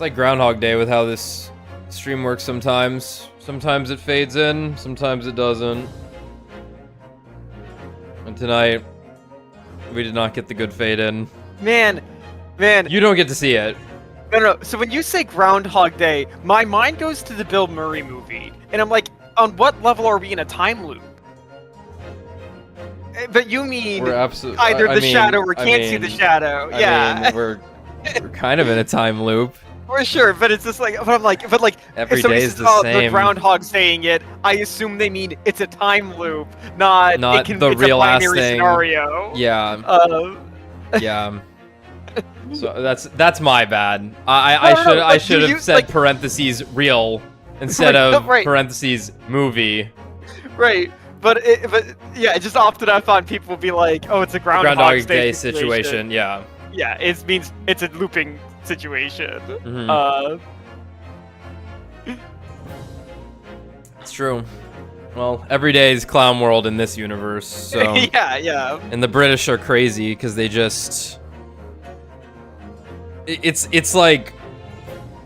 It's like Groundhog Day with how this stream works sometimes. Sometimes it fades in, sometimes it doesn't. And tonight, we did not get the good fade in. Man. You don't get to see it. No. So when you say Groundhog Day, my mind goes to the Bill Murray movie. And I'm like, on what level are we in a time loop? But you mean We're absolutely either the shadow or can't see the shadow. Yeah. We're kind of in a time loop. For sure, but it's just like, but Every if somebody day is says, the "Oh, same. the groundhog saying it," I assume they mean it's a time loop, not the it's real a ass binary thing. scenario. Yeah. Yeah. So that's my bad. I should have said parentheses real instead of parentheses movie. Right. But yeah, just often I find people will be like, "Oh, it's a Groundhog Day situation." Yeah. Yeah, it means it's a looping situation. It's true. Well, every day is clown world in this universe. So yeah. And the British are crazy because they just. It's like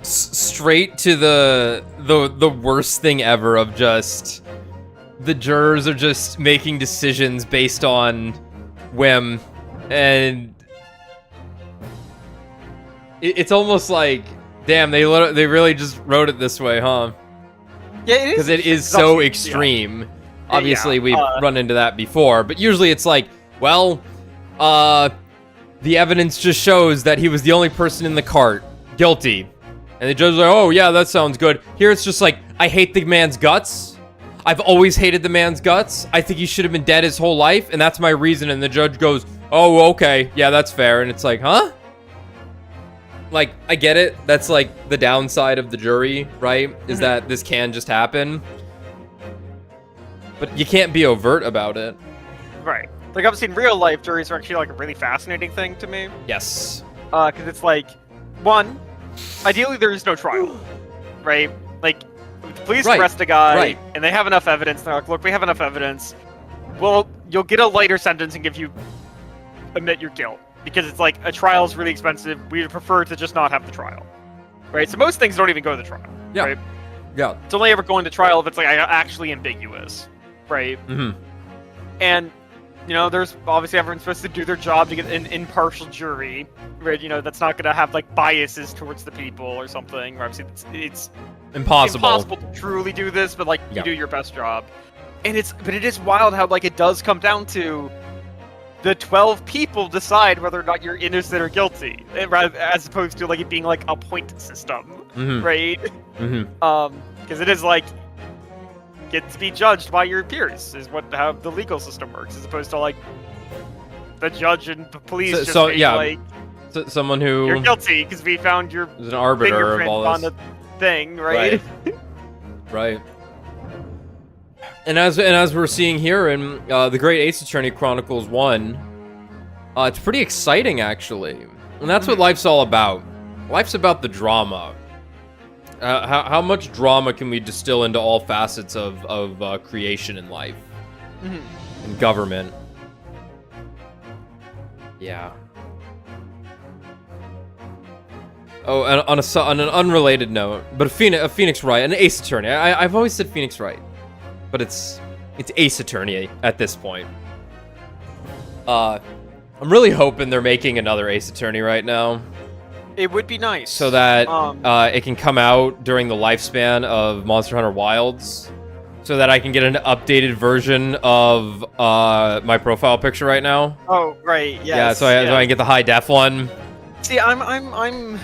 straight to the worst thing ever of just. The jurors are just making decisions based on whim, and it's almost like, damn, they really just wrote it this way, huh? Yeah, it is. Because it is so extreme. Yeah. Obviously, we've run into that before, but usually it's like, well, the evidence just shows that he was the only person in the cart, guilty, and the judge is like, oh yeah, that sounds good. Here it's just like, I hate the man's guts. I've always hated the man's guts. I think he should have been dead his whole life, and that's my reason. And the judge goes, oh, okay, yeah, that's fair. And it's like, huh? Like, I get it. That's like the downside of the jury, right? Is that this can just happen. But you can't be overt about it. Right. Like, obviously, in real life, juries are actually like a really fascinating thing to me. Yes. Because it's like, one, ideally there is no trial, right? Like, the police arrest a guy, and they have enough evidence. They're like, look, we have enough evidence. Well, you'll get a lighter sentence and give you admit your guilt. Because it's like, a trial is really expensive. We'd prefer to just not have the trial. Right? So most things don't even go to the trial. Yeah. Right? Yeah. It's only ever going to trial if it's like actually ambiguous. Right? Mm-hmm. And, you know, there's obviously everyone's supposed to do their job to get an impartial jury. Right? You know, that's not going to have like biases towards the people or something. Or obviously it's impossible to truly do this, but like you do your best job. And but it is wild how like it does come down to the 12 people decide whether or not you're innocent or guilty, as opposed to like it being like a point system, right? Because it is like get to be judged by your peers is how the legal system works, as opposed to like the judge and the police someone who you're guilty because we found your is an arbiter of all this on the thing, right? Right. And as we're seeing here in the Great Ace Attorney Chronicles 1, it's pretty exciting actually, and that's what life's all about. Life's about the drama. How much drama can we distill into all facets of creation in life and government? Yeah. Oh, and on an unrelated note, but a Phoenix Wright, an Ace Attorney. I've always said Phoenix Wright, but it's Ace Attorney at this point. I'm really hoping they're making another Ace Attorney right now. It would be nice. So that it can come out during the lifespan of Monster Hunter Wilds, so that I can get an updated version of my profile picture right now. Oh, right, yes. Yeah, so I can get the high def one. See, I'm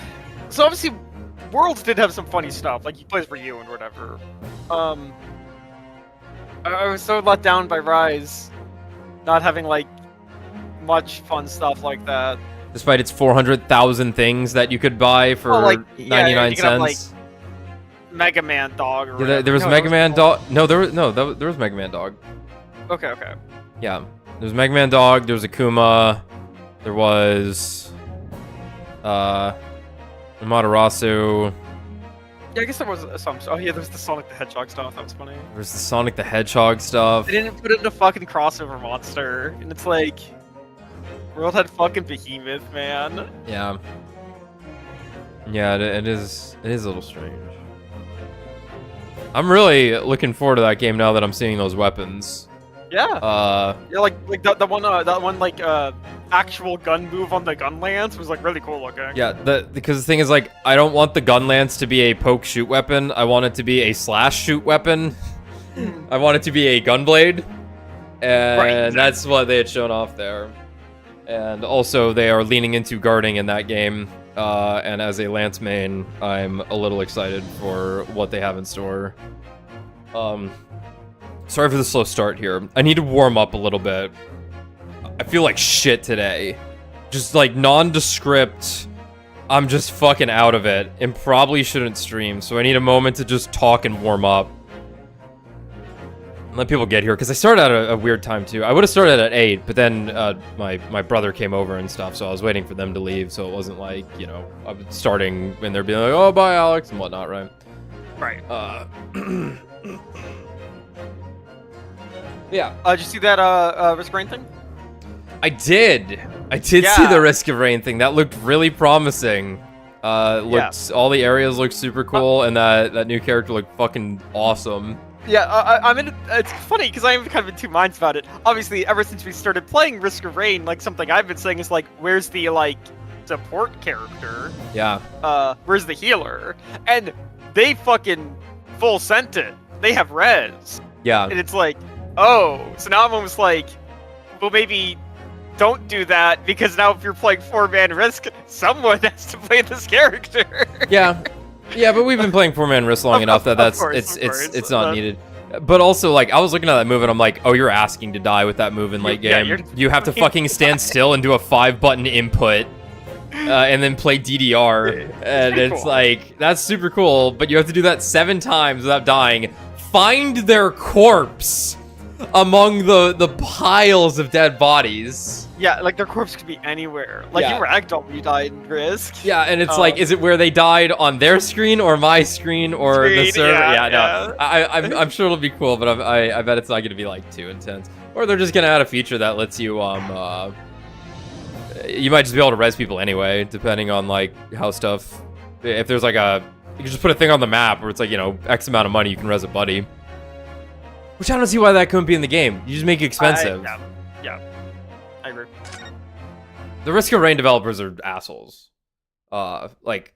so obviously Worlds did have some funny stuff, like he plays for you and whatever. I was so let down by Rise not having like much fun stuff like that. Despite its 400,000 things that you could buy for 99 cents. Have, like, Mega Man Dog or whatever. There was Mega Man Dog. No, there was Mega Man Dog. Okay. Yeah. There was Mega Man Dog, there was Akuma, there was Amaterasu. Yeah, I guess there was some. Oh yeah, there was the Sonic the Hedgehog stuff. That was funny. There's the Sonic the Hedgehog stuff. They didn't put it in a fucking crossover monster, and it's like, World had fucking Behemoth, man. Yeah. Yeah, it is. It is a little strange. I'm really looking forward to that game now that I'm seeing those weapons. Yeah. Yeah, like that one like actual gun move on the gun lance was like really cool looking. Yeah, because the thing is, like, I don't want the gun lance to be a poke shoot weapon. I want it to be a slash shoot weapon. I want it to be a gun blade, and that's what they had shown off there. And also, they are leaning into guarding in that game. And as a lance main, I'm a little excited for what they have in store. Sorry for the slow start here. I need to warm up a little bit. I feel like shit today. Just like nondescript. I'm just fucking out of it and probably shouldn't stream. So I need a moment to just talk and warm up. And let people get here, because I started at a weird time too. I would have started at 8, but then my brother came over and stuff, so I was waiting for them to leave, so it wasn't like, you know, I was starting and they're being like, oh, bye, Alex, and whatnot, right? Right. Yeah. Did you see that Risk Rain thing? I did see the Risk of Rain thing. That looked really promising. All the areas looked super cool, and that new character looked fucking awesome. Yeah, I'm in. It's funny because I'm kind of in two minds about it. Obviously, ever since we started playing Risk of Rain, like something I've been saying is like, where's the like support character? Yeah. Where's the healer? And they fucking full sent it. They have res. Yeah. And it's like, oh, so now I'm almost like, well, maybe don't do that, because now if you're playing 4-man Risk, someone has to play this character. Yeah. Yeah, but we've been playing 4-man Risk long enough that it's not needed. But also, like, I was looking at that move and I'm like, oh, you're asking to die with that move in late game. Yeah, you have to fucking stand still and do a 5-button input, and then play DDR, and it's like, that's super cool, but you have to do that 7 times without dying. Find their corpse among the piles of dead bodies. Yeah, like their corpse could be anywhere. Like you ragdoll when you died in Risk. Yeah, and it's like, is it where they died on their screen or my screen or the server? No. I'm sure it'll be cool, but I bet it's not gonna be like too intense. Or they're just gonna add a feature that lets you you might just be able to res people anyway, depending on like how stuff. If there's like you can just put a thing on the map where it's like, you know, X amount of money you can res a buddy. Which I don't see why that couldn't be in the game. You just make it expensive. Yeah. I agree. The Risk of Rain developers are assholes. Like,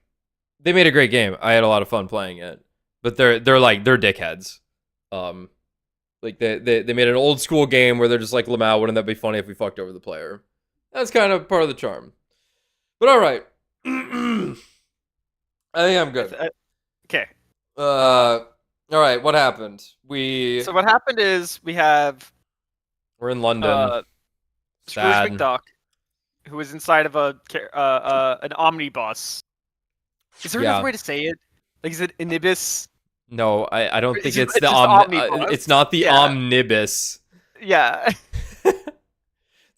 they made a great game. I had a lot of fun playing it, but they're dickheads. Like they made an old school game where they're just like, Lamau, wouldn't that be funny if we fucked over the player? That's kind of part of the charm. But all right, I think I'm good. Okay. All right. What happened? So what happened is we're in London. Scrooge McDuck, who was inside of an omnibus. Is there another way to say it? Like, is it Inibus? No, I don't think it's the omnibus. It's not the omnibus. Yeah. The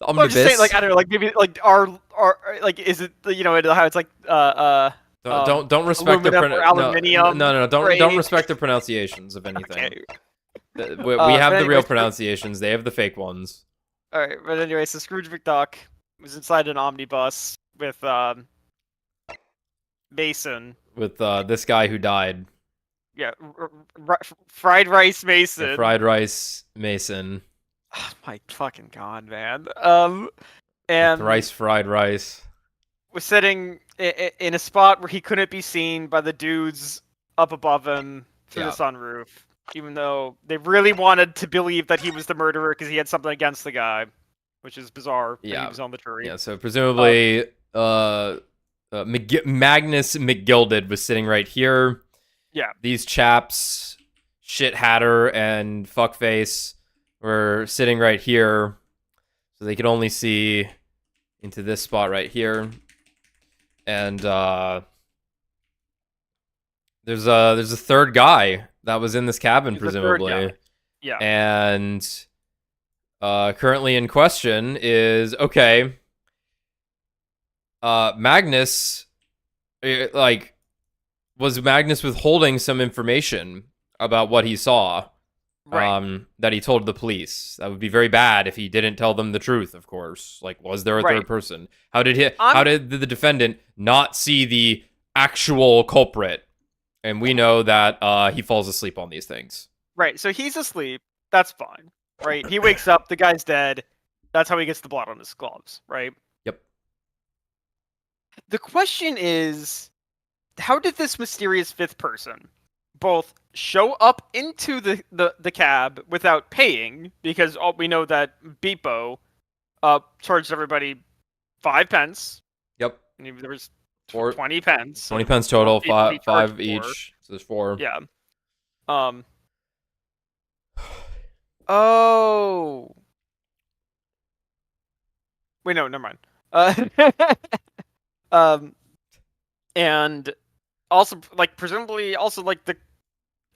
omnibus. I'm just saying, like, I don't know, like maybe like our like, is it, you know, how it's like don't respect the aluminium. No. Don't respect the pronunciations of anything. Okay. We have the real pronunciations. They have the fake ones. All right, but anyway, so Scrooge McDuck was inside an omnibus with Mason. With this guy who died. Yeah, Fried Rice Mason. Yeah, Fried Rice Mason. Oh, my fucking god, man. And fried rice. Was sitting in a spot where he couldn't be seen by the dudes up above him through the sunroof, even though they really wanted to believe that he was the murderer because he had something against the guy, which is bizarre. Yeah, he was on the jury. Yeah, so presumably, Magnus McGilded was sitting right here. Yeah, these chaps, Shit Hatter and Fuckface, were sitting right here, so they could only see into this spot right here. And there's a third guy that was in this cabin, presumably. Yeah. And currently in question is, okay, Magnus, like, was Magnus withholding some information about what he saw? Right. That he told the police. That would be very bad if he didn't tell them the truth, of course. Like, was there a third person? How did the defendant not see the actual culprit. And we know that he falls asleep on these things. Right, so he's asleep. That's fine. Right? He wakes up, the guy's dead. That's how he gets the blood on his gloves, right? Yep. The question is, how did this mysterious fifth person both show up into the cab without paying, because we know that Beepo charged everybody 5 pence. Yep. And there was 20 pence. 20 pence total, five each. So there's 4. Yeah. Oh. Wait, no, never mind. And also, like, presumably, also, like, the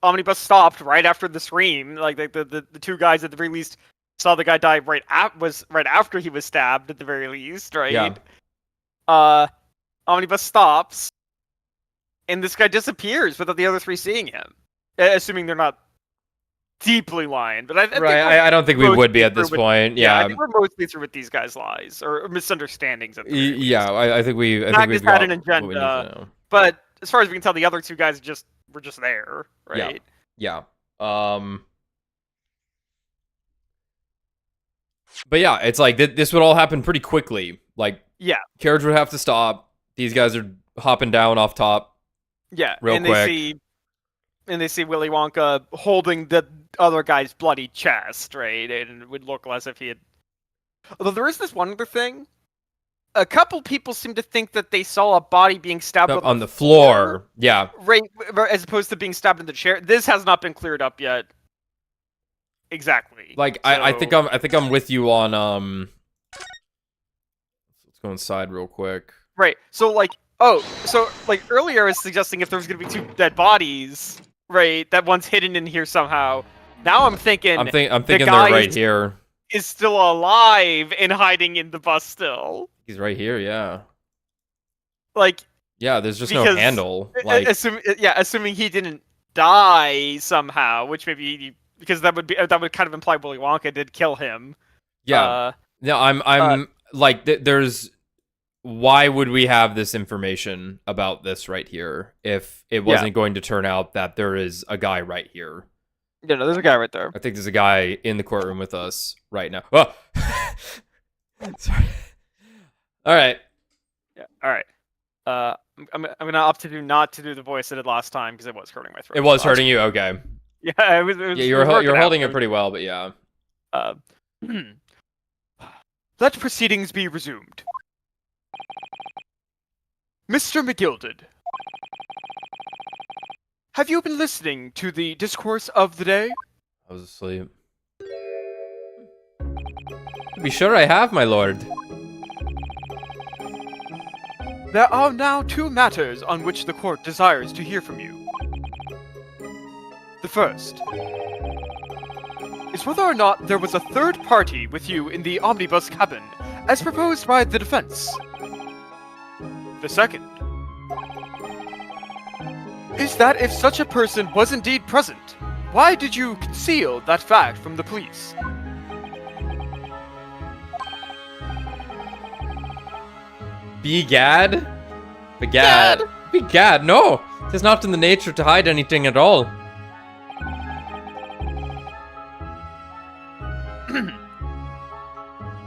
omnibus stopped right after the scream. Like, the 2 guys at the very least saw the guy die right after he was stabbed, at the very least, right? Yeah. Omnibus stops, and this guy disappears without the other 3 seeing him. Assuming they're not deeply lying, but I don't think we would be at this point. Yeah, I think we're mostly through with these guys' lies or misunderstandings. At the yeah, I think we've had an agenda, but as far as we can tell, the other 2 guys were just there, right? Yeah. But yeah, it's like this would all happen pretty quickly. Like, yeah, carriage would have to stop. These guys are hopping down off top. Yeah, real quick. They see Willy Wonka holding the other guy's bloody chest, right? And it would look as if he had. Although there is this one other thing. A couple people seem to think that they saw a body being stabbed on the floor. Yeah. Right, as opposed to being stabbed in the chair. This has not been cleared up yet. Exactly. Like, so... I think I'm with you on let's go inside real quick. Right. So like earlier I was suggesting if there was gonna be 2 dead bodies, right? That one's hidden in here somehow. Now I'm thinking I'm thinking they're right here. Is still alive and hiding in the bus still. He's right here, yeah. Like, yeah, there's just no handle. Like, assuming he didn't die somehow, which maybe because that would kind of imply Willy Wonka did kill him. Yeah. No, I'm like there's. Why would we have this information about this right here if it wasn't going to turn out that there is a guy right here? Yeah, no, there's a guy right there. I think there's a guy in the courtroom with us right now. Oh! Sorry. All right. Yeah. All right. I'm gonna opt to not to do the voice I did last time because it was hurting my throat. It was hurting you. Okay. Yeah, it was yeah, you're holding it pretty well, but yeah. Let proceedings be resumed. Mr. McGilded, have you been listening to the discourse of the day? I was asleep. Be sure I have, my lord. There are now 2 matters on which the court desires to hear from you. The first is whether or not there was a 3rd party with you in the omnibus cabin, as proposed by the defense. The second is that if such a person was indeed present, why did you conceal that fact from the police? Begad? Begad, no! It is not in the nature to hide anything at all.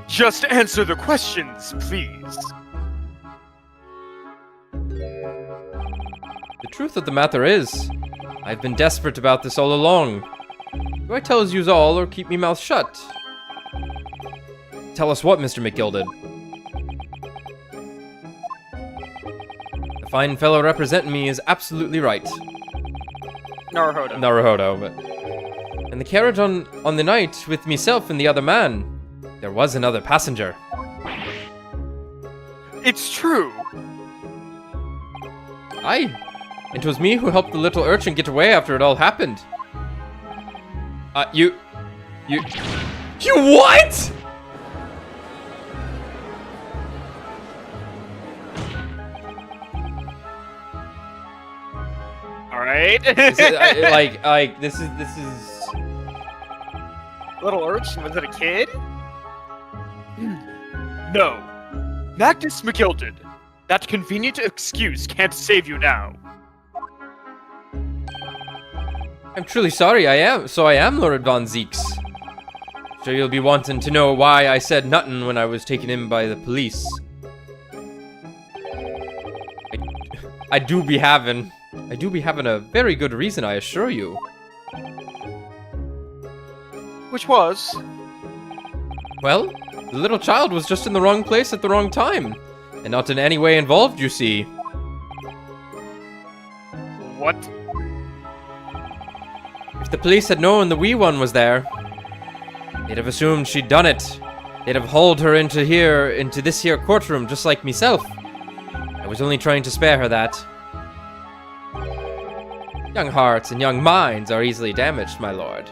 Just answer the questions, please. The truth of the matter is, I've been desperate about this all along. Do I tell yous all or keep me mouth shut? Tell us what, Mr. McGilded? The fine fellow representing me is absolutely right. Naruhodo. But... In the carriage on the night with myself and the other man, there was another passenger. It's true. Aye. It was me who helped the little urchin get away after it all happened. You what? All right. This is. Little urchin? Was it a kid? No. Magnus McGilded, That convenient excuse can't save you now. I'm truly sorry, I am Lord Von Zeeks. Sure you'll be wanting to know why I said nothing when I was taken in by the police. I do be having a very good reason, I assure you. Which was? Well, the little child was just in the wrong place at the wrong time. And not in any way involved, you see. What? If the police had known the wee one was there, they'd have assumed she'd done it. They'd have hauled her into this here courtroom just like myself. I was only trying to spare her that. Young hearts and young minds are easily damaged, my lord.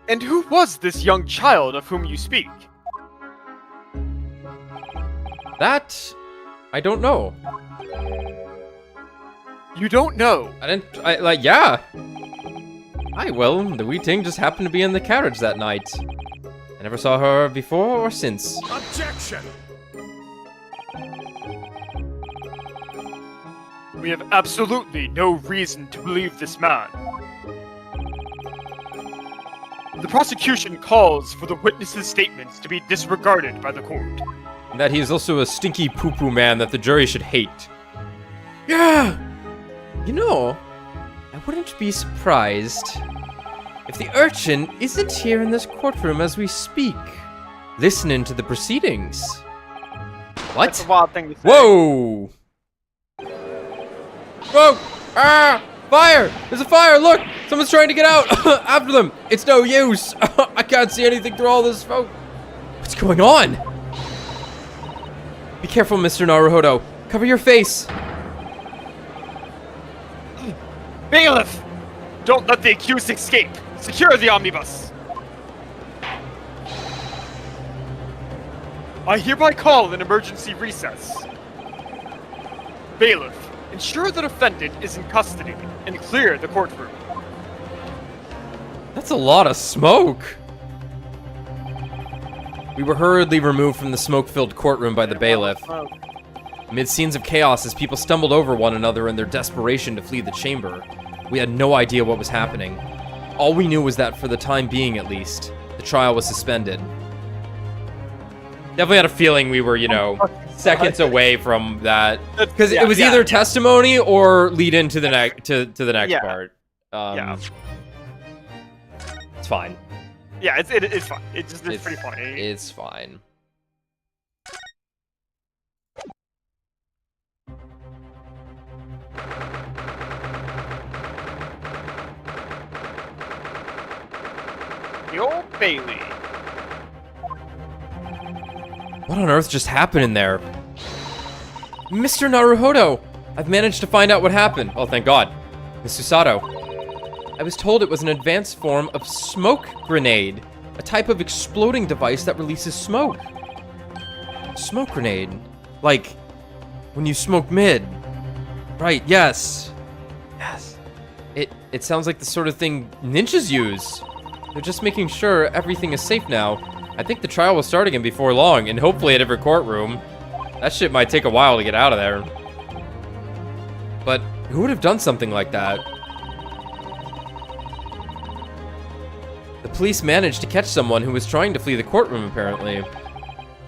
And who was this young child of whom you speak? That... I don't know. You don't know? Yeah. Well, the wee thing just happened to be in the carriage that night. I never saw her before or since. Objection! We have absolutely no reason to believe this man. The prosecution calls for the witness's statements to be disregarded by the court. And that he is also a stinky poo-poo man that the jury should hate. Yeah! You know, I wouldn't be surprised if the urchin isn't here in this courtroom as we speak, listening to the proceedings. What? That's a wild thing to say. Whoa! Whoa! Ah! Fire! There's a fire! Look! Someone's trying to get out! After them! It's no use! I can't see anything through all this smoke! What's going on? Be careful, Mr. Naruhodo. Cover your face! Bailiff! Don't let the accused escape! Secure the omnibus! I hereby call an emergency recess. Bailiff, ensure the defendant is in custody and clear the courtroom. That's a lot of smoke! We were hurriedly removed from the smoke-filled courtroom by the bailiff. Amid scenes of chaos as people stumbled over one another in their desperation to flee the chamber, we had no idea what was happening. All we knew was that, for the time being at least, the trial was suspended. Definitely had a feeling we were, you know, seconds away from that. Because it was either testimony or lead into the next the next part. It's fine. Yeah, it's fine. It's pretty funny. It's fine. The Old Bailey. What on earth just happened in there? Mr. Naruhodo! I've managed to find out what happened. Oh, thank God. Miss Susato. I was told it was an advanced form of smoke grenade, a type of exploding device that releases smoke. Smoke grenade? Like, when you smoke mid. Right, yes. Yes. It sounds like the sort of thing ninjas use. They're just making sure everything is safe now. I think the trial will start again before long, and hopefully at every courtroom. That shit might take a while to get out of there. But who would have done something like that? The police managed to catch someone who was trying to flee the courtroom, apparently.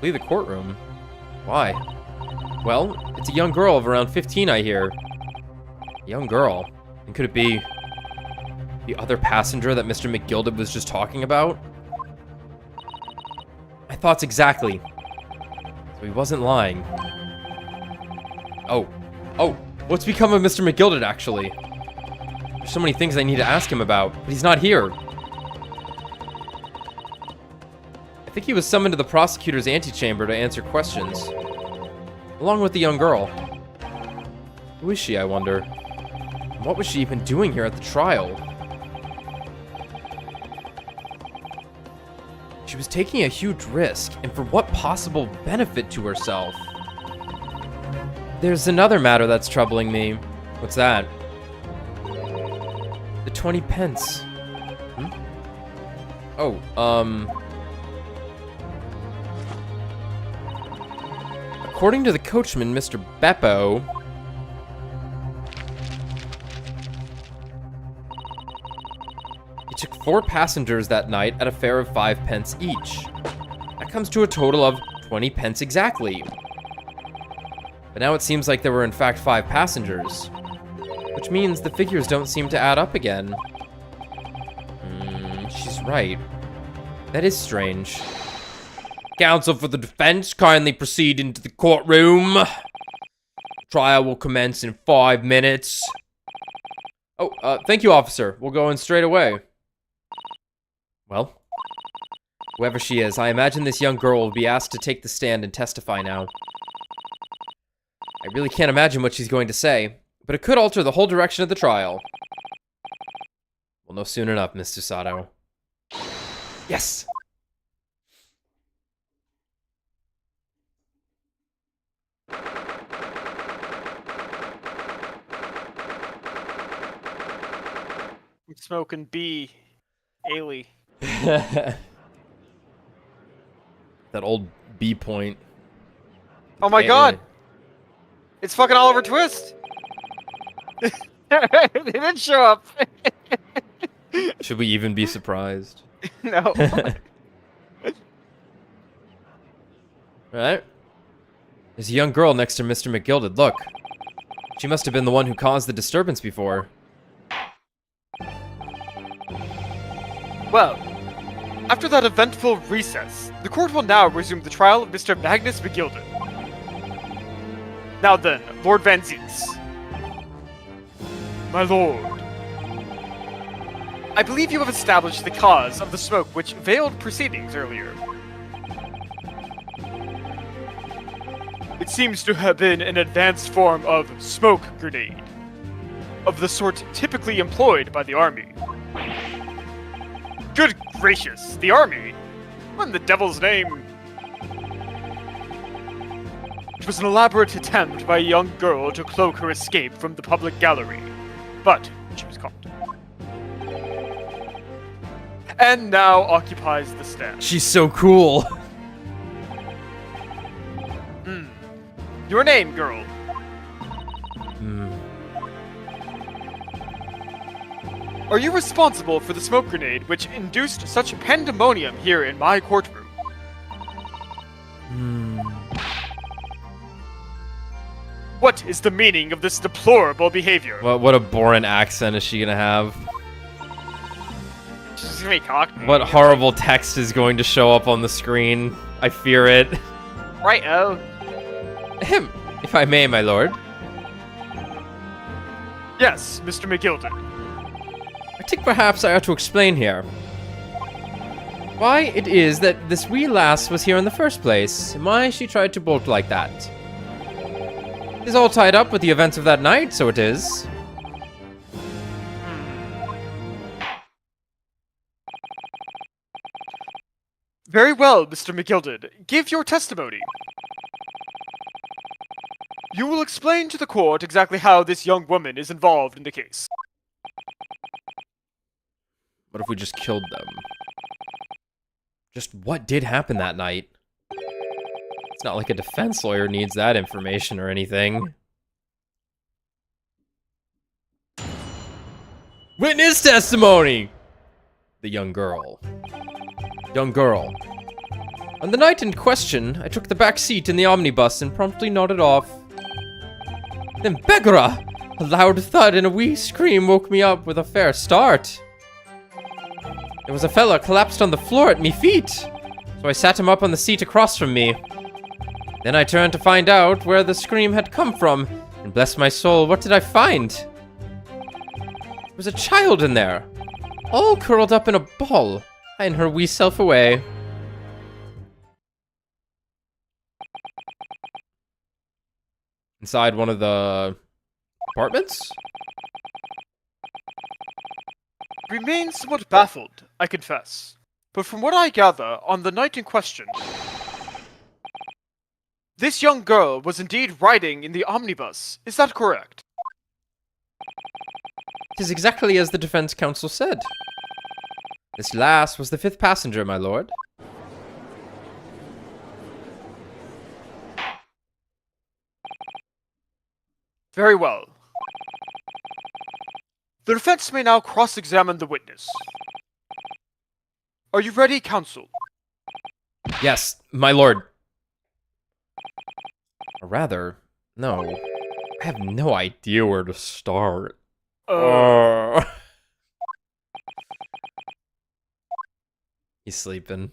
Flee the courtroom? Why? Well, it's a young girl of around 15, I hear. A young girl? And could it be the other passenger that Mr. McGilded was just talking about? My thoughts exactly. So he wasn't lying. Oh, what's become of Mr. McGilded, actually? There's so many things I need to ask him about, but he's not here. I think he was summoned to the prosecutor's antechamber to answer questions, along with the young girl. Who is she, I wonder? And what was she even doing here at the trial? She was taking a huge risk, and for what possible benefit to herself? There's another matter that's troubling me. What's that? The 20 pence. Oh, according to the coachman, Mr. Beppo, he took 4 passengers that night at a fare of 5 pence each. That comes to a total of 20 pence exactly. But now it seems like there were in fact 5 passengers, which means the figures don't seem to add up again. She's right. That is strange. Counsel for the defense, kindly proceed into the courtroom. Trial will commence in 5 minutes. Oh, thank you, officer. We'll go in straight away. Well, whoever she is, I imagine this young girl will be asked to take the stand and testify now. I really can't imagine what she's going to say, but it could alter the whole direction of the trial. We'll know soon enough, Mr. Sato. Yes! I'm smoking B. Ailey. That old B point. Oh my god! It's fucking Oliver Twist! They didn't show up! Should we even be surprised? No. Right? There's a young girl next to Mr. McGilded. Look. She must have been the one who caused the disturbance before. Well, after that eventful recess, the court will now resume the trial of Mr. Magnus McGilded. Now then, Lord Van Zieks. My lord. I believe you have established the cause of the smoke which veiled proceedings earlier. It seems to have been an advanced form of smoke grenade, of the sort typically employed by the army. Good gracious, the army? What in the devil's name? It was an elaborate attempt by a young girl to cloak her escape from the public gallery, but she was caught. And now occupies the stand. She's so cool. Your name, girl? Are you responsible for the smoke grenade which induced such pandemonium here in my courtroom? What is the meaning of this deplorable behavior? What a boring accent is she gonna have? She's gonna be cockney. What horrible text is going to show up on the screen? I fear it. Right-o. Ahem, if I may, my lord. Yes, Mr. McGilded. I think perhaps I ought to explain here why it is that this wee lass was here in the first place, and why she tried to bolt like that. It is all tied up with the events of that night, so it is. Very well, Mr. McGilded. Give your testimony. You will explain to the court exactly how this young woman is involved in the case. What if we just killed them? Just what did happen that night? It's not like a defense lawyer needs that information or anything. Witness testimony! The young girl. Young girl. On the night in question, I took the back seat in the omnibus and promptly nodded off. Then Begra! A loud thud and a wee scream woke me up with a fair start. There was a fella collapsed on the floor at me feet, so I sat him up on the seat across from me. Then I turned to find out where the scream had come from, and bless my soul, what did I find? There was a child in there, all curled up in a ball, hiding her wee self away. Inside one of the apartments? Remain somewhat baffled, I confess. But from what I gather, on the night in question, this young girl was indeed riding in the omnibus. Is that correct? It is exactly as the defense counsel said. This last was the 5th passenger, my lord. Very well. The defense may now cross-examine the witness. Are you ready, counsel? Yes, my lord. Or rather, no. I have no idea where to start. He's sleeping.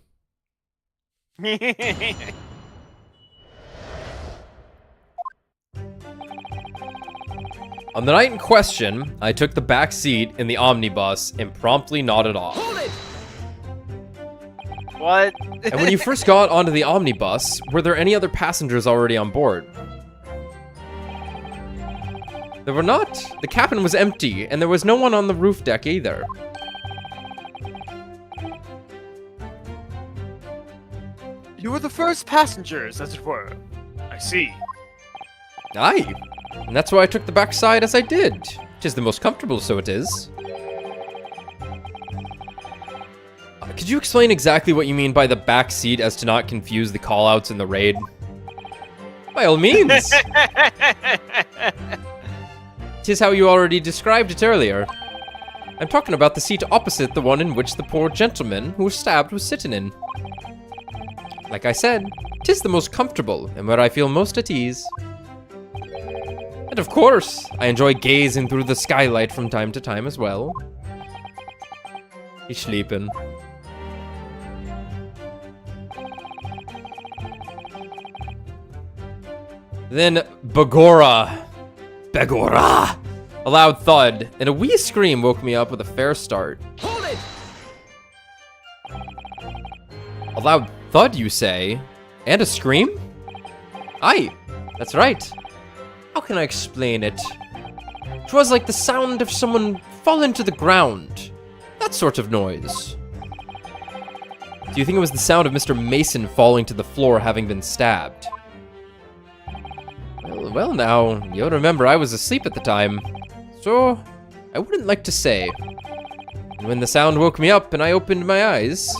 On the night in question, I took the back seat in the omnibus and promptly nodded off. Hold it! What? And when you first got onto the omnibus, were there any other passengers already on board? There were not. The cabin was empty, and there was no one on the roof deck either. You were the first passengers, as it were. I see. Aye. And that's why I took the back side as I did. 'Tis the most comfortable, so it is. Could you explain exactly what you mean by the back seat as to not confuse the callouts in the raid? By all means. 'Tis how you already described it earlier. I'm talking about the seat opposite the one in which the poor gentleman who was stabbed was sitting in. Like I said, 'tis the most comfortable and where I feel most at ease. And of course, I enjoy gazing through the skylight from time to time as well. He's sleeping. Then Begorra. A loud thud and a wee scream woke me up with a fair start. Hold it! A loud thud, you say? And a scream? Aye, that's right. How can I explain it? 'Twas like the sound of someone falling to the ground. That sort of noise. Do you think it was the sound of Mr. Mason falling to the floor having been stabbed? Well now, you'll remember I was asleep at the time, so I wouldn't like to say. And when the sound woke me up and I opened my eyes,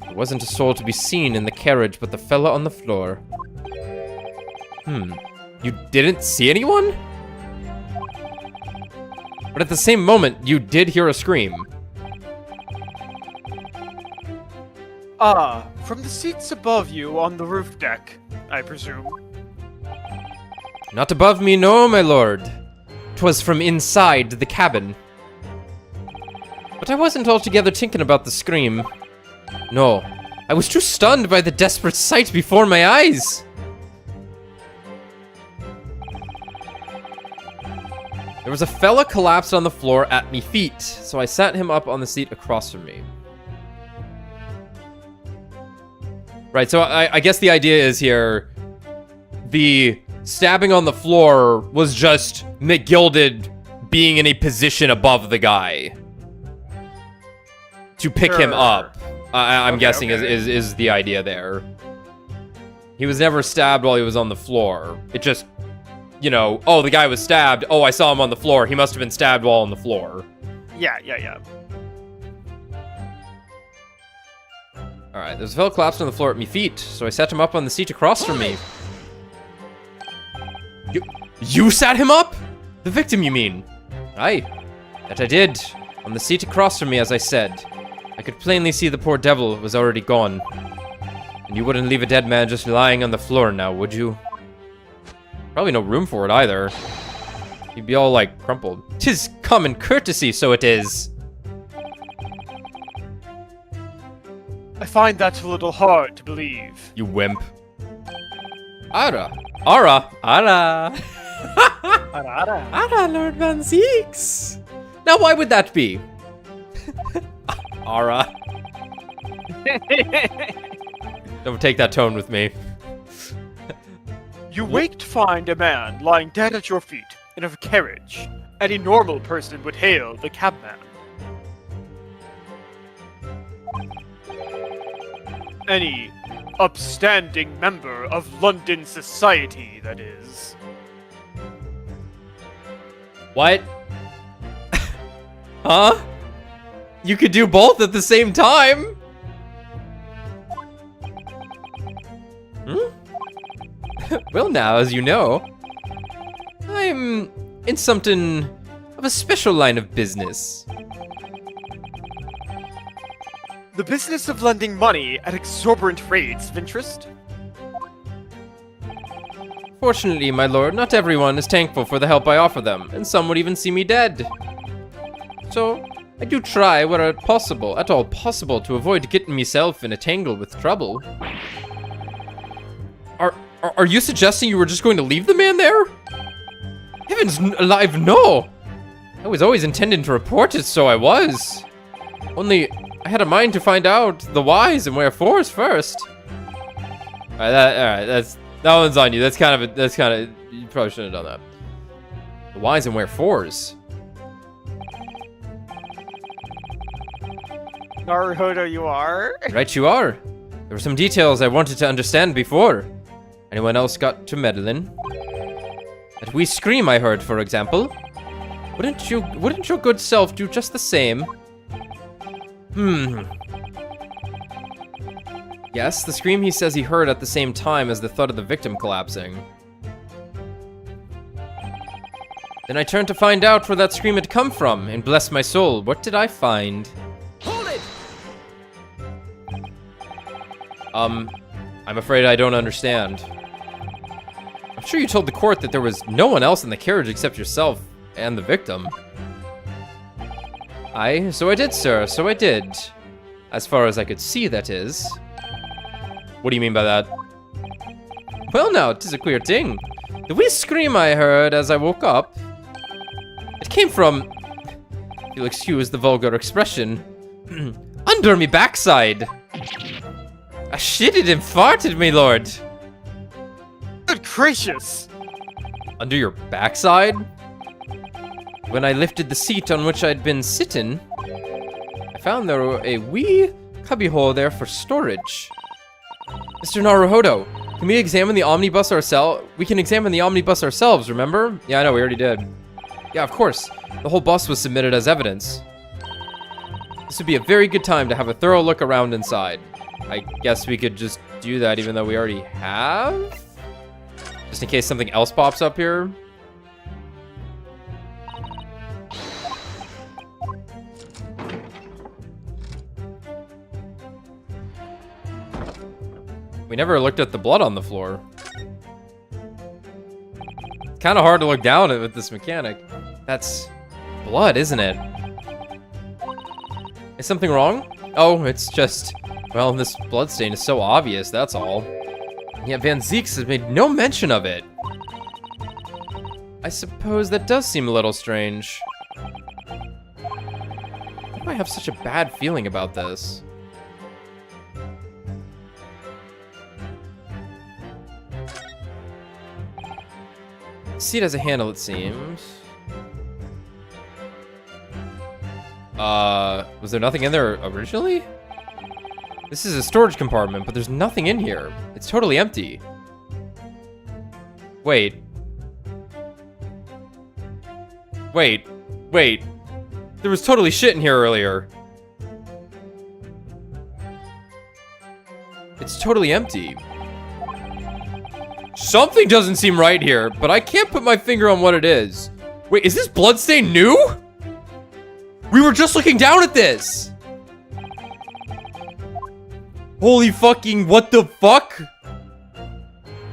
there wasn't a soul to be seen in the carriage but the fella on the floor. You didn't see anyone? But at the same moment, you did hear a scream. From the seats above you on the roof deck, I presume. Not above me, no, my lord. 'Twas from inside the cabin. But I wasn't altogether thinking about the scream. No, I was too stunned by the desperate sight before my eyes. There was a fella collapsed on the floor at me feet, so I sat him up on the seat across from me. Right, so I guess the idea is here, the stabbing on the floor was just McGilded being in a position above the guy to pick him up. I'm guessing is the idea there. He was never stabbed while he was on the floor. It just, you know, oh, the guy was stabbed. Oh, I saw him on the floor. He must have been stabbed while on the floor. Yeah. Alright, there's a fellow collapsed on the floor at me feet, so I sat him up on the seat across from me. You sat him up? The victim, you mean? Aye, that I did. On the seat across from me, as I said. I could plainly see the poor devil was already gone. And you wouldn't leave a dead man just lying on the floor now, would you? Probably no room for it either. He'd be all, like, crumpled. 'Tis common courtesy, so it is. I find that a little hard to believe. You wimp. Ara, Lord Van Zeeks. Now, why would that be? Ara. Don't take that tone with me. You wake to find a man lying dead at your feet in a carriage. Any normal person would hail the cabman. Any upstanding member of London society, that is. What? Huh? you could do both at the same time. Well, now, as you know, I'm in something of a special line of business. The business of lending money at exorbitant rates of interest? Fortunately, my lord, not everyone is thankful for the help I offer them, and some would even see me dead. So, I do try where at all possible, to avoid getting myself in a tangle with trouble. Are you suggesting you were just going to leave the man there? Heavens alive, no! I was always intending to report it, so I was. Only, I had a mind to find out the whys and wherefores first. Alright, that one's on you. That's kind of, you probably shouldn't have done that. The whys and wherefores. Naruhodo, you are? Right you are. There were some details I wanted to understand before. Anyone else got to meddling? That wee scream I heard, for example. Wouldn't your good self do just the same? Yes, the scream he says he heard at the same time as the thud of the victim collapsing. Then I turned to find out where that scream had come from, and bless my soul, what did I find? Hold it! I'm afraid I don't understand. I'm sure you told the court that there was no one else in the carriage except yourself and the victim. Aye, so I did, sir, so I did. As far as I could see, that is. What do you mean by that? Well now, 'tis a queer thing. The wee scream I heard as I woke up, it came from, if you'll excuse the vulgar expression, under me backside. I shitted and farted, me lord. Good gracious! Under your backside? When I lifted the seat on which I'd been sitting, I found there were a wee cubbyhole there for storage. Mr. Naruhodo, can we examine the omnibus ourselves? We can examine the omnibus ourselves, remember? Yeah, I know, we already did. Yeah, of course. The whole bus was submitted as evidence. This would be a very good time to have a thorough look around inside. I guess we could just do that even though we already have? Just in case something else pops up here. We never looked at the blood on the floor. It's kind of hard to look down at with this mechanic. That's blood, isn't it? Is something wrong? Oh, it's just... Well, this bloodstain is so obvious, that's all. And yet Van Zieks has made no mention of it. I suppose that does seem a little strange. Why do I have such a bad feeling about this? Seat has a handle, it seems. Was there nothing in there originally? This is a storage compartment, but there's nothing in here. It's totally empty. Wait. Wait. There was totally shit in here earlier. It's totally empty. Something doesn't seem right here, but I can't put my finger on what it is. Wait, is this bloodstain new? We were just looking down at this. Holy fucking, what the fuck?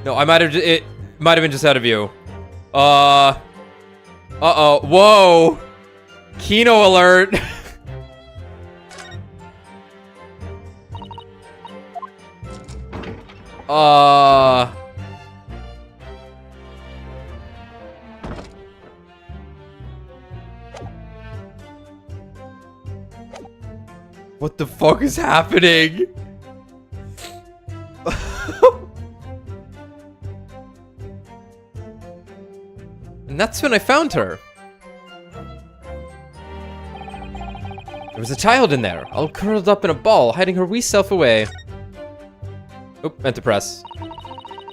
No, it might have been just out of view. Uh-oh, whoa. Kino alert. What the fuck is happening? And that's when I found her. There was a child in there, all curled up in a ball, hiding her wee self away. Oop, meant to press.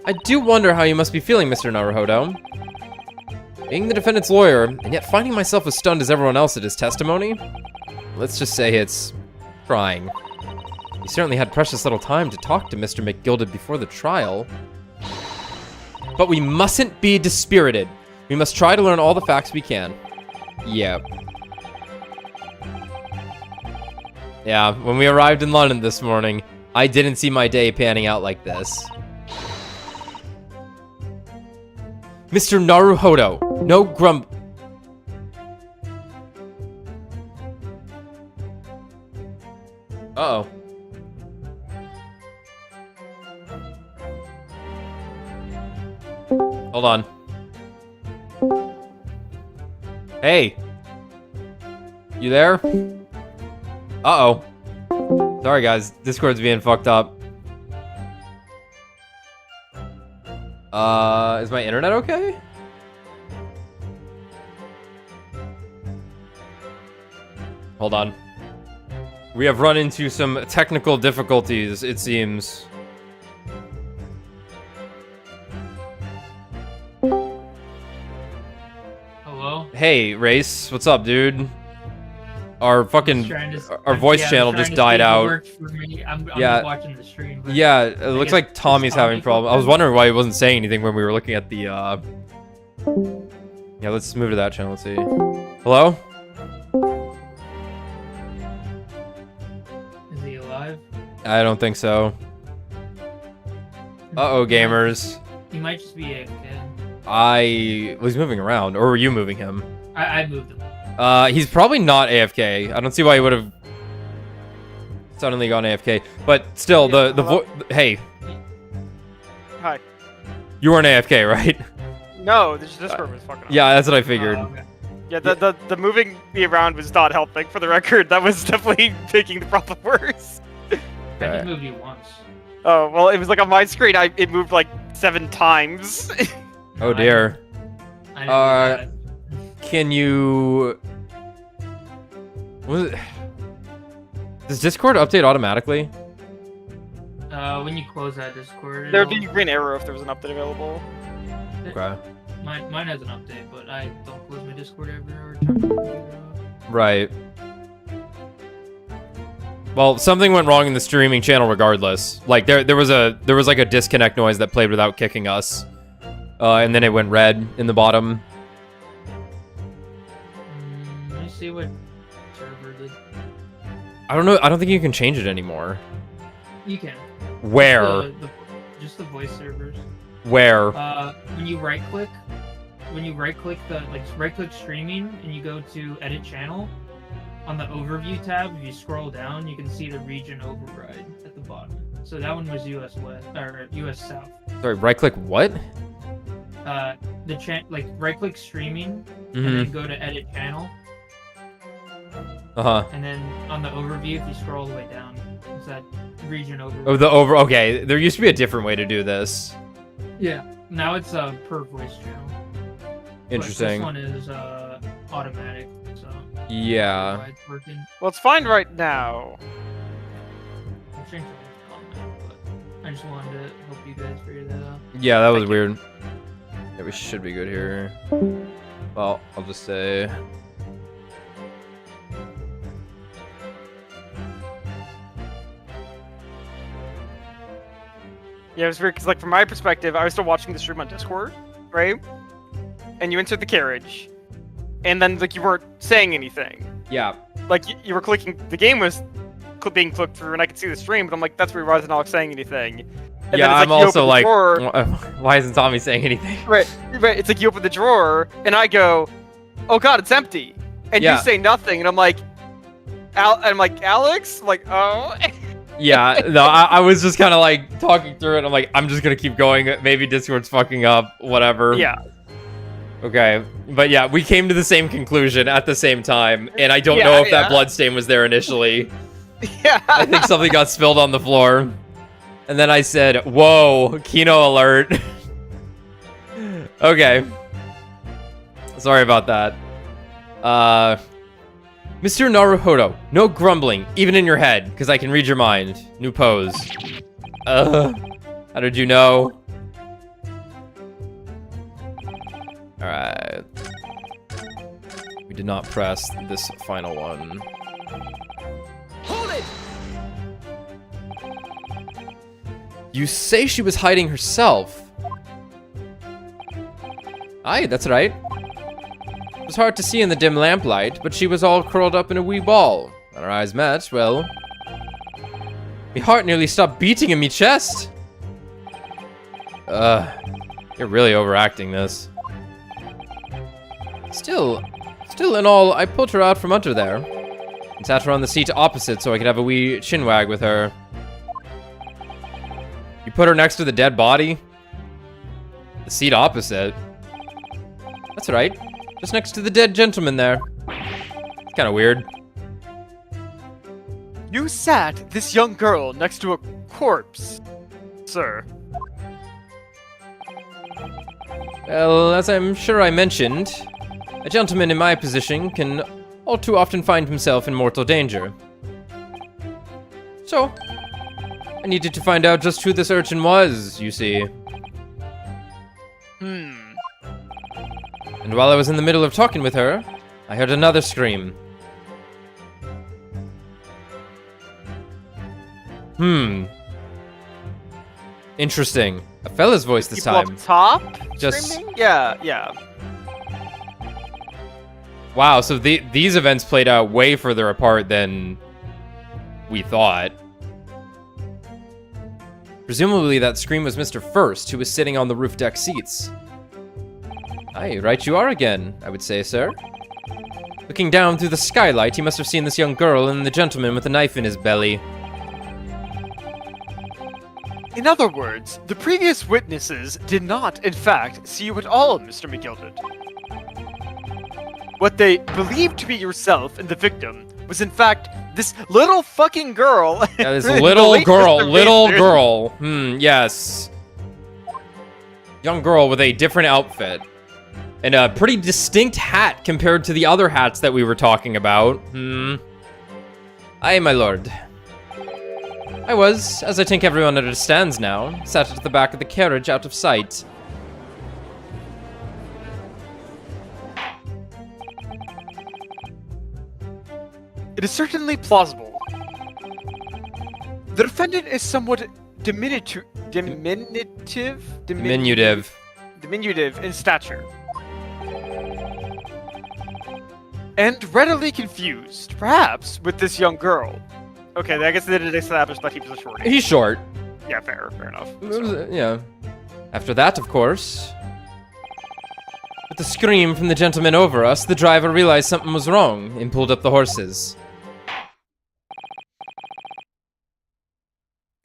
I do wonder how you must be feeling, Mr. Naruhodo. Being the defendant's lawyer, and yet finding myself as stunned as everyone else at his testimony? let's just say it's trying. You certainly had precious little time to talk to Mr. McGilded before the trial. But we mustn't be dispirited. We must try to learn all the facts we can. Yeah. Yeah, when we arrived in London this morning, I didn't see my day panning out like this. Mr. Naruhodo, no Uh-oh. Hold on. Hey. You there? Uh-oh. Sorry, guys. Discord's being fucked up. Is my internet okay? Hold on. We have run into some technical difficulties, it seems. Hello? Hey, Race. What's up, dude? Our fucking our voice channel just died out. I'm Yeah. watching the stream. Yeah, it looks like Tommy's having problems. I was wondering why he wasn't saying anything when we were looking at the Yeah, let's move to that channel. Let's see. Hello? Is he alive? I don't think so. Uh-oh, gamers. He might just be AFK. I was moving around, or were you moving him? I moved him. He's probably not AFK. I don't see why he would have suddenly gone AFK. But still, Yeah, hey, Hi. you weren't AFK, right? No, this Discord was fucking up. Yeah, that's what I figured. Okay. Yeah, the moving me around was not helping. For the record, that was definitely making the problem worse. I Okay. just moved you once. Oh well, it was like on my screen. It moved like 7 times. Oh dear. I didn't do Can you? Was it? Does Discord update automatically? that. When you close that Discord, There would be a green arrow if there was an update available. Okay. Mine has an update, but I don't close my Discord ever or turn my computer off. Right. Well, something went wrong in the streaming channel regardless. Like there was like a disconnect noise that played without kicking us. And then it went red in the bottom. Let me see what server did. I don't know. I don't think you can change it anymore. You can. Where? Just the voice servers. Where? When you right click right click streaming and you go to edit channel, on the overview tab, if you scroll down, you can see the region override at the bottom. So that one was US West or US South. Sorry, right click what? Right click streaming and Mm-hmm. then go to edit channel, Uh-huh. and then on the overview, if you scroll all the way down, it's that region override. Oh, okay. There used to be a different way to do this. Yeah. Now it's per voice channel. Interesting. But this one is automatic, so Yeah. why it's working. Well, it's fine right now. I'll change the comment, but I just wanted to help you guys figure that out. Yeah, that was Thank you. weird. Yeah, we should be good here. Well, I'll just say... Yeah, it was weird because, like, from my perspective, I was still watching the stream on Discord, right? And you entered the carriage, and then like you weren't saying anything. Yeah. Like you were clicking, the game was being clicked through, and I could see the stream, but I'm like, that's weird. Why isn't Alex saying anything? And Yeah, then it's I'm you also open the like, drawer- why isn't Tommy saying anything? right. It's like you open the drawer, and I go, oh god, it's empty, and Yeah. you say nothing, and I'm like, Alex, I'm like, oh. Yeah, no, I was just kind of like talking through it. I'm like, I'm just gonna keep going. Maybe Discord's fucking up, whatever. Yeah. Okay, but yeah, we came to the same conclusion at the same time, and I don't Yeah, know if that yeah. bloodstain was there initially. Yeah. I think something got spilled on the floor, and then I said, "Whoa, Kino alert!" Okay, sorry about that. Mr. Naruhodo, no grumbling, even in your head, because I can read your mind. New pose. How did you know? Alright. We did not press this final one. Hold it! You say she was hiding herself. Aye, that's right. It was hard to see in the dim lamplight, but she was all curled up in a wee ball. When our eyes met, well... my heart nearly stopped beating in me chest. You're really overacting this. Still in all, I pulled her out from under there and sat her on the seat opposite so I could have a wee chinwag with her. You put her next to the dead body? The seat opposite? That's right. Just next to the dead gentleman there. It's kind of weird. You sat this young girl next to a corpse, sir. Well, as I'm sure I mentioned, a gentleman in my position can all too often find himself in mortal danger. So, I needed to find out just who this urchin was, you see. And while I was in the middle of talking with her, I heard another scream. Interesting. A fella's voice this People time. up top? Just... Screaming? Yeah. Wow, so these events played out way further apart than we thought. Presumably that scream was Mr. First, who was sitting on the roof deck seats. Aye, right you are again, I would say, sir. Looking down through the skylight, he must have seen this young girl and the gentleman with a knife in his belly. In other words, the previous witnesses did not, in fact, see you at all, Mr. McGilded. What they believed to be yourself and the victim was, in fact, this little fucking girl. Yeah, this little girl. Yes. Young girl with a different outfit. And a pretty distinct hat compared to the other hats that we were talking about. Aye, my lord. I was, as I think everyone understands now, sat at the back of the carriage out of sight. It is certainly plausible. The defendant is somewhat diminutive in stature. And readily confused, perhaps, with this young girl. Okay, I guess they did establish that he was a shorty. He's short. Yeah, fair enough. Yeah. After that, of course, with the scream from the gentleman over us, the driver realized something was wrong and pulled up the horses.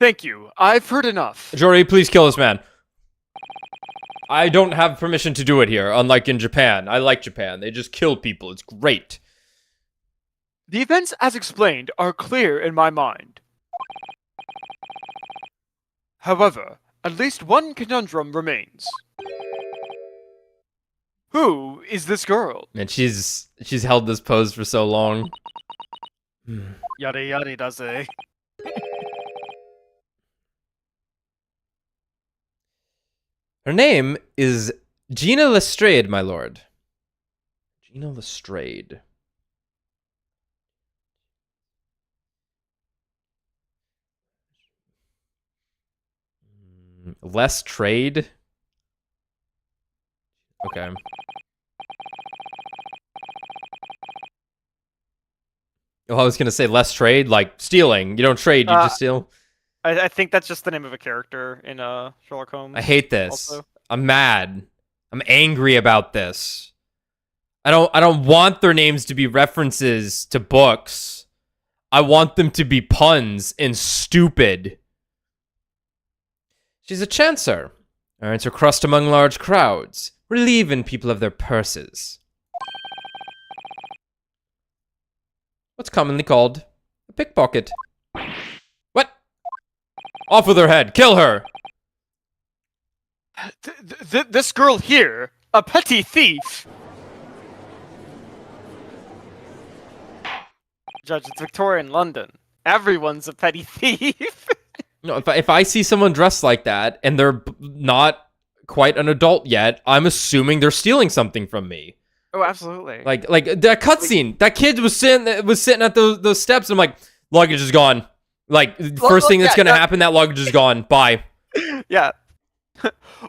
Thank you. I've heard enough. Jory, please kill this man. I don't have permission to do it here, unlike in Japan. I like Japan. They just kill people. It's great. The events as explained are clear in my mind. However, at least one conundrum remains. Who is this girl? And she's held this pose for so long. Yada yada does it. Her name is Gina Lestrade, my lord. Gina Lestrade. Less trade? Okay. Oh, I was gonna say less trade, like stealing. You don't trade, you just steal. I think that's just the name of a character in Sherlock Holmes. I hate this. Also. I'm mad. I'm angry about this. I don't want their names to be references to books. I want them to be puns and stupid. She's a chancer. Earns her crust among large crowds, relieving people of their purses. What's commonly called a pickpocket. What? Off with her head! Kill her! This girl here, a petty thief! Judge, it's Victorian London. Everyone's a petty thief. No, if I see someone dressed like that, and they're not quite an adult yet, I'm assuming they're stealing something from me. Oh, absolutely. Like that cutscene. That kid was sitting at those steps. And I'm like, luggage is gone. Like first thing that's gonna happen, that luggage is gone. Bye. Yeah.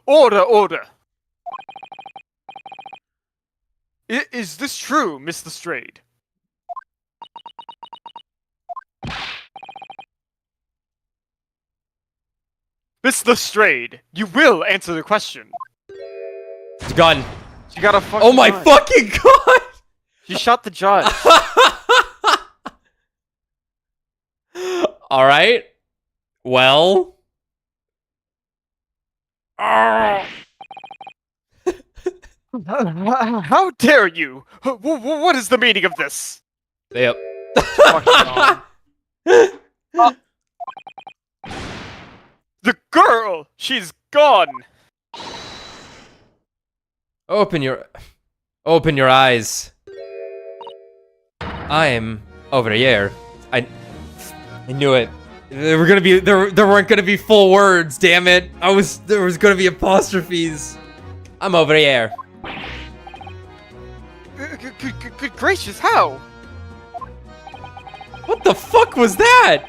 Order. Is this true, Mr. Strayed? Mr. Strayed, you will answer the question. It's a gun. You got a fucking Oh my gun. fucking god! You shot the judge. All right. Well. How dare you? What is the meaning of this? Yep. The girl! She's gone! Open your eyes. I'm over here. I knew it. There weren't gonna be full words, damn it. There was gonna be apostrophes. I'm over here. Good gracious, how? What the fuck was that?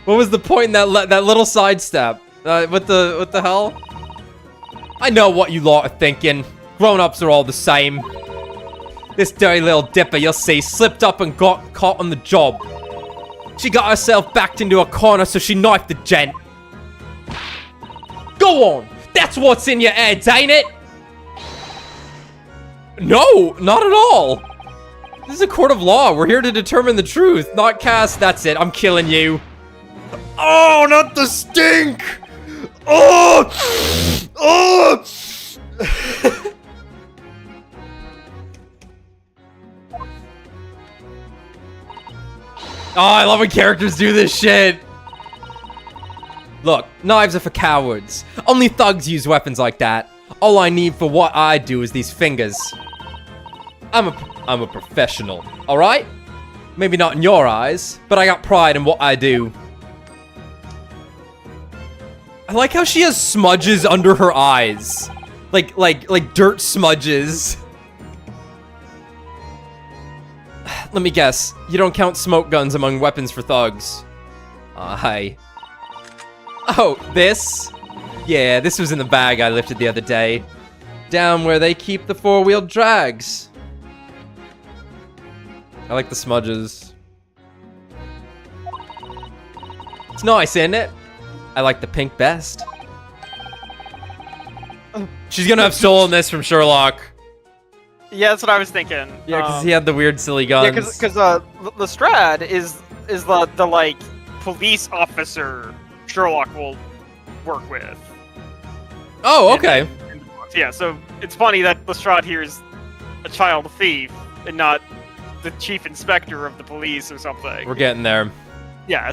What was the point in that little sidestep? What the hell? I know what you lot are thinking. Grown-ups are all the same. This dirty little dipper, you'll see, slipped up and got caught on the job. She got herself backed into a corner, so she knifed the gent. Go on! That's what's in your heads, ain't it? No, not at all. This is a court of law. We're here to determine the truth, not cast. That's it. I'm killing you. Oh, not the stink! Oh! Oh! Oh, I love when characters do this shit. Look, knives are for cowards. Only thugs use weapons like that. All I need for what I do is these fingers. I'm a professional, all right? Maybe not in your eyes, but I got pride in what I do. I like how she has smudges under her eyes. Like dirt smudges. Let me guess. You don't count smoke guns among weapons for thugs. Hi. Oh, this? Yeah, this was in the bag I lifted the other day. Down where they keep the four-wheeled drags. I like the smudges. It's nice, isn't it? I like the pink best. She's gonna have stolen this from Sherlock. Yeah, that's what I was thinking. Yeah, because he had the weird, silly guns. Yeah, because Lestrade is the like police officer Sherlock will work with. Oh, okay. In the books. Yeah, so it's funny that Lestrade here is a child thief and not the chief inspector of the police or something. We're getting there. Yeah,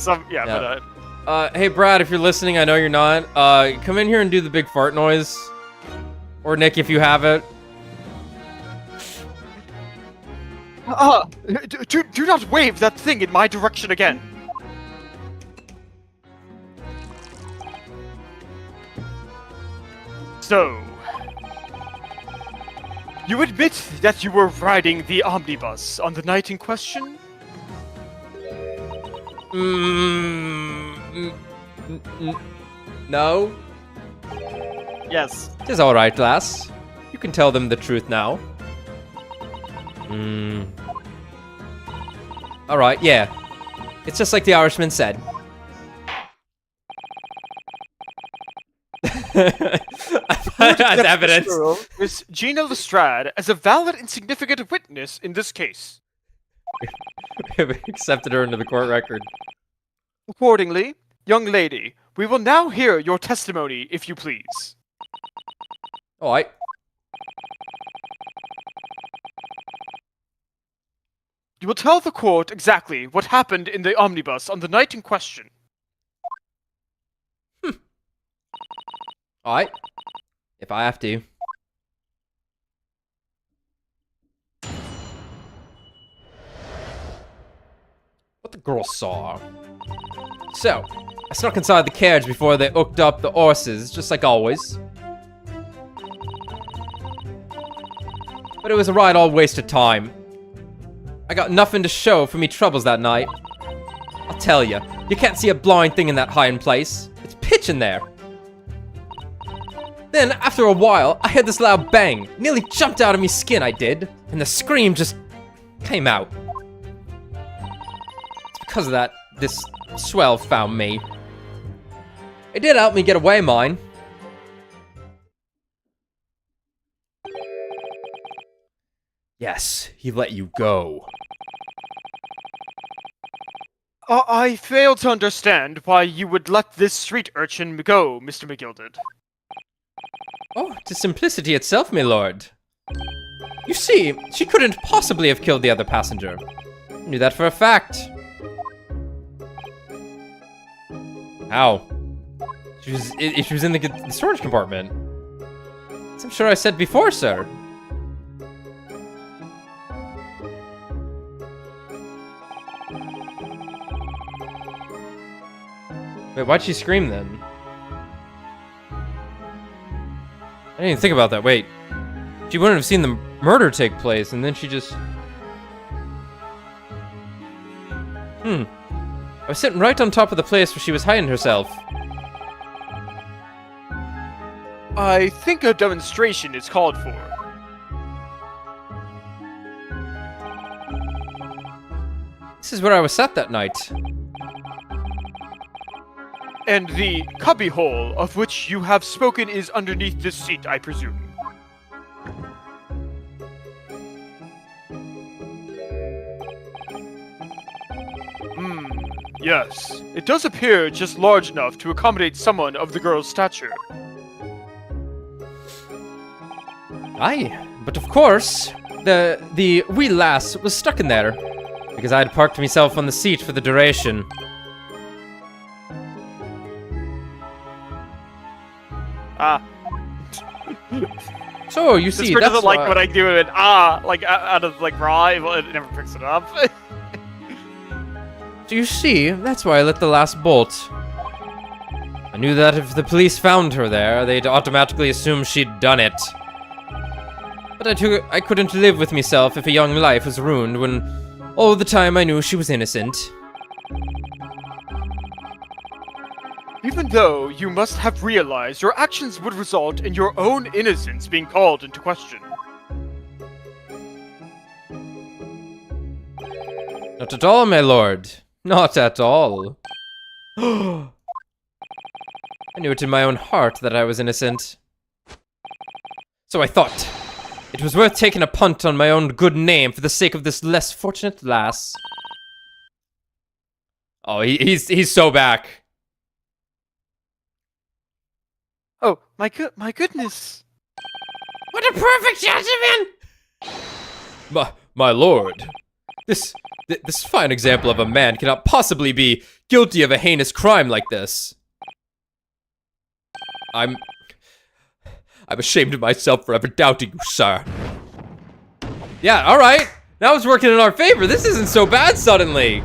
but hey Brad, if you're listening, I know you're not. Come in here and do the big fart noise. Or Nick, if you have it. Do not wave that thing in my direction again. So, you admit that you were riding the omnibus on the night in question? No. Yes. It is alright, lass. You can tell them the truth now. Alright, yeah. It's just like the Irishman said. That's evidence. Miss Gina Lestrade as a valid and significant witness in this case. We have accepted her into the court record. Accordingly, young lady, we will now hear your testimony, if you please. Alright. You will tell the court exactly what happened in the omnibus on the night in question. Alright. If I have to. What the girl saw. So, I snuck inside the carriage before they hooked up the horses, just like always. But it was a ride all wasted time. I got nothing to show for me troubles that night. I'll tell you can't see a blind thing in that hiding place. It's pitch in there. Then, after a while, I heard this loud bang. Nearly jumped out of me skin, I did. And the scream just came out. It's because of that, this swell found me. It did help me get away, mine. Yes, he let you go. I fail to understand why you would let this street urchin go, Mr. McGilded. Oh, 'tis simplicity itself, my lord. You see, she couldn't possibly have killed the other passenger. I knew that for a fact. How? She was in the storage compartment. As I'm sure I said before, sir. Wait, why'd she scream then? I didn't even think about that. Wait. She wouldn't have seen the murder take place, and then she just... I was sitting right on top of the place where she was hiding herself. I think a demonstration is called for. This is where I was sat that night. And the cubbyhole of which you have spoken is underneath this seat, I presume. Yes. It does appear just large enough to accommodate someone of the girl's stature. Aye, but of course, the wee lass was stuck in there, because I had parked myself on the seat for the duration. So, you see, This that's doesn't like why... when I do it, like, out of, like, raw, it never picks it up. So you see, that's why I let the last bolt. I knew that if the police found her there, they'd automatically assume she'd done it. But I couldn't live with myself if a young life was ruined when all the time I knew she was innocent. Even though you must have realized your actions would result in your own innocence being called into question. Not at all, my lord. Not at all. I knew it in my own heart that I was innocent. So I thought, it was worth taking a punt on my own good name for the sake of this less fortunate lass. Oh, he's so back. Oh, my goodness. What a perfect gentleman! My lord, this fine example of a man cannot possibly be guilty of a heinous crime like this. I'm ashamed of myself for ever doubting you, sir. Yeah, alright. Now it's working in our favor. This isn't so bad suddenly.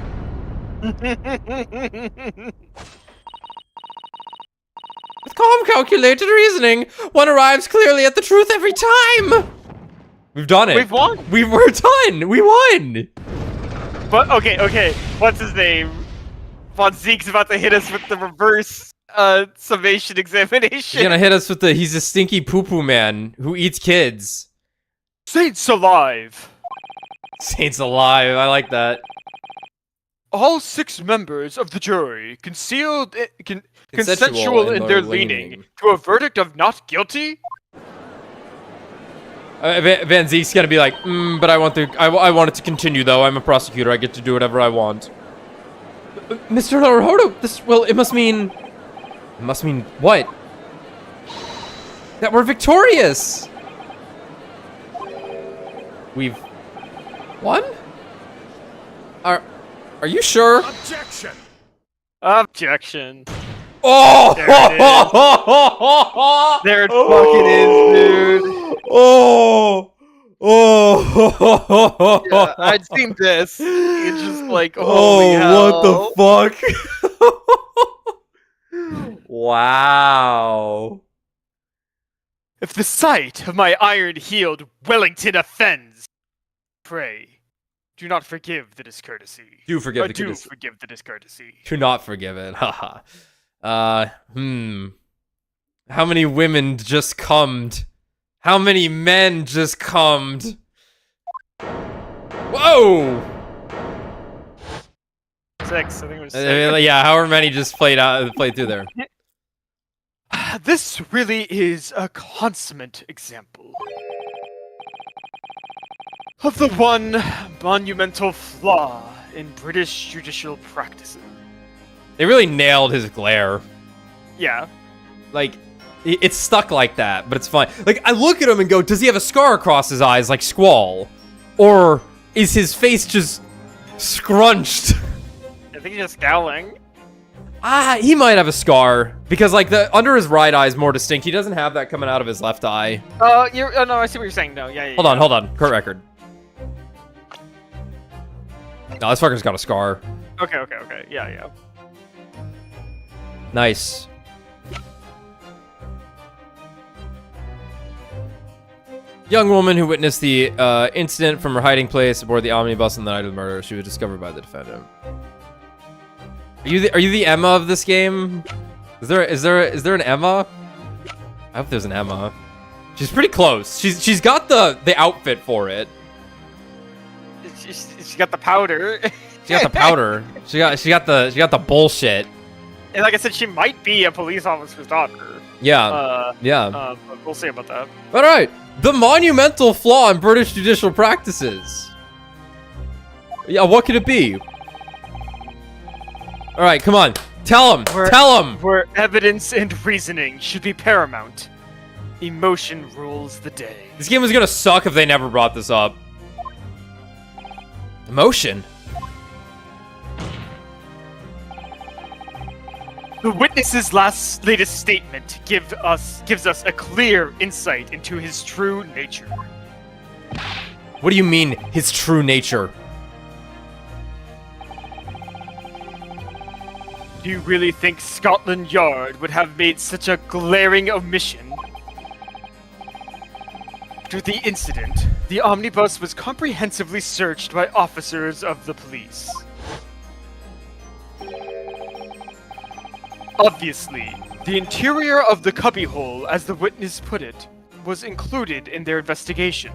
With calm, calculated reasoning, one arrives clearly at the truth every time. We've done it. We've won. We're done. We won. But okay. What's his name? Von Zeke's about to hit us with the reverse summation examination. He's gonna hit us with he's a stinky poo-poo man who eats kids. Saints alive. Saints alive. I like that. All 6 members of the jury consensual in their leaning to a verdict of not guilty. Van Zeke's gonna be like, but I want it to continue though. I'm a prosecutor. I get to do whatever I want. Mr. Naruhodo, it must mean what? That we're victorious. We've won? Are you sure? Objection. Objection. Oh! There it fucking is, dude. Oh! Oh! Yeah, I'd seen this. It's just like, holy hell. What the fuck? Wow. If the sight of my iron-heeled Wellington offends, pray, do not forgive the discourtesy. Do forgive forgive the discourtesy. Do not forgive it. Haha. How many women just cummed? How many men just cummed? Whoa! 6, I think it was 6. Yeah, however many just played through there. This really is a consummate example of the one monumental flaw in British judicial practices. They really nailed his glare. Yeah. Like, it's stuck like that, but it's fine. Like, I look at him and go, does he have a scar across his eyes like Squall? Or is his face just scrunched? I think he's just scowling. He might have a scar. Because, like, the under his right eye is more distinct. He doesn't have that coming out of his left eye. Oh, no, I see what you're saying. No, yeah. Hold on. Court record. No, this fucker's got a scar. Okay. Yeah. Nice. Young woman who witnessed the incident from her hiding place aboard the omnibus on the night of the murder. She was discovered by the defendant. Are you the Emma of this game? Is there an Emma? I hope there's an Emma. She's pretty close. She's got the outfit for it. She got the powder. She got the powder. She got the bullshit. And like I said, she might be a police officer's daughter. Yeah. But we'll see about that. All right. The monumental flaw in British judicial practices. Yeah, what could it be? All right, come on. Tell him. Where evidence and reasoning should be paramount, emotion rules the day. This game was gonna suck if they never brought this up. Emotion? The witness's latest statement gives us a clear insight into his true nature. What do you mean, his true nature? Do you really think Scotland Yard would have made such a glaring omission? After the incident, the omnibus was comprehensively searched by officers of the police. Obviously, the interior of the cubbyhole, as the witness put it, was included in their investigation.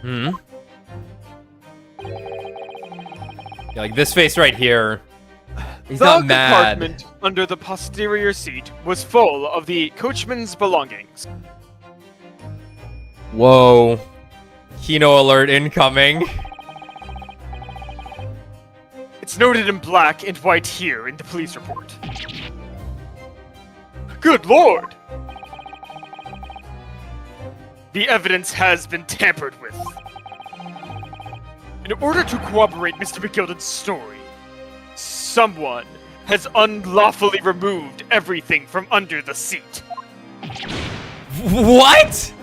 Yeah, like this face right here. He's not mad. The compartment under the posterior seat was full of the coachman's belongings. Whoa. Kino alert incoming. It's noted in black and white here in the police report. Good lord! The evidence has been tampered with. In order to corroborate Mr. McGilden's story, someone has unlawfully removed everything from under the seat. What?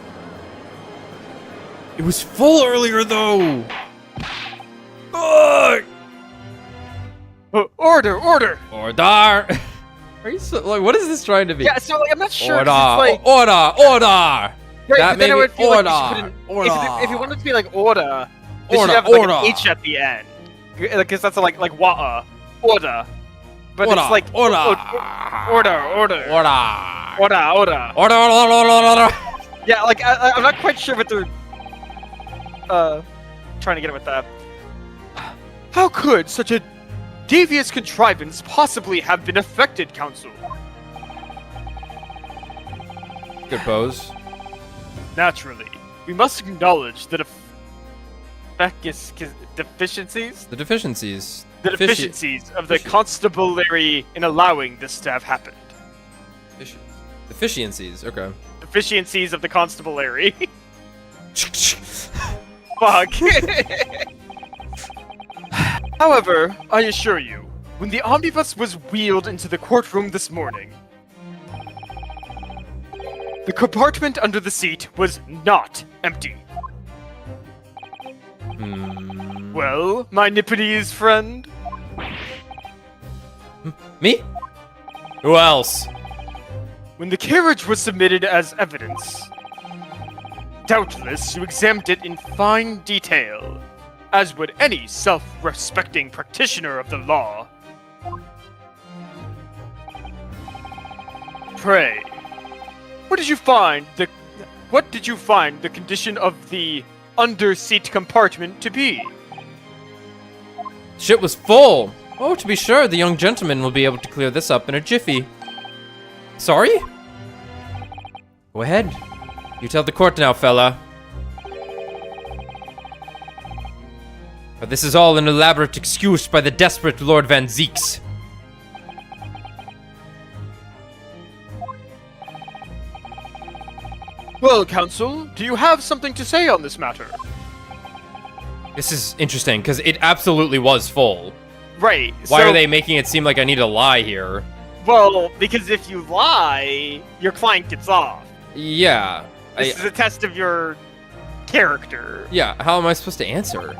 It was full earlier, though. Ugh. Order! Order! Are you so, like, what is this trying to be? Yeah, so like I'm not sure. Order! Like, order! right, That then I would feel order! like you should put in, if you wanted to be like order, it Order! should have like Order! an H at the end, because that's like water. Order. But Order! it's like Order! order. Order! Yeah, like I'm not quite sure what they're trying to get with that. How could such a devious contrivance possibly have been effected, Counsel? Good pose. Naturally, we must acknowledge the deficiencies. The deficiencies. The deficiencies of the constabulary in allowing this to have happened. Deficiencies, okay. Deficiencies of the constabulary. Fuck. However, I assure you, when the omnibus was wheeled into the courtroom this morning, the compartment under the seat was not empty. Well, my Nipponese friend? Me? Who else? When the carriage was submitted as evidence, Doubtless you examined it in fine detail, as would any self-respecting practitioner of the law. Pray, what did you find the condition of the under-seat compartment to be? Shit was full. Oh, to be sure, the young gentleman will be able to clear this up in a jiffy. Sorry? Go ahead. You tell the court now, fella. But this is all an elaborate excuse by the desperate Lord Van Zeeks. Well, counsel, do you have something to say on this matter? This is interesting, because it absolutely was full. Right. Why are they making it seem like I need to lie here? Well, because if you lie, your client gets off. Yeah. This is a test of your character. Yeah, how am I supposed to answer?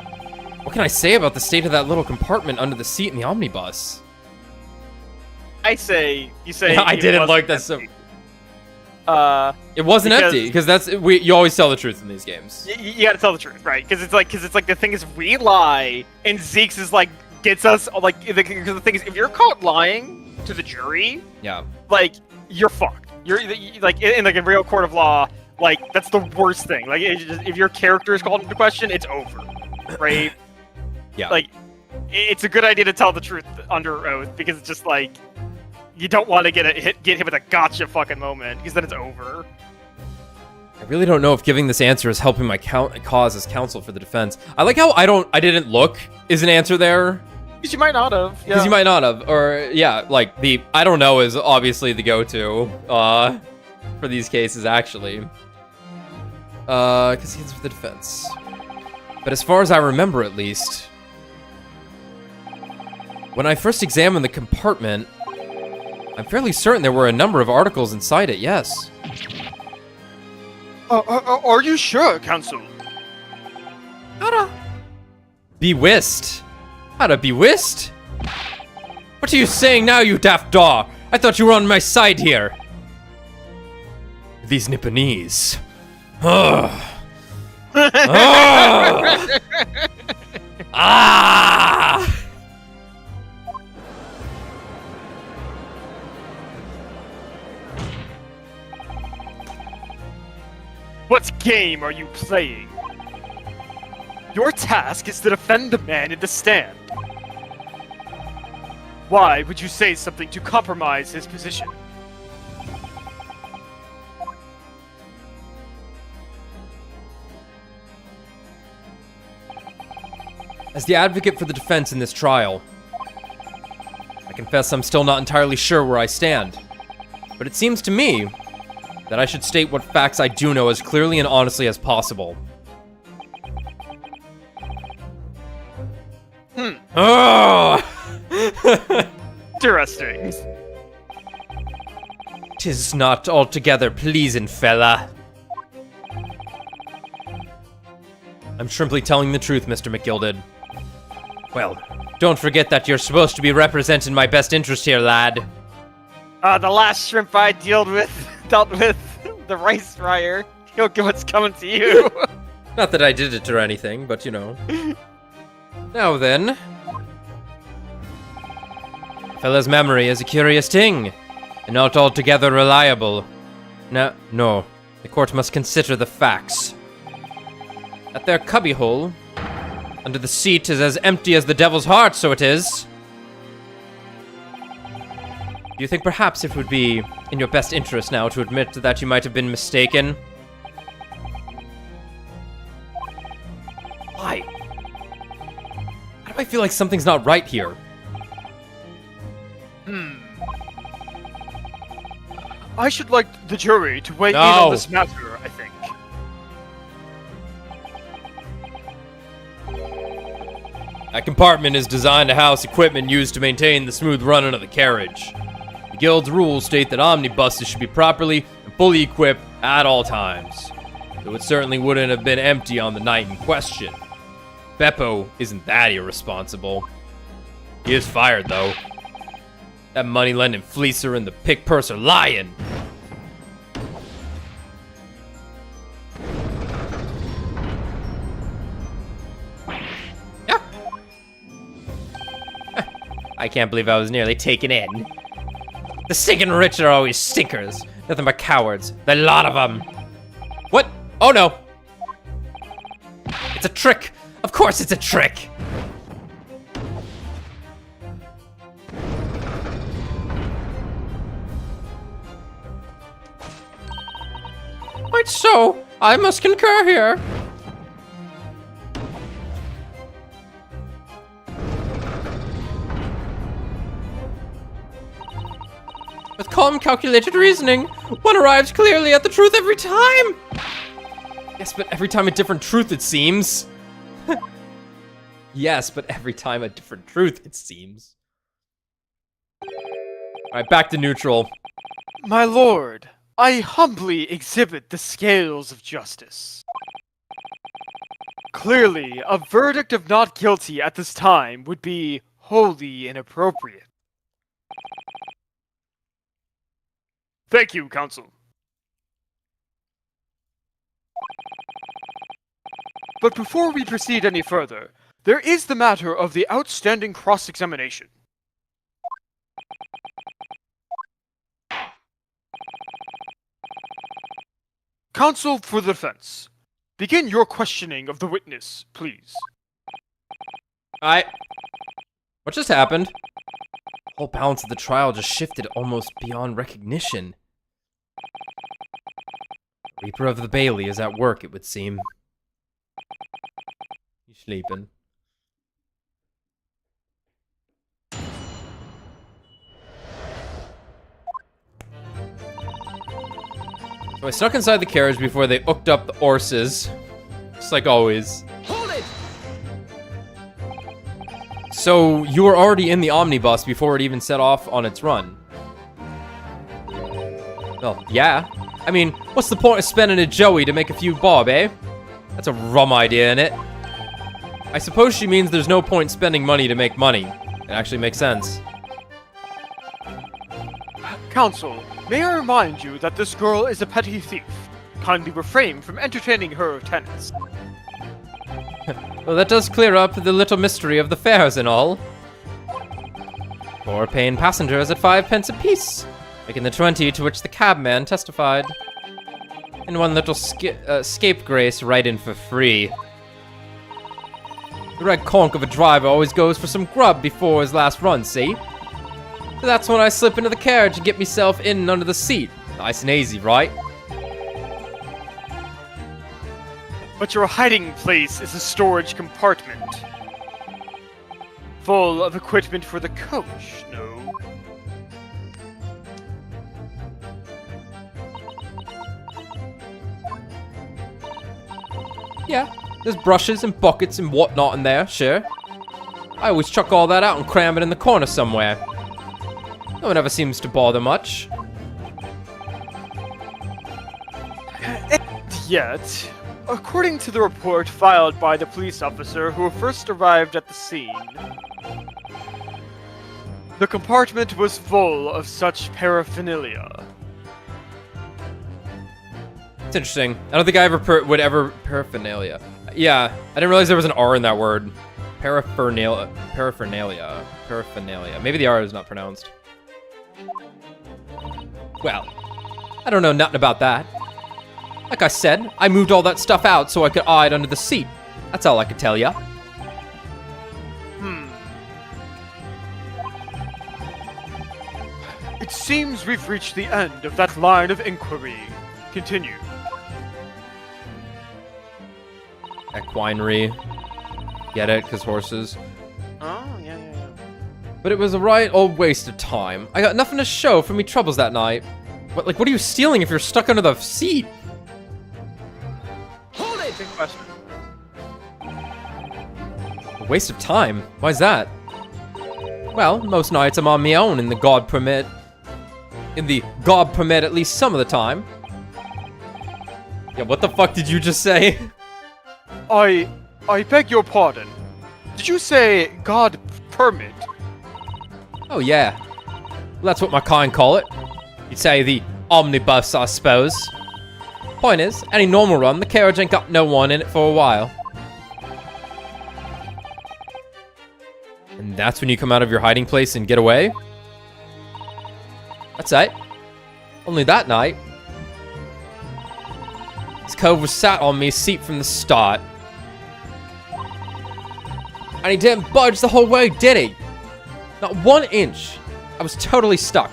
What can I say about the state of that little compartment under the seat in the omnibus? You say... I didn't like that so... it wasn't because empty, because you always tell the truth in these games. You gotta tell the truth, right? Because it's like the thing is, we lie, and Zeeks is like, gets us, like, because the thing is, if you're caught lying to the jury, Yeah. like, you're fucked. You're, like, in a real court of law, like, that's the worst thing. Like, if your character is called into question, it's over, right? Yeah. Like, it's a good idea to tell the truth under oath, because it's just, like, you don't want to get hit with a gotcha fucking moment, because then it's over. I really don't know if giving this answer is helping my cause as counsel for the defense. I like how I didn't look is an answer there. Because you might not have. Because you might not have. Or, yeah, like, the I don't know is obviously the go-to for these cases, actually. Because he's for the defense. But as far as I remember, at least, when I first examined the compartment, I'm fairly certain there were a number of articles inside it, yes. Are you sure, counsel? How'da? Bewist? How'da bewist? What are you saying now, you daft daw? I thought you were on my side here. These Nipponese. Ugh. Ugh. Ah! What game are you playing? Your task is to defend the man in the stand. Why would you say something to compromise his position? As the advocate for the defense in this trial, I confess I'm still not entirely sure where I stand. But it seems to me that I should state what facts I do know as clearly and honestly as possible. Oh! Interesting. 'Tis not altogether pleasing, fella. I'm simply telling the truth, Mr. McGilded. Well, don't forget that you're supposed to be representing my best interest here, lad. The last shrimp I dealt with the rice fryer. You'll get what's coming to you. Not that I did it or anything, but you know. Now then. Fella's memory is a curious thing, and not altogether reliable. No. The court must consider the facts. At their cubbyhole, under the seat, is as empty as the devil's heart, so it is. Do you think perhaps it would be in your best interest now to admit that you might have been mistaken? Why? How do I feel like something's not right here? I should like the jury to weigh in on this matter, I think. That compartment is designed to house equipment used to maintain the smooth running of the carriage. The Guild's rules state that omnibuses should be properly and fully equipped at all times. Though it certainly wouldn't have been empty on the night in question. Beppo isn't that irresponsible. He is fired, though. That money-lending fleecer and the pick purse are lying. I can't believe I was nearly taken in. The stinking rich are always stinkers. Nothing but cowards. The lot of them. What? Oh no. It's a trick. Of course it's a trick. Quite so. I must concur here. With calm, calculated reasoning, one arrives clearly at the truth every time! Yes, but every time a different truth, it seems. Yes, but every time a different truth, it seems. Alright, back to neutral. My lord, I humbly exhibit the scales of justice. Clearly, a verdict of not guilty at this time would be wholly inappropriate. Thank you, counsel. But before we proceed any further, there is the matter of the outstanding cross-examination. Counsel for the defense, begin your questioning of the witness, please. What just happened? The whole balance of the trial just shifted almost beyond recognition. Reaper of the Bailey is at work, it would seem. He's sleeping. So I snuck inside the carriage before they hooked up the horses. Just like always. Hold it! So you were already in the omnibus before it even set off on its run? Well, yeah. I mean, what's the point of spending a Joey to make a few bob, eh? That's a rum idea, innit? I suppose she means there's no point spending money to make money. It actually makes sense. Counsel, may I remind you that this girl is a petty thief. Kindly refrain from entertaining her tenants. Well, that does clear up the little mystery of the fares and all. 4 paying passengers at 5 pence apiece, making the 20 to which the cabman testified. And one little scapegrace right in for free. The red conch of a driver always goes for some grub before his last run, see? So that's when I slip into the carriage and get myself in and under the seat. Nice and easy, right? But your hiding place is a storage compartment. Full of equipment for the coach, no? Yeah, there's brushes and buckets and whatnot in there, sure. I always chuck all that out and cram it in the corner somewhere. No one ever seems to bother much. And yet, according to the report filed by the police officer who first arrived at the scene, the compartment was full of such paraphernalia. It's interesting. I don't think I ever would ever paraphernalia. Yeah, I didn't realize there was an R in that word. Paraphernalia. Maybe the R is not pronounced. Well, I don't know nothing about that. Like I said, I moved all that stuff out so I could hide under the seat. That's all I could tell ya. It seems we've reached the end of that line of inquiry. Continue. Equinery. Get it? Because horses. Oh, yeah. But it was a right old waste of time. I got nothing to show for me troubles that night. What are you stealing if you're stuck under the seat? Hold it! Good question. A waste of time? Why's that? Well, most nights I'm on my own in the God permit at least some of the time. Yeah, what the fuck did you just say? I beg your pardon. Did you say God permit? Oh yeah. Well, that's what my kind call it. You'd say the omnibus, I suppose. Point is, any normal run, the carriage ain't got no one in it for a while. And And that's when you come out of your hiding place and get away? That's it. Only that night. This cove was sat on me seat from the start. And he didn't budge the whole way, did he? Not 1 inch. I was totally stuck.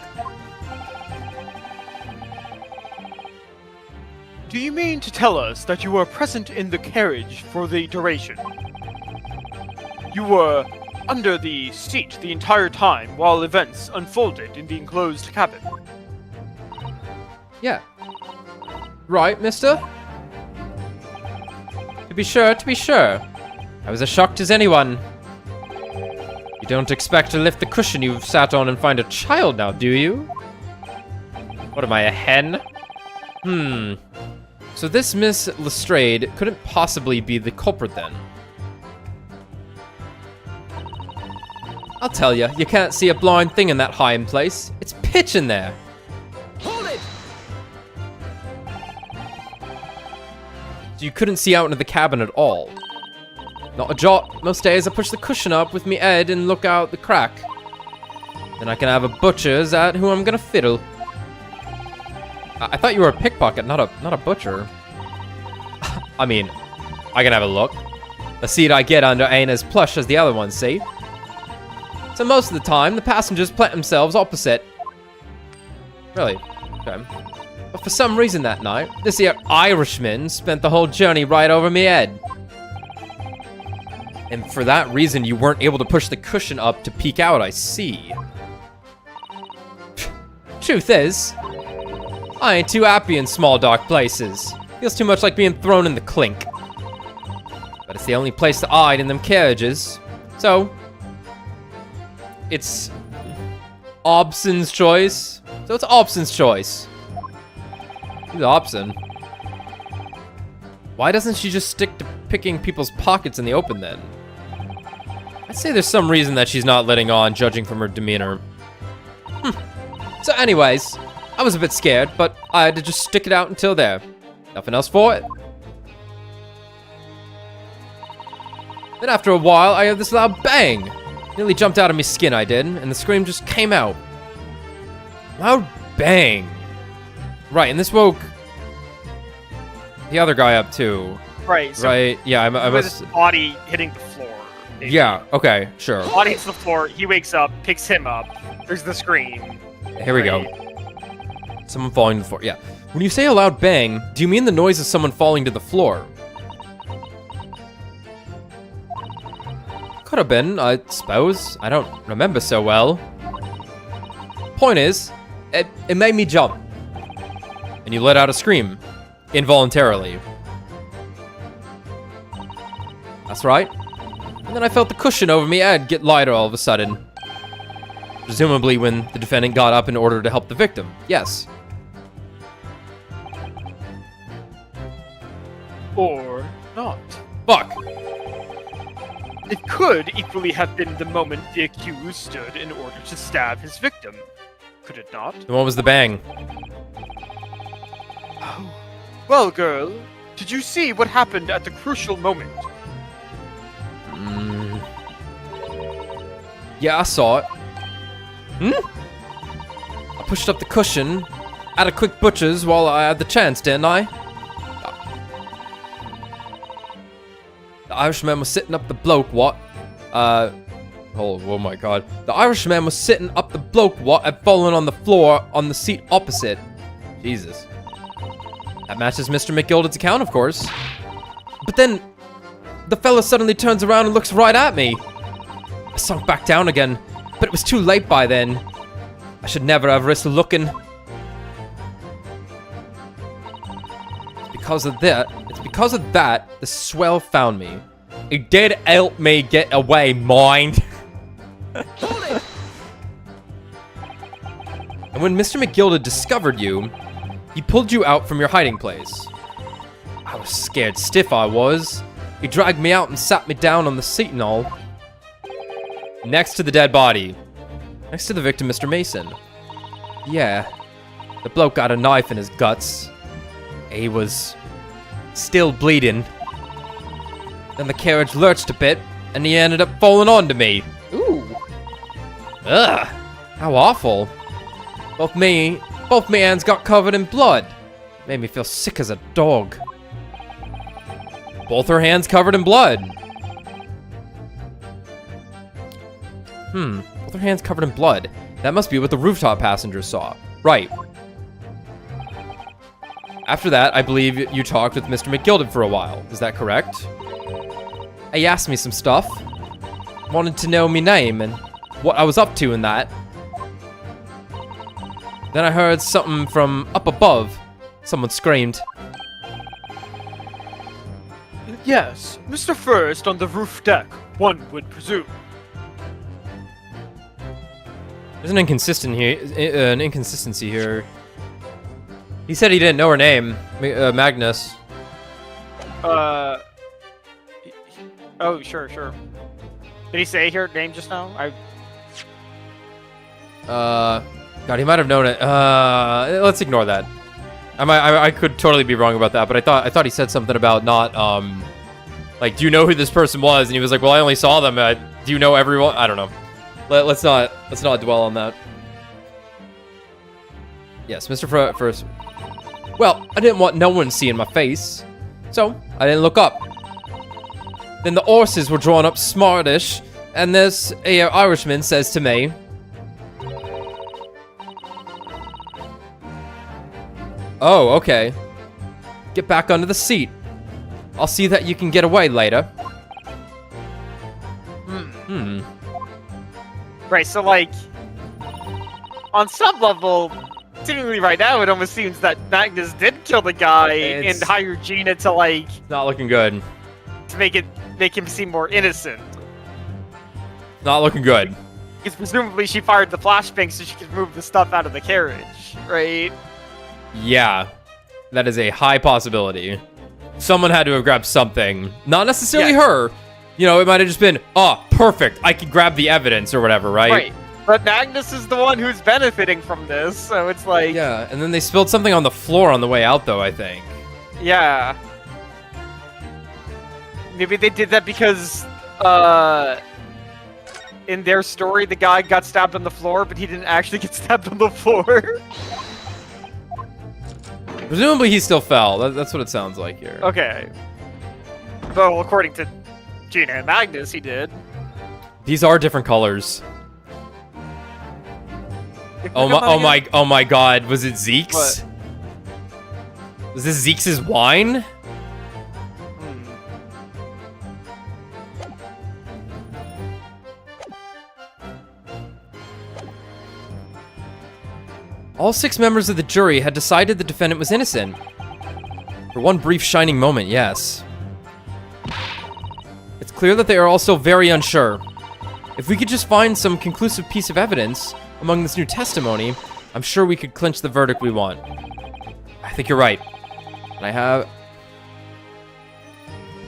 Do you mean to tell us that you were present in the carriage for the duration? You were under the seat the entire time while events unfolded in the enclosed cabin? Yeah. Right, mister? To be sure, to be sure. I was as shocked as anyone. You don't expect to lift the cushion you've sat on and find a child now, do you? What am I, a hen? So this Miss Lestrade couldn't possibly be the culprit then. I'll tell you, you can't see a blind thing in that hiding place. It's pitch in there. Hold it! So you couldn't see out into the cabin at all. Not a jot. Most days I push the cushion up with me head and look out the crack. Then I can have a butcher's at who I'm gonna fiddle. I thought you were a pickpocket, not a butcher. I mean, I can have a look. The seat I get under ain't as plush as the other ones, see? So most of the time, the passengers plant themselves opposite. Really? Okay. But for some reason that night, this here Irishman spent the whole journey right over me head. And for that reason, you weren't able to push the cushion up to peek out, I see. Truth is, I ain't too happy in small, dark places. Feels too much like being thrown in the clink. But it's the only place to hide in them carriages. So, it's Obson's choice. So it's Obson's choice. Who's Obson? Why doesn't she just stick to picking people's pockets in the open then? I'd say there's some reason that she's not letting on, judging from her demeanor. So anyways, I was a bit scared, but I had to just stick it out until there. Nothing else for it. Then after a while, I heard this loud bang. Nearly jumped out of my skin, I did, and the scream just came out. Loud bang. Right, and this woke the other guy up too. Right. So right, yeah, I must... his body hitting the floor. Maybe. Yeah, okay, sure. Body hits the floor, he wakes up, picks him up. There's the scream. Here we go. Someone falling to the floor, yeah. When you say a loud bang, do you mean the noise of someone falling to the floor? Could have been, I suppose. I don't remember so well. Point is, it made me jump. And you let out a scream. Involuntarily. That's right. And then I felt the cushion over me head get lighter all of a sudden. Presumably when the defendant got up in order to help the victim. Yes. Or not. Fuck. It could equally have been the moment the accused stood in order to stab his victim. Could it not? And what was the bang? Oh. Well, girl, did you see what happened at the crucial moment? Yeah, I saw it. I pushed up the cushion, had a quick butcher's while I had the chance, didn't I? The Irishman was sitting up the bloke what? Oh my god. The Irishman was sitting up the bloke what had fallen on the floor on the seat opposite. Jesus. That matches Mr. McGilded's account, of course. But then, the fella suddenly turns around and looks right at me. I sunk back down again, but it was too late by then. I should never have risked looking. It's because of that, the swell found me. It did help me get away, mind. And when Mr. McGilded discovered you, he pulled you out from your hiding place. I was scared stiff, I was. He dragged me out and sat me down on the seat and all. Next to the dead body. Next to the victim, Mr. Mason. Yeah. The bloke got a knife in his guts. He was still bleeding. Then the carriage lurched a bit, and he ended up falling onto me. Ooh. Ugh, how awful. Both me hands got covered in blood. Made me feel sick as a dog. Both her hands covered in blood. Both her hands covered in blood. That must be what the rooftop passengers saw. Right. After that, I believe you talked with Mr. McGilded for a while. Is that correct? He asked me some stuff. Wanted to know me name and what I was up to in that. Then I heard something from up above. Someone screamed. Yes, Mr. First on the roof deck, one would presume. There's an inconsistency here. He said he didn't know her name, Magnus. Oh, sure. Did he say her name just now? God, he might have known it. Let's ignore that. I could totally be wrong about that, but I thought he said something about not, like, do you know who this person was? And he was like, well, I only saw them. Do you know everyone? I don't know. Let's not dwell on that. Yes, Mr. First. Well, I didn't want no one seeing my face, so I didn't look up. Then the horses were drawn up smartish, and this Irishman says to me, "Oh, okay. Get back under the seat. I'll see that you can get away later." Right, so, like, on some level, seemingly right now, it almost seems that Magnus did kill the guy and hire Gina to, like... Not looking good. To make him seem more innocent. Not looking good. Because presumably she fired the flashbang so she could move the stuff out of the carriage, right? Yeah. That is a high possibility. Someone had to have grabbed something. Not necessarily her. You know, it might have just been, oh, perfect, I can grab the evidence or whatever, right? Right. But Magnus is the one who's benefiting from this, so it's like... Yeah, and then they spilled something on the floor on the way out, though, I think. Yeah. Maybe they did that because, in their story, the guy got stabbed on the floor, but he didn't actually get stabbed on the floor. Presumably he still fell. That's what it sounds like here. Okay. Well, according to Gina and Magnus, he did. These are different colors. Oh my god, was it Zeke's? What? Was this Zeke's wine? All 6 members of the jury had decided the defendant was innocent. For one brief shining moment, yes. It's clear that they are also very unsure. If we could just find some conclusive piece of evidence among this new testimony, I'm sure we could clinch the verdict we want. I think you're right. And I have...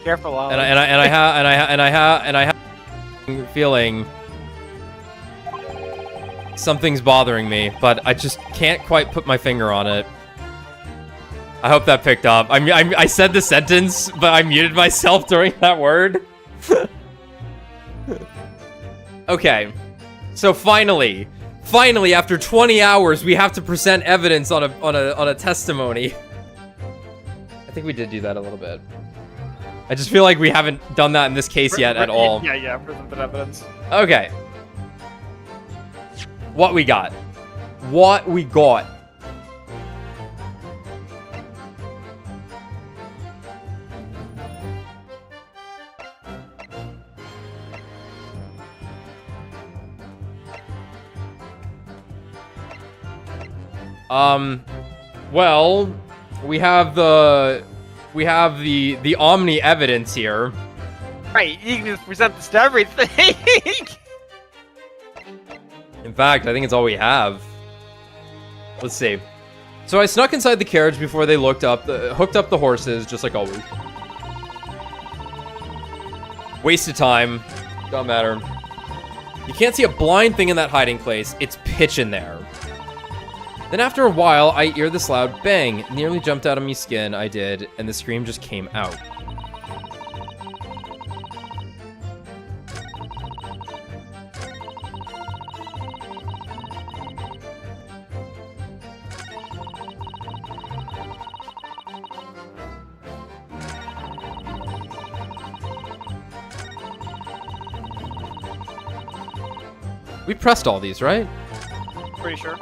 Careful, Alan. And I have a feeling something's bothering me, but I just can't quite put my finger on it. I hope that picked up. I said the sentence, but I muted myself during that word. Okay, so finally, after 20 hours, we have to present evidence on a testimony. I think we did do that a little bit. I just feel like we haven't done that in this case yet at all. Yeah, presented evidence. Okay. What we got? Well, we have the Omni evidence here. Right, you can just present this to everything. In fact, I think it's all we have. Let's see. So I snuck inside the carriage before they hooked up the horses, just like always. Waste of time. Don't matter. You can't see a blind thing in that hiding place. It's pitch in there. Then after a while, I hear this loud bang. Nearly jumped out of me skin, I did, and the scream just came out. We pressed all these, right? Pretty sure.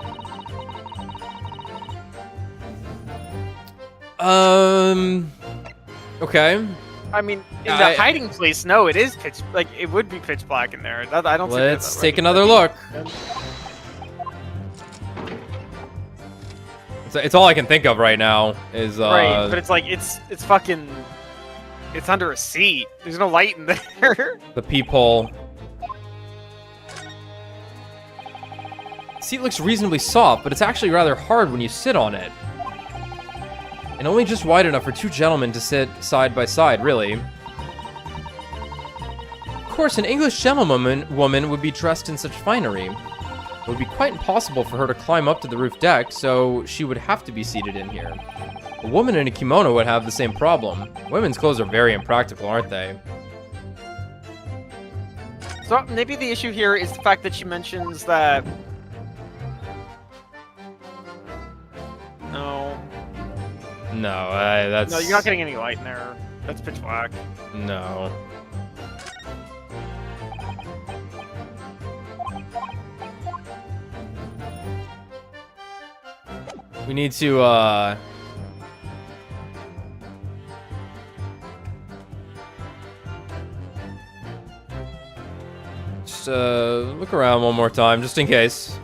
Okay. I mean, in the hiding place, no, it is pitch. Like, it would be pitch black in there. I don't. Let's take another look. It's all I can think of right now is right, but it's like it's fucking. It's under a seat. There's no light in there. The peephole. Seat looks reasonably soft, but it's actually rather hard when you sit on it. And only just wide enough for two gentlemen to sit side by side, really. Of course, an English gentlewoman would be dressed in such finery. It would be quite impossible for her to climb up to the roof deck, so she would have to be seated in here. A woman in a kimono would have the same problem. Women's clothes are very impractical, aren't they? So maybe the issue here is the fact that she mentions that... No. No, that's... No, you're not getting any light in there. That's pitch black. No. We need to, just, look around one more time, just in case.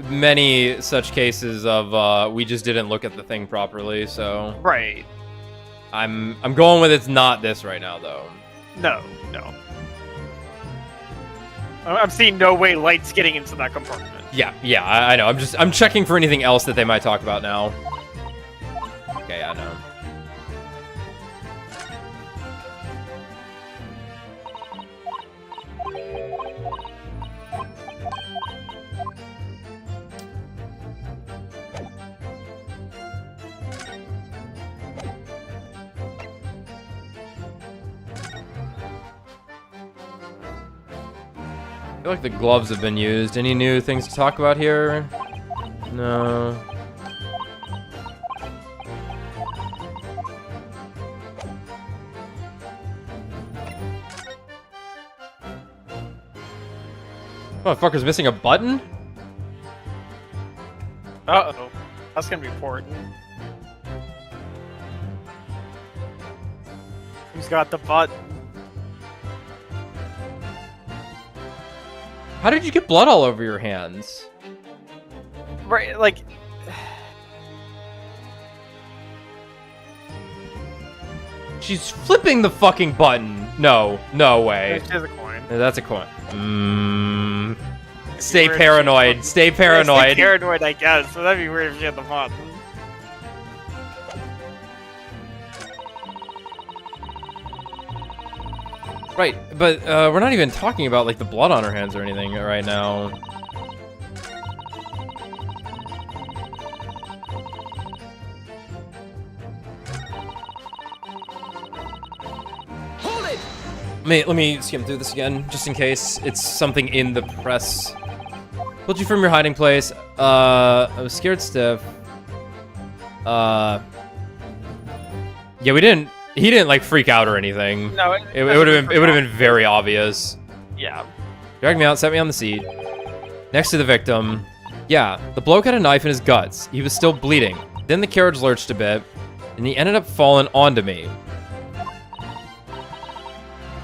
Many such cases of, we just didn't look at the thing properly, so... Right. I'm going with it's not this right now, though. No. I'm seeing no way light's getting into that compartment. Yeah, I know. I'm checking for anything else that they might talk about now. Okay, I know. I feel like the gloves have been used. Any new things to talk about here? No. Motherfucker's missing a button? Uh-oh. That's gonna be important. Who's got the button? How did you get blood all over your hands? Right, like... She's flipping the fucking button. No way. There's a coin. That's a coin. Stay paranoid. Stay paranoid. Stay paranoid, I guess. So that'd be weird if she had the button. Right, but we're not even talking about like the blood on her hands or anything right now. Hold it! Let me skim through this again, just in case it's something in the press. Pulled you from your hiding place. I was scared stiff. Yeah, we didn't. He didn't like freak out or anything. No, it would have been very obvious. Yeah. Dragged me out, set me on the seat, next to the victim. Yeah, the bloke had a knife in his guts. He was still bleeding. Then the carriage lurched a bit, and he ended up falling onto me.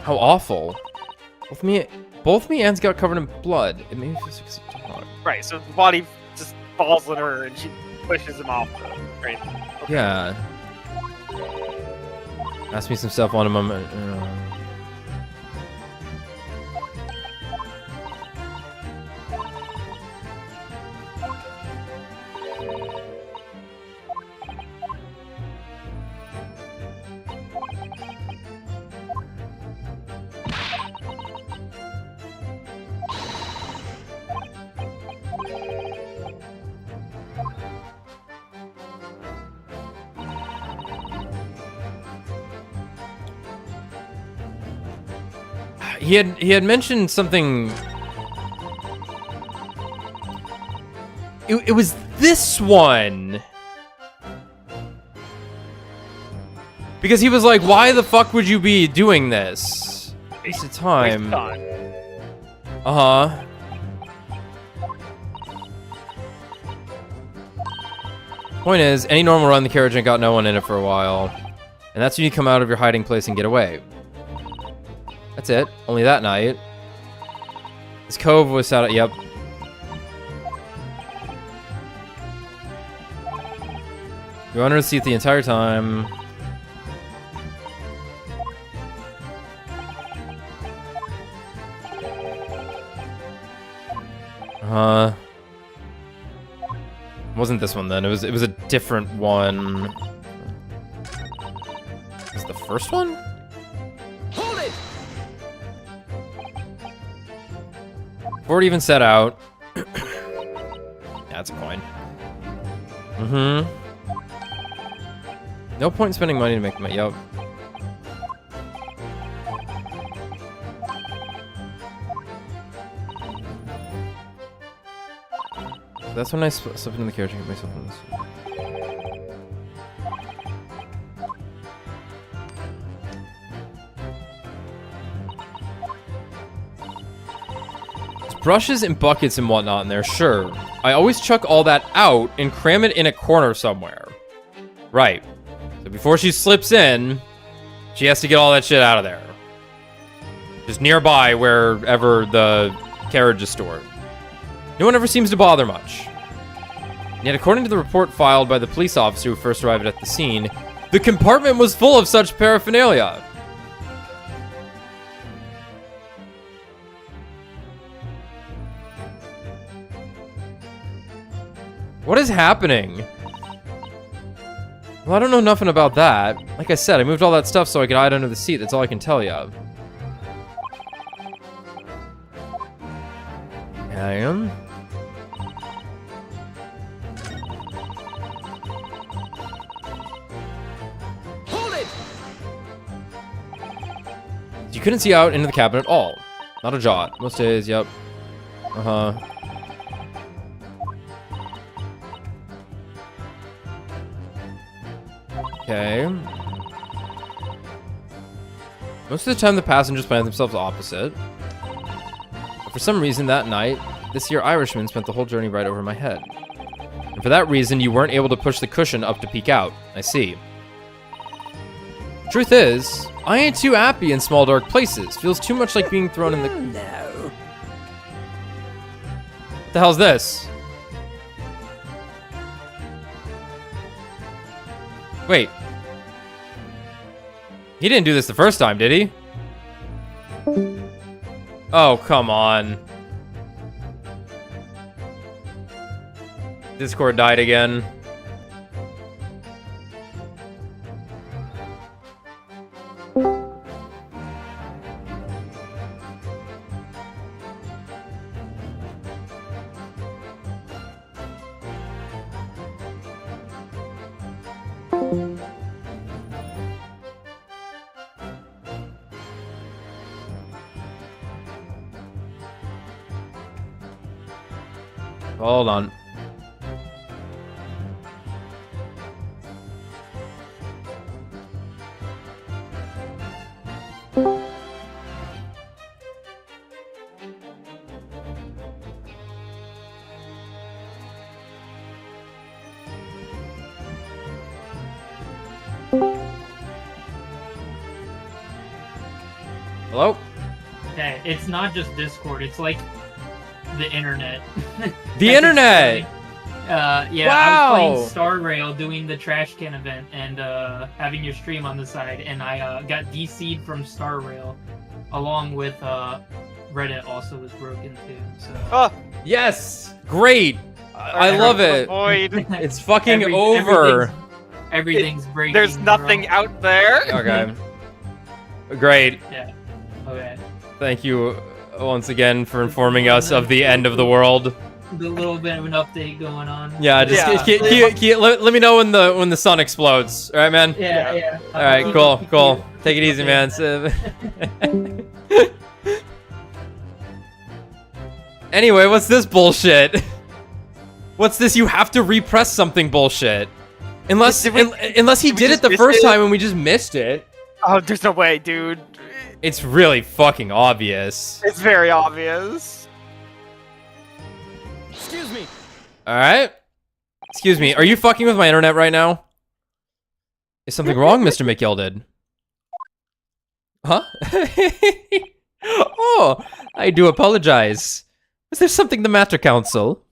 How awful! Both me ends got covered in blood. It made me feel sick. Right. So the body just falls on her, and she pushes him off. Right. Okay. Yeah. Ask me some stuff on a moment. He had mentioned something. It was this one. Because he was like, why the fuck would you be doing this? Waste of time. Waste of time. Uh-huh. Point is, any normal run, the carriage ain't got no one in it for a while. And that's when you come out of your hiding place and get away. That's it. Only that night. This cove was set up. Yep. You're under the seat the entire time. Wasn't this one then? It was a different one. Was it the first one? Hold it! Before it even set out. Yeah, that's a coin. Mm-hmm. No point in spending money to make them. Yup. That's when I slipped into the carriage and get myself in this. There's brushes and buckets and whatnot in there, sure. I always chuck all that out and cram it in a corner somewhere. Right. So before she slips in, she has to get all that shit out of there. Just nearby wherever the carriage is stored. No one ever seems to bother much. Yet according to the report filed by the police officer who first arrived at the scene, the compartment was full of such paraphernalia. What is happening? Well, I don't know nothing about that. Like I said, I moved all that stuff so I could hide under the seat. That's all I can tell you. Yeah, I am. Hold it! You couldn't see out into the cabin at all. Not a jot. Most days, yep. Uh-huh. Okay. Most of the time, the passengers planned themselves opposite. But for some reason, that night, this here Irishman spent the whole journey right over my head. And for that reason, you weren't able to push the cushion up to peek out. I see. Truth is, I ain't too happy in small dark places. Feels too much like being thrown in the... No. What the hell's this? Wait. He didn't do this the first time, did he? Oh, come on. Discord died again. Hold on. Hello? Okay, it's not just Discord, it's like the internet. The internet! Yeah, Wow. I was playing Star Rail doing the trash can event and having your stream on the side, and I got DC'd from Star Rail, along with Reddit also was broken too. So Oh, Yes! Great! I love it. Void. It's fucking over. Everything's breaking. There's nothing bro. out there. Okay. Great. Yeah. Okay. Thank you once again for informing us of the end of the world. The little bit of an update going on. Yeah, just let me know when the sun explodes. All right, man. Yeah. All right, cool. Take it easy, man. Anyway, what's this bullshit? What's this? You have to repress something bullshit. Unless he did it the first time and we just missed it. Oh, there's no way, dude. It's really fucking obvious. It's very obvious. Excuse me. Alright. Excuse me, are you fucking with my internet right now? Is something wrong, Mr. McGilded? Huh? Oh, I do apologize. Was there something the matter, Counsel?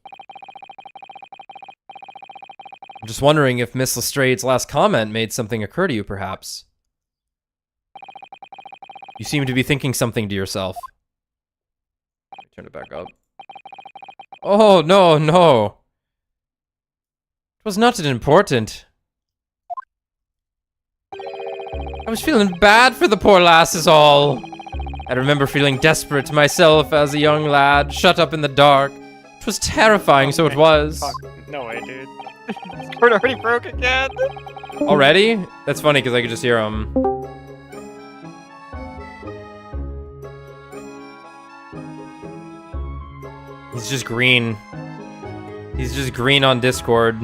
I'm just wondering if Miss Lestrade's last comment made something occur to you, perhaps. You seem to be thinking something to yourself. Turn it back up. Oh, no, no. It was not important. I was feeling bad for the poor lass is all. I remember feeling desperate myself as a young lad, shut up in the dark. It was terrifying, so it was. Fuck. No way, dude. Discord already broke again. Already? That's funny, because I could just hear him. He's just green. He's just green on Discord.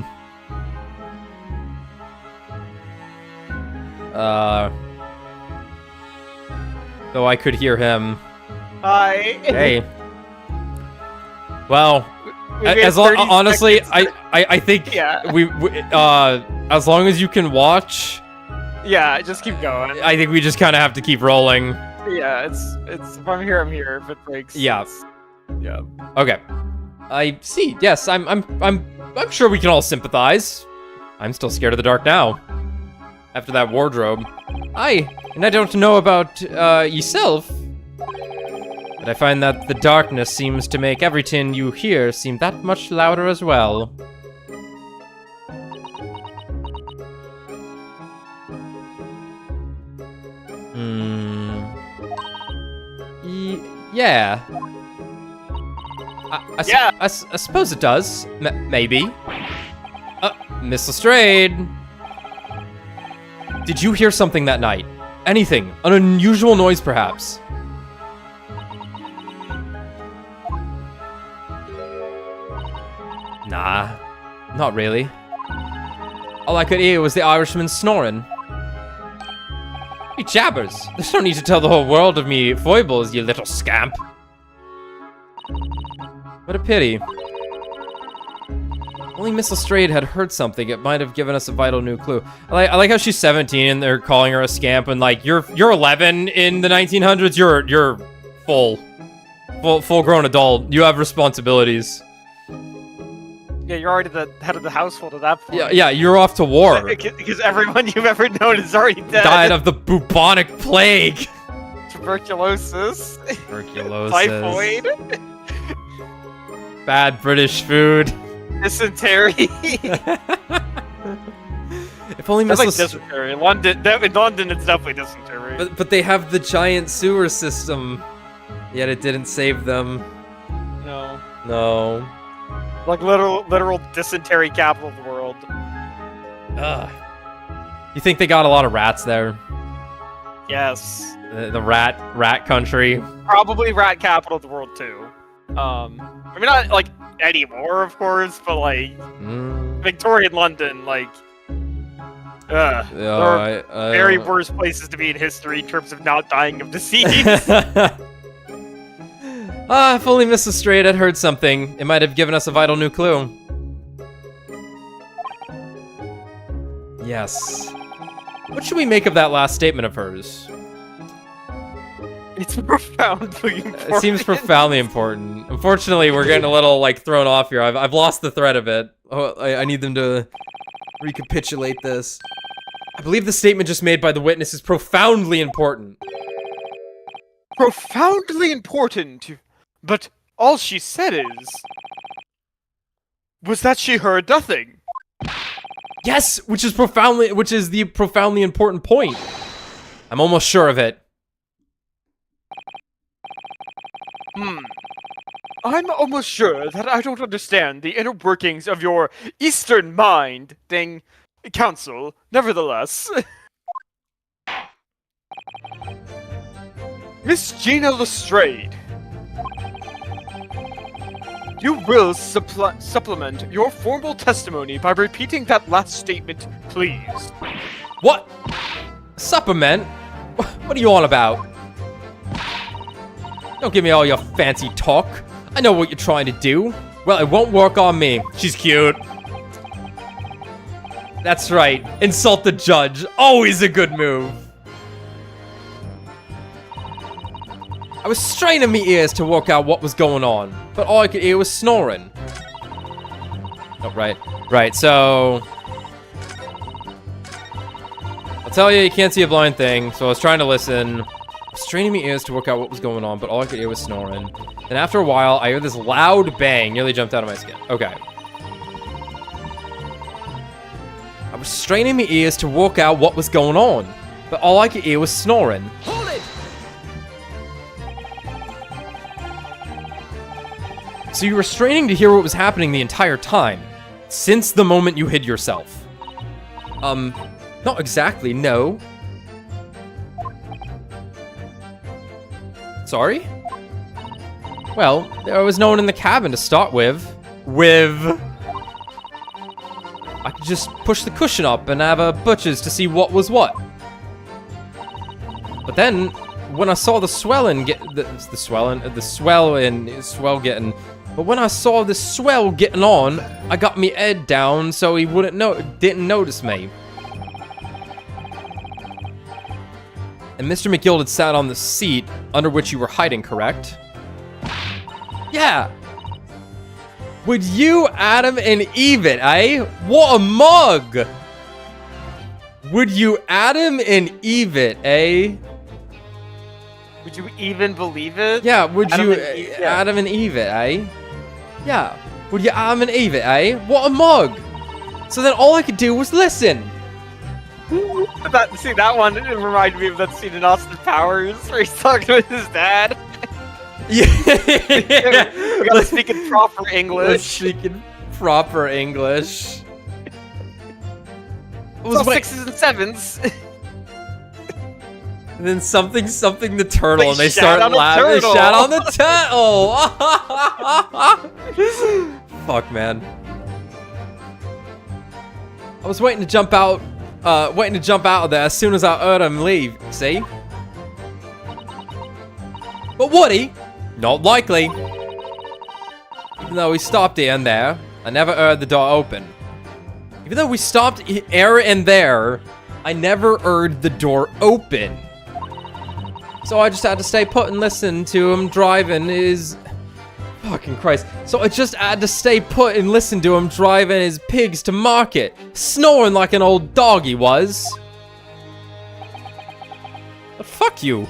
Though I could hear him. Hi. Hey. Well, honestly, I think Yeah. we as long as you can watch, Yeah, just keep going. I think we just kind of have to keep rolling. Yeah, it's if I'm here, I'm here. If it breaks, Yeah. yeah. Okay. I see. Yes, I'm sure we can all sympathize. I'm still scared of the dark now. After that wardrobe. And I don't know about yourself, but I find that the darkness seems to make everything you hear seem that much louder as well. Yeah. I suppose it does. Maybe. Miss Lestrade. Did you hear something that night? Anything? An unusual noise, perhaps? Nah, not really. All I could hear was the Irishman snoring. He jabbers. There's no need to tell the whole world of me foibles, you little scamp. What a pity. Only Miss Lestrade had heard something. It might have given us a vital new clue. I like how she's 17 and they're calling her a scamp, and like you're 11 in the 1900s. You're full grown adult. You have responsibilities. Yeah, you're already the head of the household at that point. Yeah, you're off to war. Because everyone you've ever known is already dead. Died of the bubonic plague. Tuberculosis. Tuberculosis. Typhoid. Bad British food. Dysentery. If only Miss That's like dysentery. In London, it's definitely dysentery. But they have the giant sewer system, yet it didn't save them. No. No. Like literal dysentery capital of the world. Ugh. You think they got a lot of rats there? Yes. The rat country. Probably rat capital of the world too. I mean, not like anymore, of course, but like Victorian London, like, there are very worse places to be in history in terms of not dying of disease. If only Miss Lestrade had heard something, it might have given us a vital new clue. Yes. What should we make of that last statement of hers? It's profoundly important. It seems profoundly important. Unfortunately, we're getting a little, like, thrown off here. I've lost the thread of it. Oh, I need them to recapitulate this. I believe the statement just made by the witness is profoundly important. Profoundly important, but all she said was that she heard nothing. Yes, which is the profoundly important point. I'm almost sure of it. I'm almost sure that I don't understand the inner workings of your Eastern mind, dang council. Nevertheless, Miss Gina Lestrade, you will supplement your formal testimony by repeating that last statement, please. What? Supplement? What are you on about? Don't give me all your fancy talk. I know what you're trying to do. Well, it won't work on me. She's cute. That's right. Insult the judge. Always a good move. I was straining my ears to work out what was going on, but all I could hear was snoring. Oh, right. Right, so... I'll tell you, you can't see a blind thing, so I was trying to listen. I was straining my ears to work out what was going on, but all I could hear was snoring. And after a while, I heard this loud bang, nearly jumped out of my skin. Okay. I was straining my ears to work out what was going on, but all I could hear was snoring. Hold it! So you were straining to hear what was happening the entire time, since the moment you hid yourself. Not exactly, no. Sorry? Well, there was no one in the cabin to start with. I could just push the cushion up and have a butcher's to see what was what. But then, when I saw the swell getting... But when I saw the swell getting on, I got me head down so he didn't notice me. And Mr. McGill had sat on the seat under which you were hiding, correct? Yeah. Would you, Adam, and Eve it, eh? What a mug! Would you, Adam, and Eve it, eh? Would you even believe it? Yeah, would Adam you, and Eve, yeah. Adam and Eve it, eh? Yeah. Would you, Adam and Eve it, eh? What a mug! So then all I could do was listen. That one it reminded me of that scene in Austin Powers where he's talking with his dad. Yeah. We gotta speak in proper English. Let's speak in proper English. It's all 6s and 7s. And then something the turtle, and they shat start on a laughing. They turtle. shat on the turtle. Fuck, man. I was waiting to jump out of there as soon as I heard him leave. See? But would he? Not likely. Even though we stopped here and there, I never heard the door open. Even though we stopped here and there, I never heard the door open. So I just had to stay put and listen to him driving his... Fucking Christ. So I just had to stay put and listen to him driving his pigs to market, snoring like an old dog he was. But fuck you.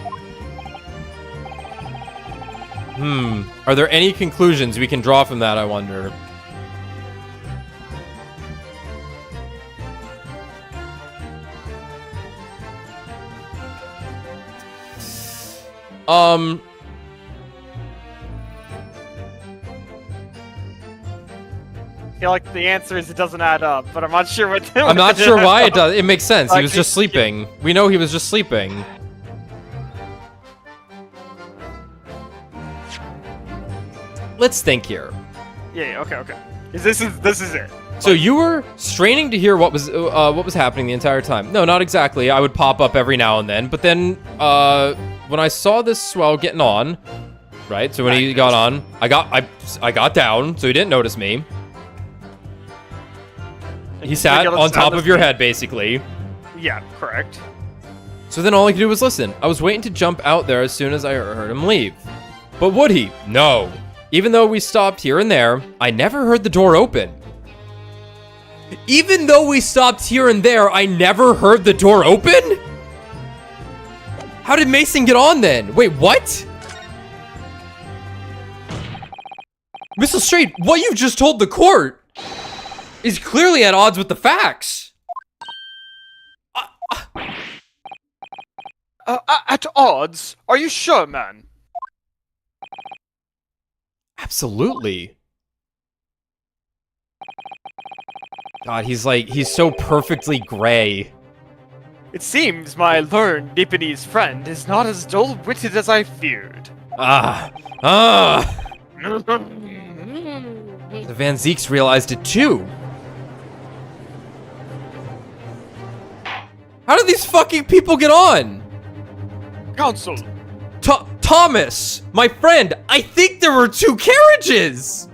Are there any conclusions we can draw from that, I wonder? I feel like the answer is it doesn't add up, but I'm not sure what. I'm not sure why it does. It makes sense. He was just sleeping. We know he was just sleeping. Let's think here. Yeah. Okay. This is it. So you were straining to hear what was happening the entire time. No, not exactly. I would pop up every now and then, but then when I saw this swell getting on, right? So when he got on, I got down, so he didn't notice me. He sat on top of your head, basically. Yeah, correct. So then all I could do was listen. I was waiting to jump out there as soon as I heard him leave. But would he? No. Even though we stopped here and there, I never heard the door open. Even though we stopped here and there, I never heard the door open? How did Mason get on then? Wait, what? Mr. Straight, what you just told the court is clearly at odds with the facts. At odds? Are you sure, man? Absolutely. God, he's so perfectly gray. It seems my learned Nipponese friend is not as dull-witted as I feared. The Van Zeeks realized it too. How did these fucking people get on? Counsel! Thomas! My friend, I think there were 2 carriages!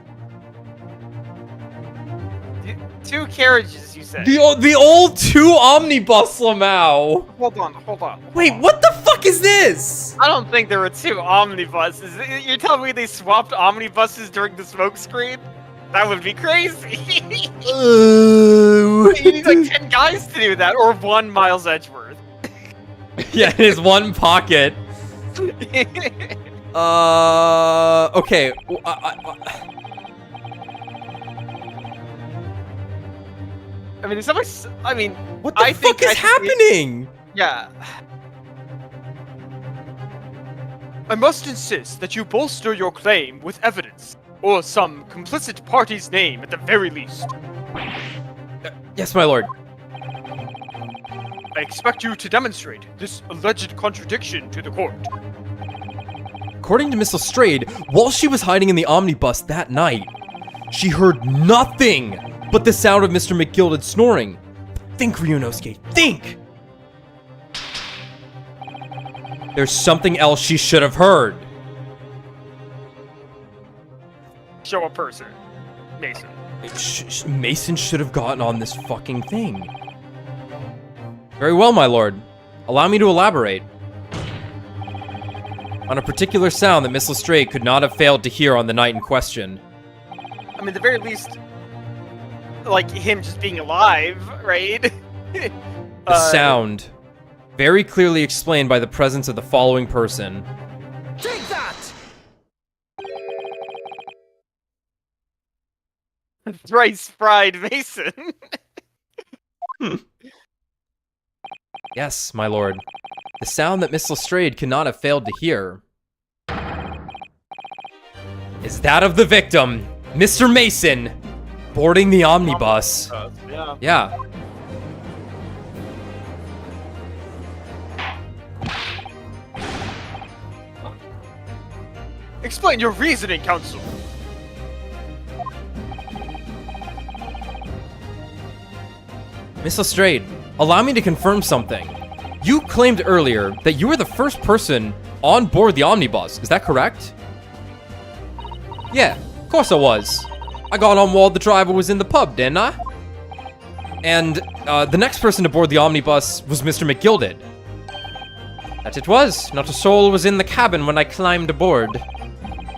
2 carriages, you said? The old 2 omnibus, Lamau! Hold on. Wait, what the fuck is this? I don't think there were 2 omnibuses. You're telling me they swapped omnibuses during the smoke screen? That would be crazy. You need like 10 guys to do that, or 1 Miles Edgeworth. Yeah, in his one pocket. Okay. I mean, What the fuck is happening? Yeah. I must insist that you bolster your claim with evidence, or some complicit party's name at the very least. Yes, my lord. I expect you to demonstrate this alleged contradiction to the court. According to Miss Lestrade, while she was hiding in the omnibus that night, she heard nothing but the sound of Mr. McGilded snoring. Think, Ryunosuke, think! There's something else she should have heard. Show a person. Mason. Mason should have gotten on this fucking thing. Very well, my lord. Allow me to elaborate. On a particular sound that Miss Lestrade could not have failed to hear on the night in question. I mean, at the very least, like, him just being alive, right? The sound, very clearly explained by the presence of the following person. Take that! Thrice fried Mason. Yes, my lord. The sound that Miss Lestrade could not have failed to hear is that of the victim, Mr. Mason, boarding the omnibus. Yeah. Yeah. Explain your reasoning, counsel. Miss Lestrade, allow me to confirm something. You claimed earlier that you were the first person on board the omnibus, is that correct? Yeah, of course I was. I got on while the driver was in the pub, didn't I? And the next person to board the omnibus was Mr. McGilded. That it was. Not a soul was in the cabin when I climbed aboard.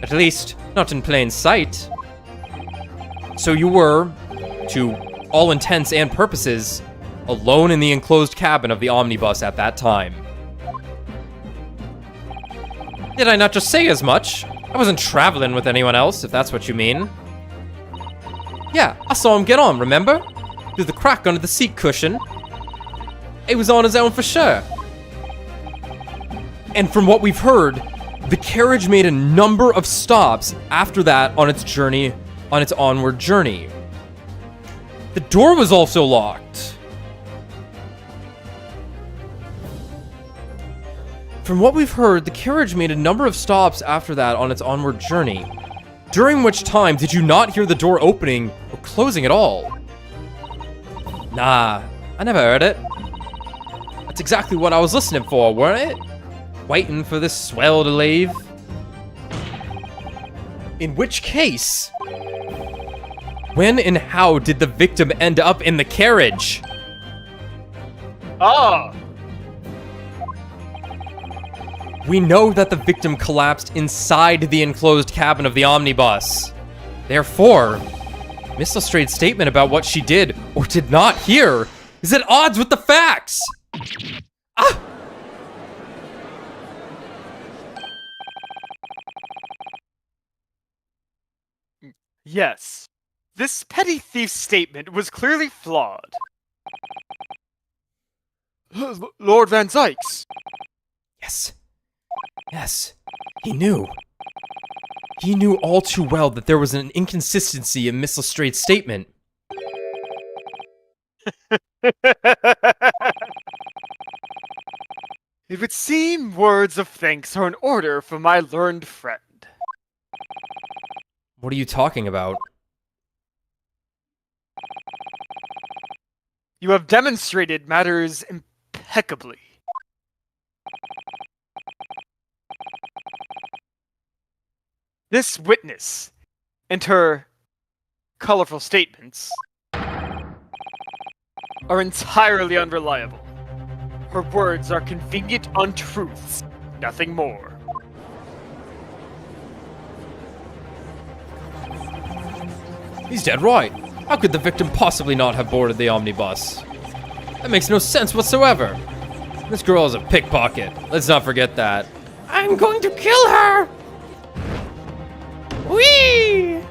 At least, not in plain sight. So you were, to all intents and purposes, alone in the enclosed cabin of the omnibus at that time. Did I not just say as much? I wasn't traveling with anyone else, if that's what you mean. Yeah, I saw him get on, remember? Through the crack under the seat cushion. He was on his own for sure. And from what we've heard, the carriage made a number of stops after that on its onward journey. The door was also locked. From what we've heard, the carriage made a number of stops after that on its onward journey, during which time did you not hear the door opening or closing at all? Nah, I never heard it. That's exactly what I was listening for, weren't it? Waiting for this swell to leave. In which case, when and how did the victim end up in the carriage? Oh! We know that the victim collapsed inside the enclosed cabin of the omnibus. Therefore, Miss Lestrade's statement about what she did or did not hear is at odds with the facts. Ah! Yes. This petty thief's statement was clearly flawed. Lord Van Zykes. Yes. Yes. He knew. He knew all too well that there was an inconsistency in Miss Lestrade's statement. It would seem words of thanks are in order for my learned friend. What are you talking about? You have demonstrated matters impeccably. This witness and her colorful statements are entirely unreliable. Her words are convenient untruths, nothing more. He's dead right. How could the victim possibly not have boarded the omnibus? That makes no sense whatsoever. This girl is a pickpocket. Let's not forget that. I'm going to kill her! Whee!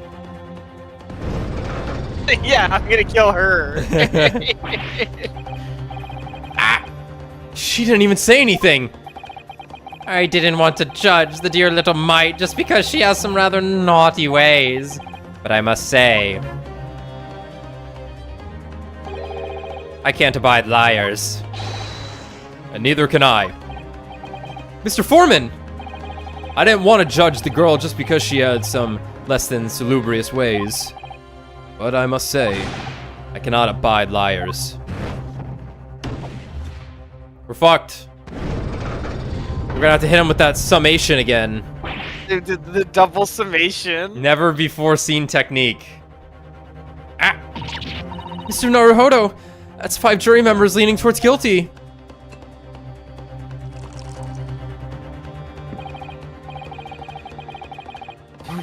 Yeah, I'm gonna kill her. She didn't even say anything. I didn't want to judge the dear little mite just because she has some rather naughty ways. But I must say, I can't abide liars. And neither can I. Mr. Foreman! I didn't want to judge the girl just because she had some less than salubrious ways. But I must say, I cannot abide liars. We're fucked. We're gonna have to hit him with that summation again. The double summation. Never before seen technique. Ah! Mr. Naruhodo, that's 5 jury members leaning towards guilty.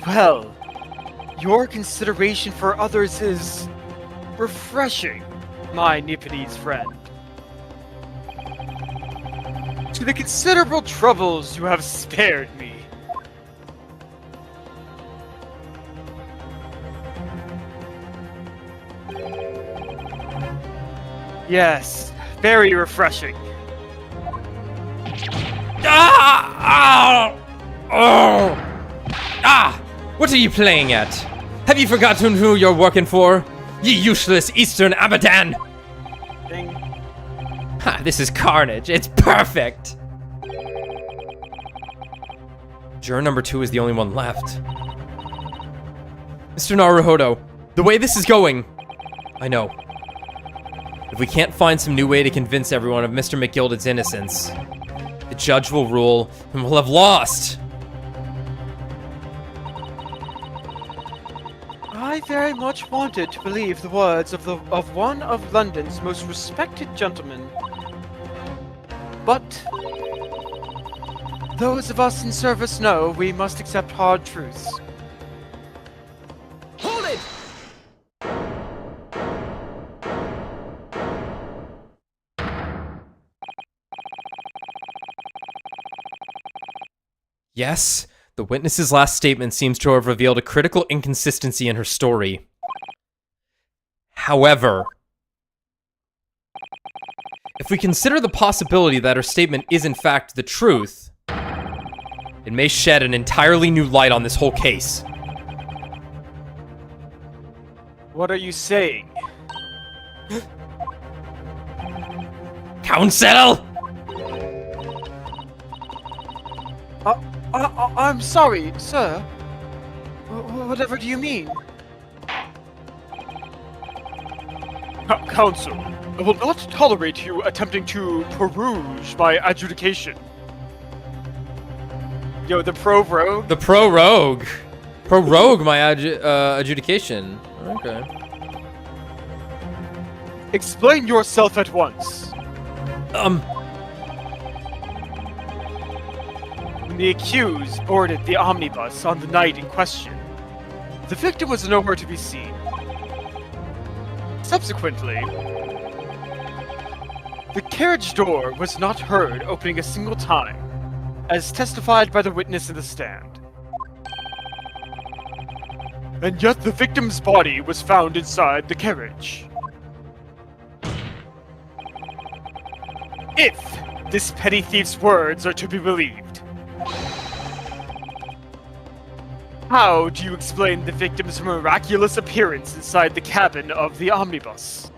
Well, your consideration for others is refreshing, my Nipponese friend. To the considerable troubles you have spared me. Yes, very refreshing. Ah! Oh! Ah! What are you playing at? Have you forgotten who you're working for? You useless Eastern Abadan! Ding. Ha, this is carnage. It's perfect! Juror number 2 is the only one left. Mr. Naruhodo, the way this is going... I know. If we can't find some new way to convince everyone of Mr. McGilded's innocence, the judge will rule and we'll have lost! I very much wanted to believe the words of one of London's most respected gentlemen. But those of us in service know we must accept hard truths. Hold it! Yes, the witness's last statement seems to have revealed a critical inconsistency in her story. However, if we consider the possibility that her statement is in fact the truth, it may shed an entirely new light on this whole case. What are you saying? Counsel! I'm sorry, sir. Whatever do you mean? Counsel, I will not tolerate you attempting to peruse my adjudication. Yo, the pro-rogue? The pro-rogue. Pro-rogue my adjudication. Okay. Explain yourself at once. When the accused boarded the omnibus on the night in question, the victim was nowhere to be seen. Subsequently, the carriage door was not heard opening a single time, as testified by the witness in the stand. And yet the victim's body was found inside the carriage. If this petty thief's words are to be believed, how do you explain the victim's miraculous appearance inside the cabin of the omnibus?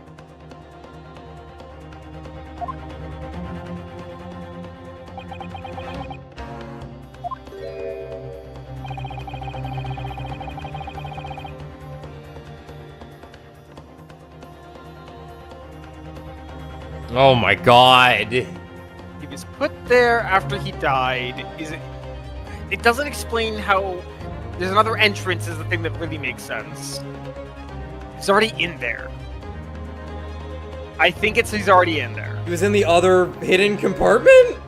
Oh my god. He was put there after he died. It doesn't explain how There's another entrance is the thing that really makes sense. He's already in there. I think he's already in there. He was in the other hidden compartment?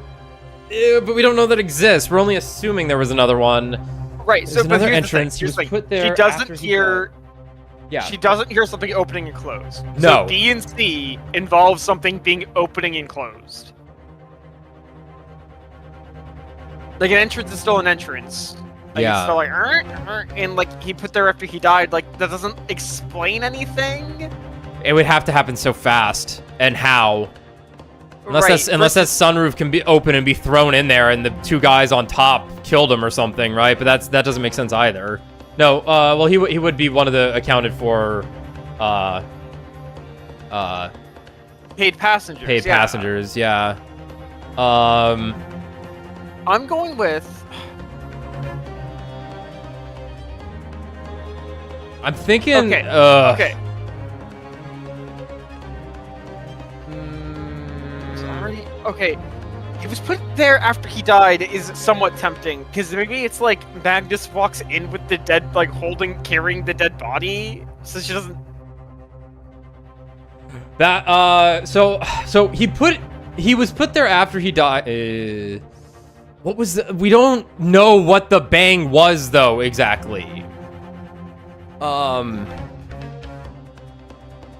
Yeah, but we don't know that exists. We're only assuming there was another one. Right, There's so but another here's entrance. the He thing. was Here's the put thing. there She doesn't after he hear. died. Yeah. She doesn't hear something opening and close. No. So B and C involves something being opening and closed. Like an entrance is still an entrance. Like, Yeah. It's still like, and like he put there after he died. Like that doesn't explain anything. It would have to happen so fast. And how? Unless Right, that sunroof can be open and be thrown in there, and the two guys on top killed him or something, right? But that doesn't make sense either. No, well he would be one of the accounted for, paid passengers. paid yeah. passengers, yeah. I'm going with. I'm thinking. Okay. Okay. It's already okay. He was put there after he died is somewhat tempting because maybe it's like Magnus walks in with the dead, like carrying the dead body, so she doesn't. That so he was put there after he died. What was we don't know what the bang was though exactly.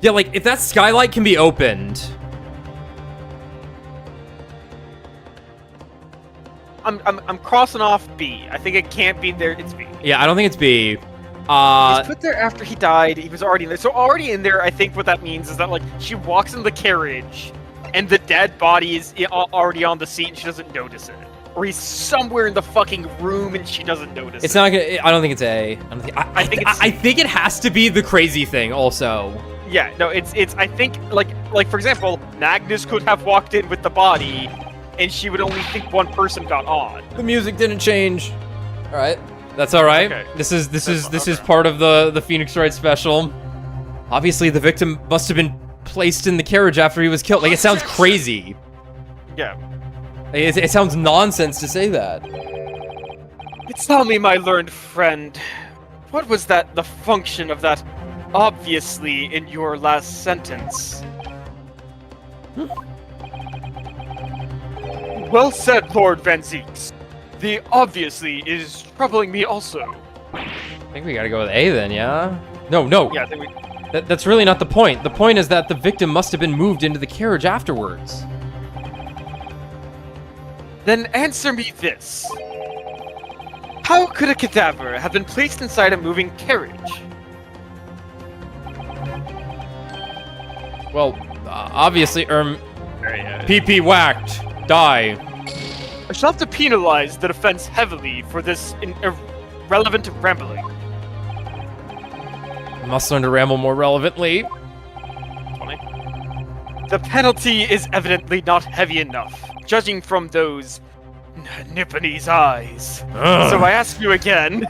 Yeah, like if that skylight can be opened. I'm crossing off B. I think it can't be there. It's B. Yeah, I don't think it's B. He's put there after he died. He was already in there. So already in there, I think what that means is that like she walks in the carriage, and the dead body is already on the seat, and she doesn't notice it. Or he's somewhere in the fucking room, and she doesn't notice It's it. not gonna. I don't think it's A. I think it's. I think it has to be the crazy thing also. Yeah, no, it's. I think like for example, Magnus could have walked in with the body, and she would only think one person got on. The music didn't change. All right, that's all right. Okay. This is part of the Phoenix Wright special. Obviously, the victim must have been placed in the carriage after he was killed. Like it sounds crazy. Yeah. It sounds nonsense to say that. Tell me, my learned friend, what was the function of that obviously in your last sentence? Well said, Lord Van Zeeks. The obviously is troubling me also. I think we gotta go with A then, yeah? No. Yeah, I think we... That's really not the point. The point is that the victim must have been moved into the carriage afterwards. Then answer me this. How could a cadaver have been placed inside a moving carriage? Well, obviously, Yeah. PP whacked. Die. I shall have to penalize the defense heavily for this irrelevant rambling. Must learn to ramble more relevantly. 20. The penalty is evidently not heavy enough, judging from those Nipponese eyes. Ugh. So I ask you again,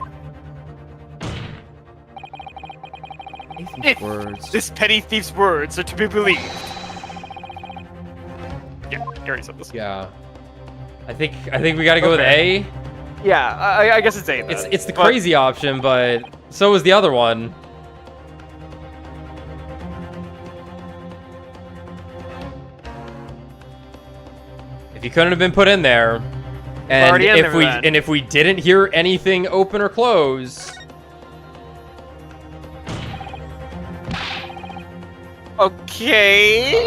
if Words. this petty thief's words are to be believed. Yeah, Gary said this. Yeah. I think we gotta go with A. Yeah, I guess it's A. Then. It's the But- crazy option, but so is the other one. If he couldn't have been put in there, and already in if there, then. if we didn't hear anything open or close, Okay.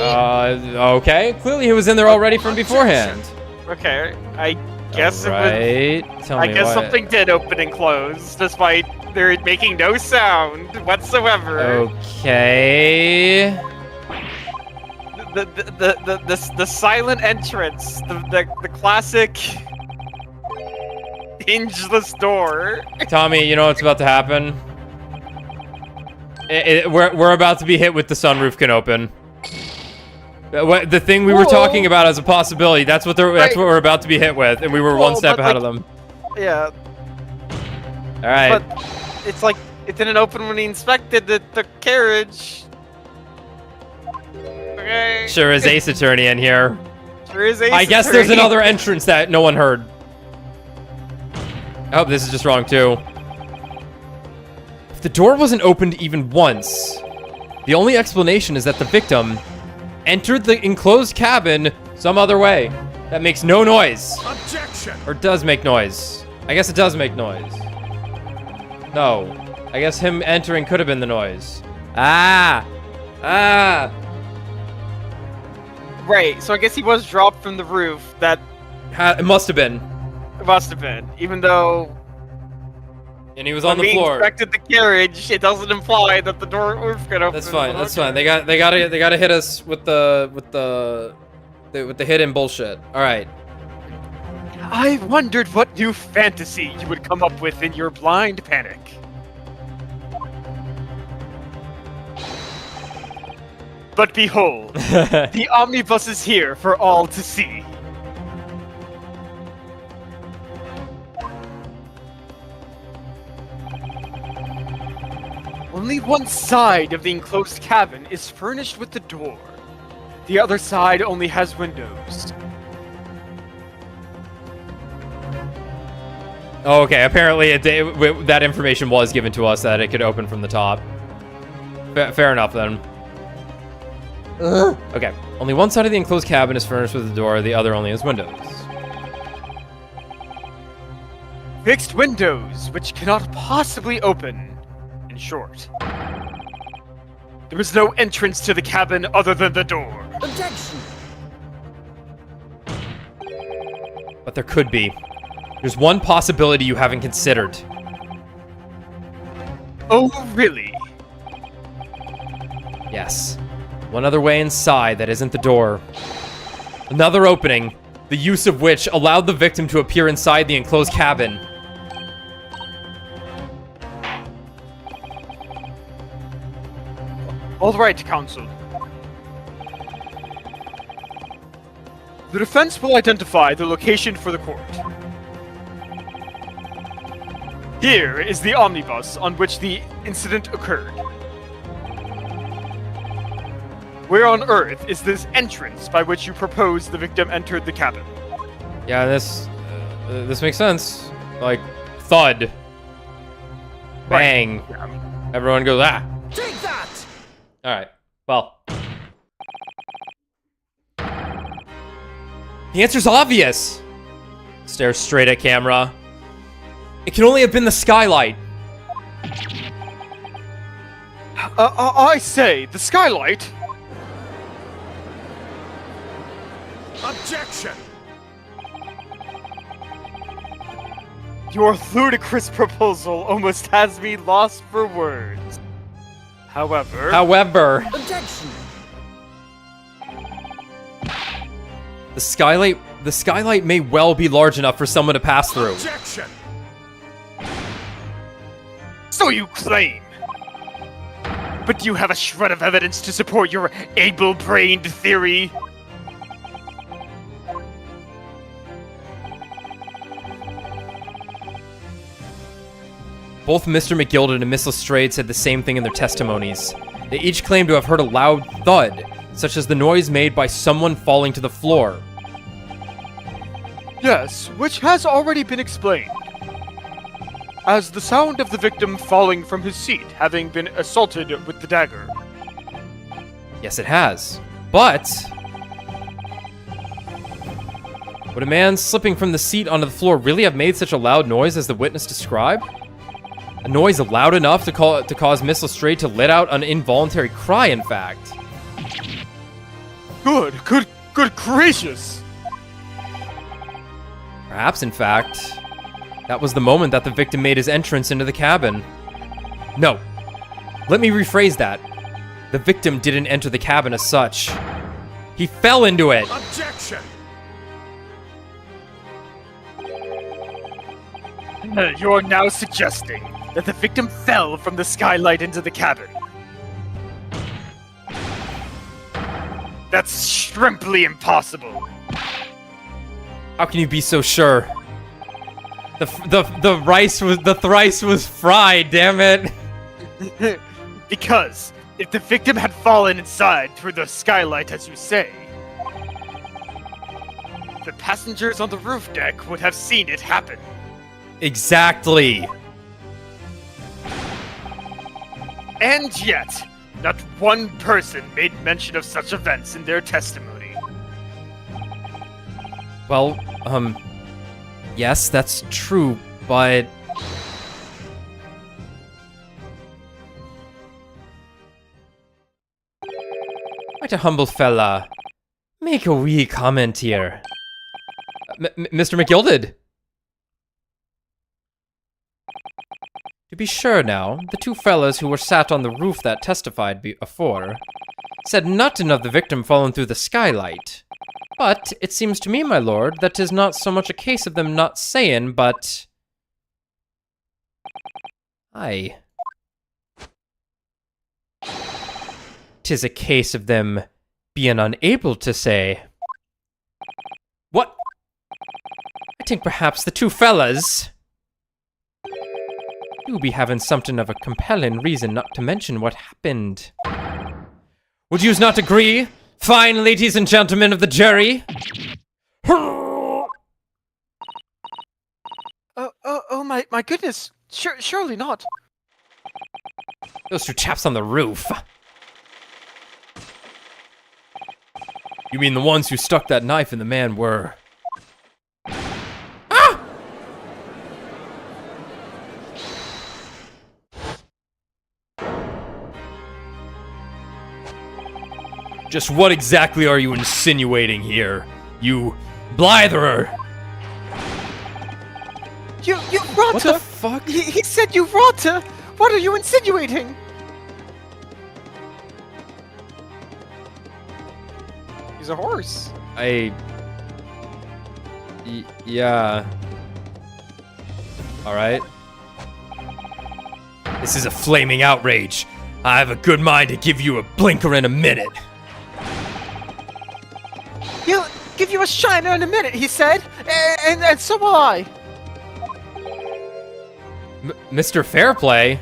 okay. Clearly he was in there already from beforehand. Okay. I guess it was. Right. Tell I me guess what. something did open and close, despite there making no sound whatsoever. Okay. The silent entrance, the classic hingeless door. Tommy, you know what's about to happen? We're about to be hit with the sunroof can open. The thing we were talking about as a possibility, that's what we're about to be hit with, and we were one step ahead of them. Yeah, All right. but it's like it didn't open when he inspected the carriage. Okay. Sure is Ace Attorney in here. Sure is Ace I guess there's Attorney. another entrance that no one heard. Oh, this is just wrong too. If the door wasn't opened even once, the only explanation is that the victim entered the enclosed cabin some other way that makes no noise. Objection! Or does make noise. I guess it does make noise. No. I guess him entering could have been the noise. Ah! Right, so I guess he was dropped from the roof. That It must have been. it must have been. Even though And he was on when the we floor. inspected the carriage, it doesn't imply that the door roof could open. That's fine. but That's okay. fine. They gotta hit us with the hidden bullshit. All right. I wondered what new fantasy you would come up with in your blind panic. But behold, the omnibus is here for all to see. Only one side of the enclosed cabin is furnished with the door. The other side only has windows. Oh, okay. Apparently, that information was given to us that it could open from the top. Fair enough then. Okay. Only one side of the enclosed cabin is furnished with a door. The other only has windows. Fixed windows, which cannot possibly open. In short, there is no entrance to the cabin other than the door. Objection! But there could be. There's one possibility you haven't considered. Oh, really? Yes. One other way inside that isn't the door. Another opening, the use of which allowed the victim to appear inside the enclosed cabin. All right, counsel. The defense will identify the location for the court. Here is the omnibus on which the incident occurred. Where on earth is this entrance by which you propose the victim entered the cabin? Yeah, this makes sense. Like, thud. Bang. Everyone goes, ah. Take that! Alright, well. The answer's obvious. Stares straight at camera. It can only have been the skylight. I say, the skylight? Objection! Your ludicrous proposal almost has me lost for words. However... Objection! The skylight may well be large enough for someone to pass through. Objection! So you claim. But do you have a shred of evidence to support your able-brained theory? Both Mr. McGilden and Miss Lestrade said the same thing in their testimonies. They each claimed to have heard a loud thud, such as the noise made by someone falling to the floor. Yes, which has already been explained. As the sound of the victim falling from his seat, having been assaulted with the dagger. Yes, it has. But would a man slipping from the seat onto the floor really have made such a loud noise as the witness described? A noise loud enough to cause Miss Lestrade to let out an involuntary cry, in fact. Good gracious! Perhaps, in fact, that was the moment that the victim made his entrance into the cabin. No. Let me rephrase that. The victim didn't enter the cabin as such. He fell into it. Objection! You're now suggesting that the victim fell from the skylight into the cabin. That's shrimply impossible. How can you be so sure? The thrice was fried, damn it. Because if the victim had fallen inside through the skylight, as you say, the passengers on the roof deck would have seen it happen. Exactly. And yet, not one person made mention of such events in their testimony. Well, yes, that's true, but... Quite a humble fella. Make a wee comment here. Mr. McGilded! To be sure now, the two fellas who were sat on the roof that testified before said nothing of the victim falling through the skylight. But it seems to me, my lord, that 'tis not so much a case of them not saying, but... Aye. 'Tis a case of them being unable to say. What? I think perhaps the two fellas do be having something of a compelling reason not to mention what happened. Would yous not agree, fine ladies and gentlemen of the jury? Oh, my goodness. Surely not. Those two chaps on the roof. You mean the ones who stuck that knife in the man were... Ah! Just what exactly are you insinuating here, you blitherer? You rotter! What the fuck? He said you rotter! What are you insinuating? He's a horse. Yeah. Alright. This is a flaming outrage. I have a good mind to give you a blinker in a minute. He'll give you a shiner in a minute, he said. And so will I. Mr. Fairplay?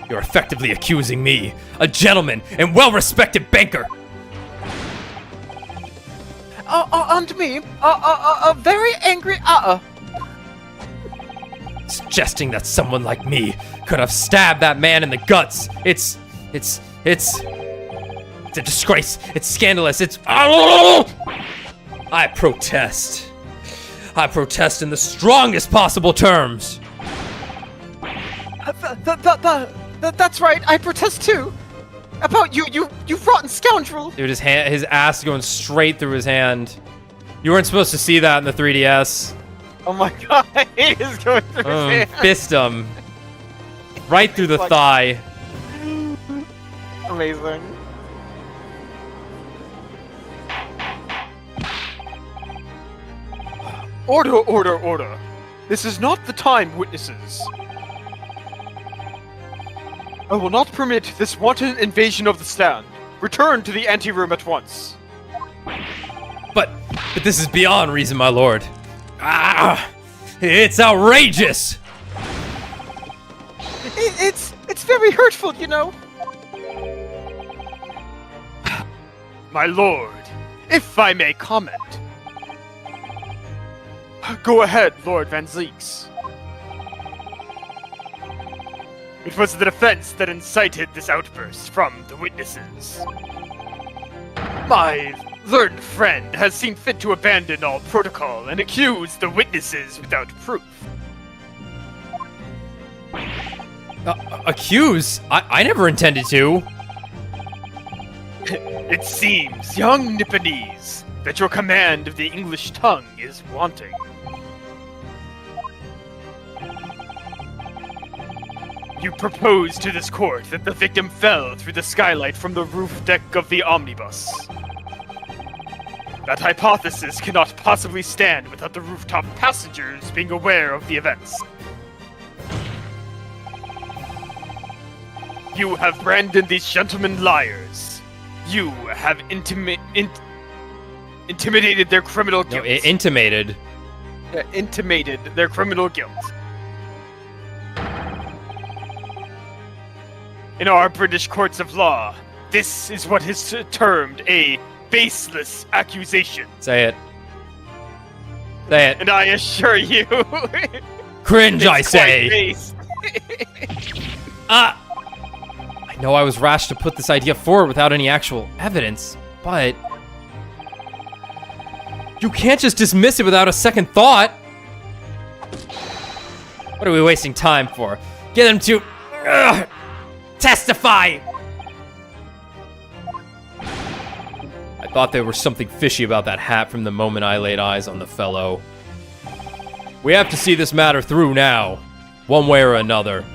You're effectively accusing me, a gentleman and well-respected banker. And me, a very angry Suggesting that someone like me could have stabbed that man in the guts. It's a disgrace. It's scandalous. I protest. I protest in the strongest possible terms. That's right, I protest too. About you rotten scoundrel. Dude, his ass going straight through his hand. You weren't supposed to see that in the 3DS. Oh my god, he is going through his hand. Fist him. Right through the thigh. Amazing. Order. This is not the time, witnesses. I will not permit this wanton invasion of the stand. Return to the anteroom at once. But this is beyond reason, my lord. It's outrageous. It's very hurtful, you know. My lord, if I may comment. Go ahead, Lord Van Zeeks. It was the defense that incited this outburst from the witnesses. My learned friend has seen fit to abandon all protocol and accuse the witnesses without proof. Accuse? I never intended to. It seems, young Nipponese, that your command of the English tongue is wanting. You propose to this court that the victim fell through the skylight from the roof deck of the omnibus. That hypothesis cannot possibly stand without the rooftop passengers being aware of the events. You have branded these gentlemen liars. You have intimidated their criminal guilt. No, intimated. Intimated their criminal guilt. In our British courts of law, this is what is termed a baseless accusation. Say it. Say it. And I assure you... Cringe, I say! I know I was rash to put this idea forward without any actual evidence, but you can't just dismiss it without a second thought. What are we wasting time for? Get them to testify. I thought there was something fishy about that hat from the moment I laid eyes on the fellow. We have to see this matter through now, one way or another.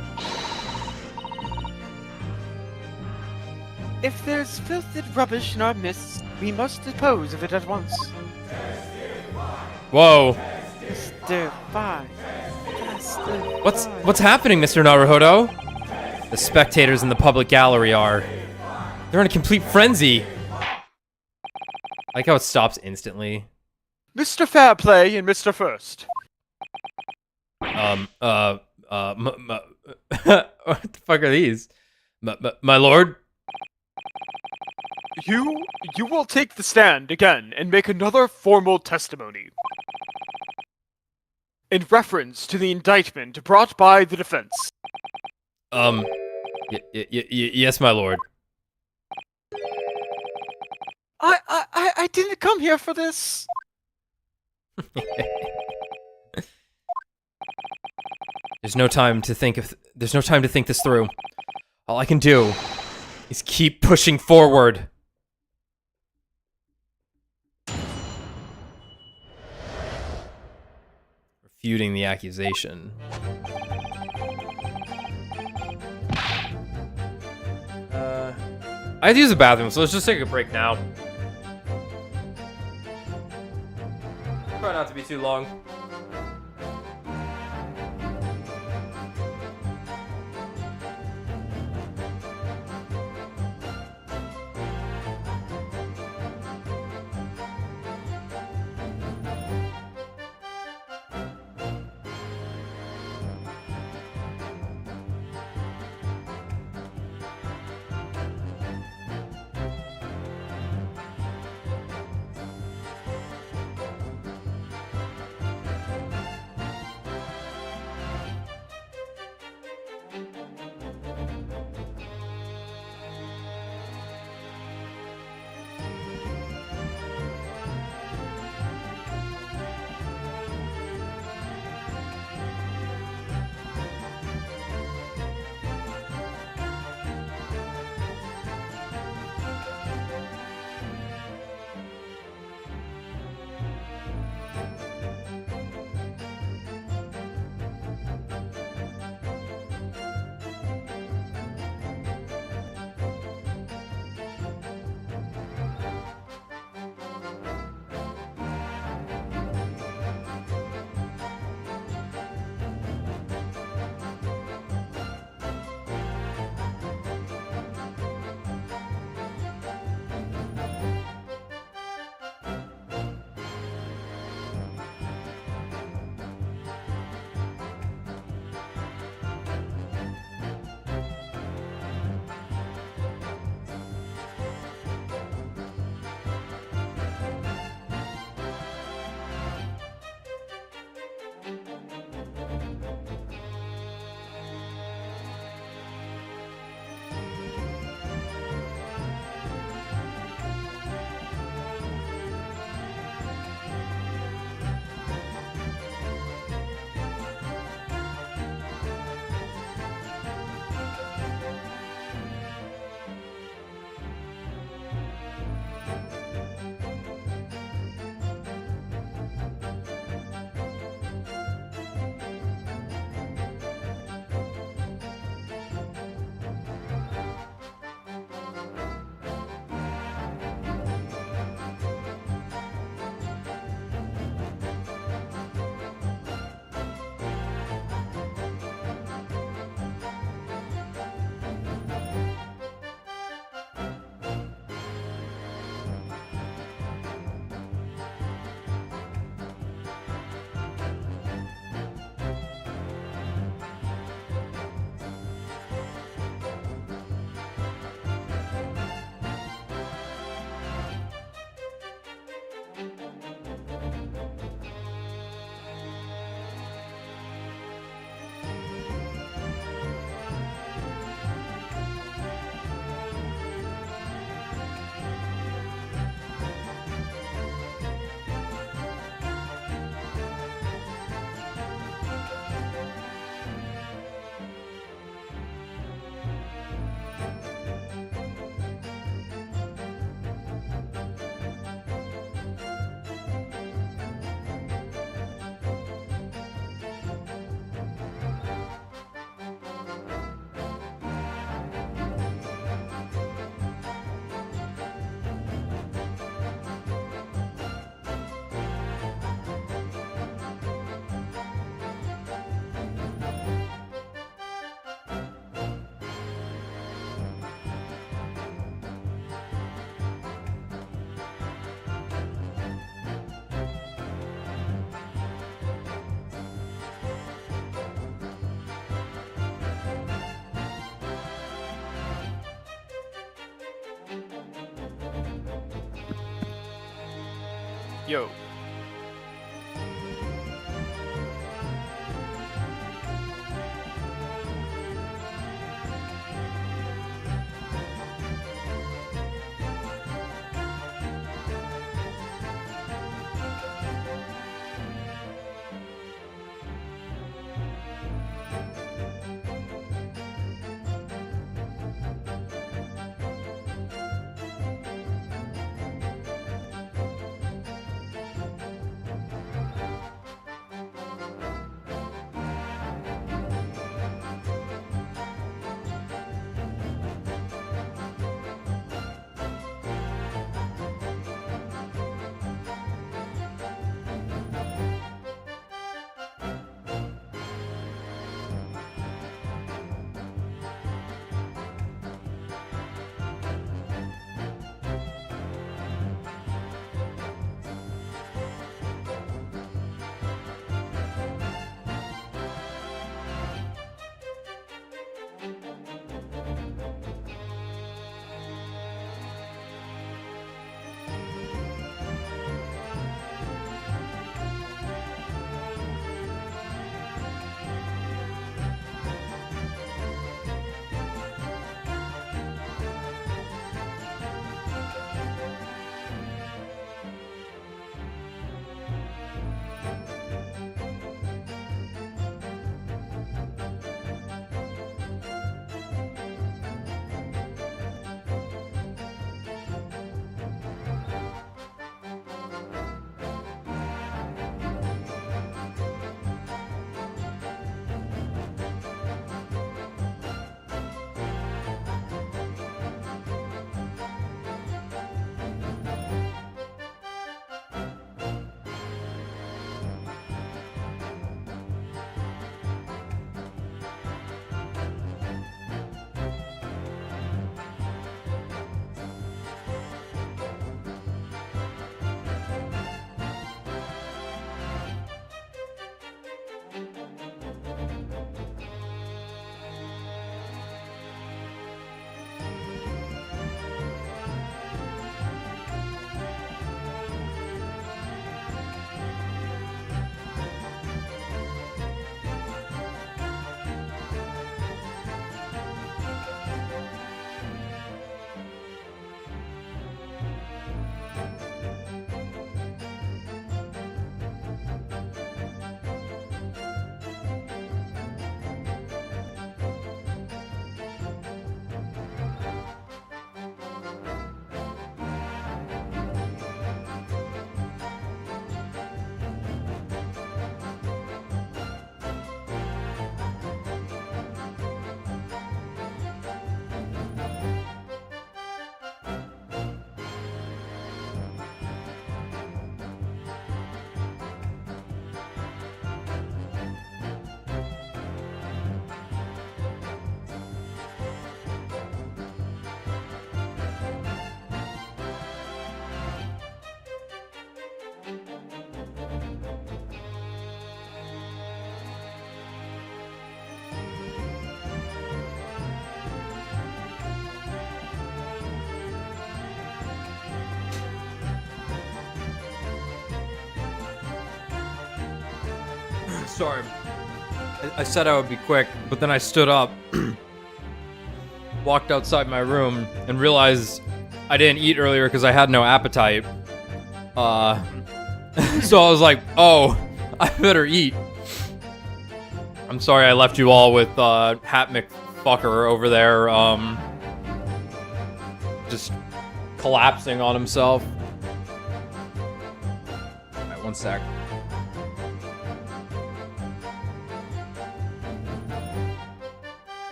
If there's filthy rubbish in our midst, we must dispose of it at once. Whoa. Testify. What's happening, Mr. Naruhodo? The spectators in the public gallery are... They're in a complete frenzy. I like how it stops instantly. Mr. Fairplay and Mr. First. What the fuck are these? My lord? You will take the stand again and make another formal testimony. In reference to the indictment brought by the defense. Yes, my lord. I didn't come here for this. There's no time to think this through. All I can do is keep pushing forward. Refuting the accusation. I have to use the bathroom, so let's just take a break now. Try not to be too long. Yo. Sorry. I said I would be quick, but then I stood up, walked outside my room, and realized I didn't eat earlier because I had no appetite. So I was like, oh, I better eat. I'm sorry I left you all with Hat McFucker over there, just collapsing on himself. Alright, one sec.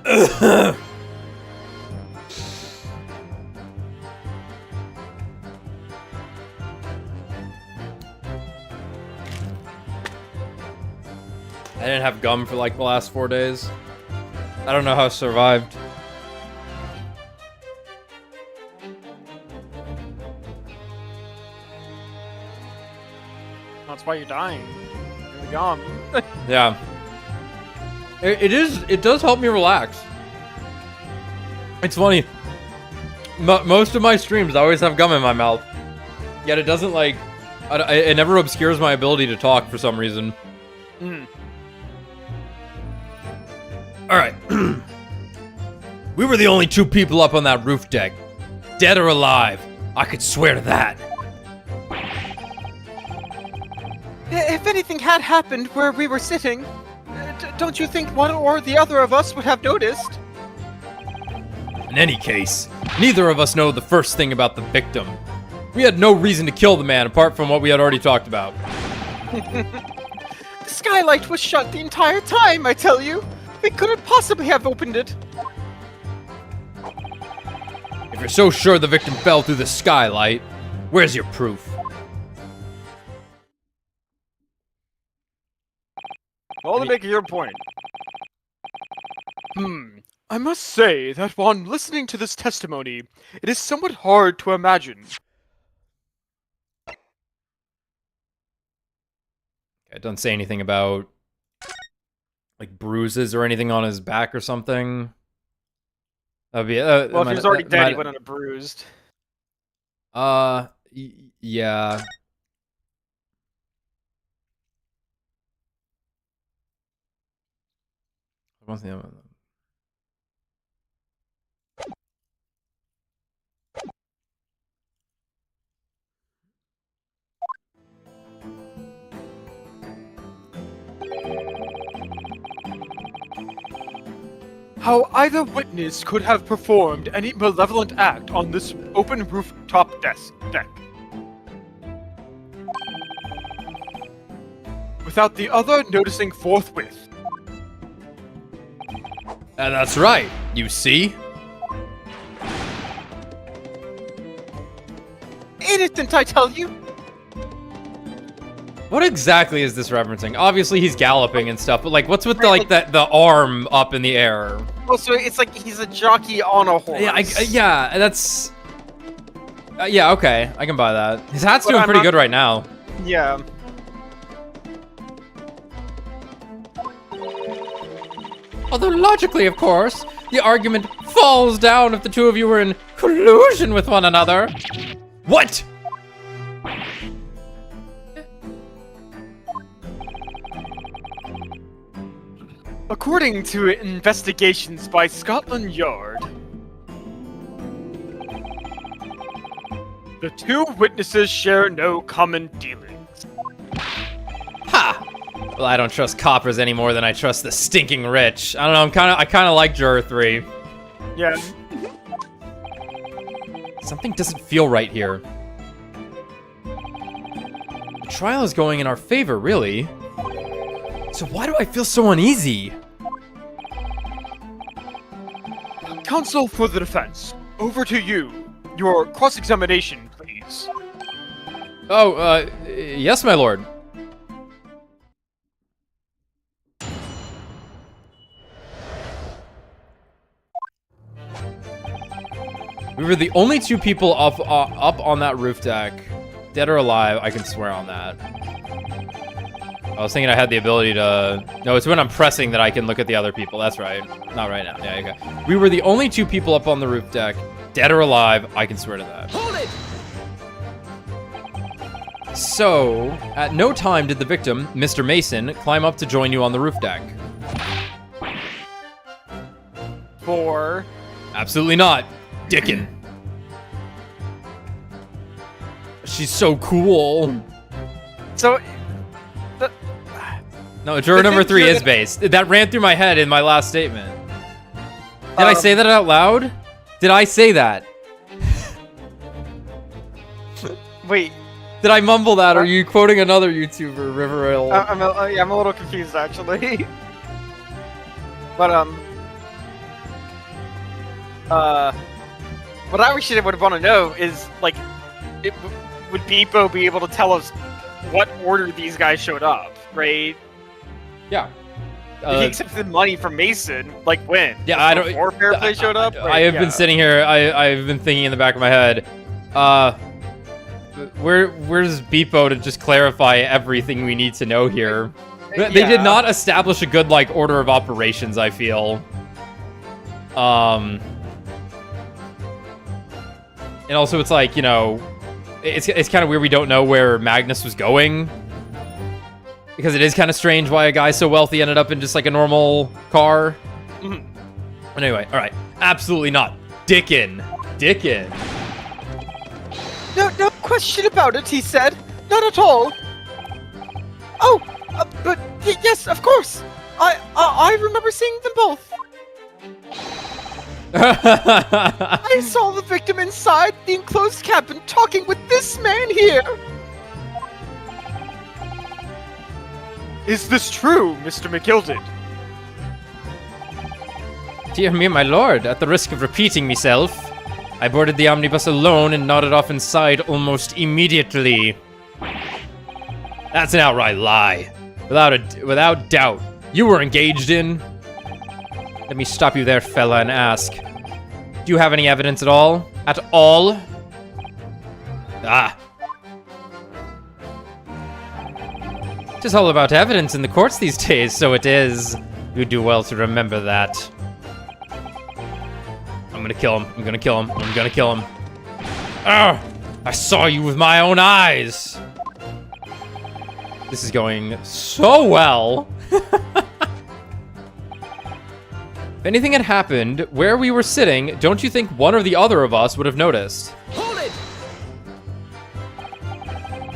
I didn't have gum for like the last 4 days. I don't know how I survived. That's why you're dying. You're the gum. Yeah. It does help me relax. It's funny. Most of my streams I always have gum in my mouth. Yet it doesn't like It never obscures my ability to talk for some reason. Alright. We were the only 2 people up on that roof deck. Dead or alive. I could swear to that. If anything had happened where we were sitting, don't you think one or the other of us would have noticed? In any case, neither of us know the first thing about the victim. We had no reason to kill the man apart from what we had already talked about. The skylight was shut the entire time, I tell you. We couldn't possibly have opened it. If you're so sure the victim fell through the skylight, where's your proof? Well, to make your point. I must say that while listening to this testimony, it is somewhat hard to imagine. It doesn't say anything about, like, bruises or anything on his back or something. That'd be, well, if he was already dead, he went on a bruised. Yeah. One thing. How either witness could have performed any malevolent act on this open rooftop deck. Without the other noticing forthwith. That's right. You see? Innocent, I tell you. What exactly is this referencing? Obviously, he's galloping and stuff, but like, what's with the, like the arm up in the air? Oh, so it's like he's a jockey on a horse. Yeah, yeah, that's. Yeah, okay, I can buy that. His hat's doing pretty good right now. Yeah. Although logically, of course, the argument falls down if the 2 of you were in collusion with one another. What? According to investigations by Scotland Yard, the 2 witnesses share no common dealings. Ha! Well, I don't trust coppers any more than I trust the stinking rich. I don't know, I kind of like Juror 3. Yeah. Something doesn't feel right here. The trial is going in our favor, really. So why do I feel so uneasy? Counsel for the defense, over to you. Your cross-examination, please. Oh, yes, my lord. We were the only 2 people up on that roof deck. Dead or alive, I can swear on that. I was thinking I had the ability to... No, it's when I'm pressing that I can look at the other people. That's right. Not right now. Yeah, okay. We were the only 2 people up on the roof deck. Dead or alive, I can swear to that. Hold it! So, at no time did the victim, Mr. Mason, climb up to join you on the roof deck. For... Absolutely not. Dickin. She's so cool. So... No, juror number 3 is based. That ran through my head in my last statement. Did I say that out loud? Did I say that? Wait. Did I mumble that, or are you quoting another YouTuber, Riverale? I'm a little confused, actually. But, what I actually would want to know is, like, would Beepo be able to tell us what order these guys showed up, right? Yeah. If he accepted money from Mason, like when? Yeah, I don't... Before Fairplay showed up? I have been sitting here, I've been thinking in the back of my head, where's Beepo to just clarify everything we need to know here? They did not establish a good, like, order of operations, I feel. And also, it's like, you know, it's kind of weird we don't know where Magnus was going. Because it is kind of strange why a guy so wealthy ended up in just like a normal car. But anyway, all right. Absolutely not. Dickin. No question about it, he said. Not at all. Oh, but yes, of course. I remember seeing them both. I saw the victim inside the enclosed cabin talking with this man here. Is this true, Mr. McGilded? Dear me, my lord, at the risk of repeating myself, I boarded the omnibus alone and nodded off inside almost immediately. That's an outright lie. Without doubt. You were engaged in... Let me stop you there, fella, and ask. Do you have any evidence at all? At all? Ah. It's all about evidence in the courts these days, so it is. You do well to remember that. I'm gonna kill him. I'm gonna kill him. Ah! I saw you with my own eyes! This is going so well! If anything had happened where we were sitting, don't you think one or the other of us would have noticed? Hold it!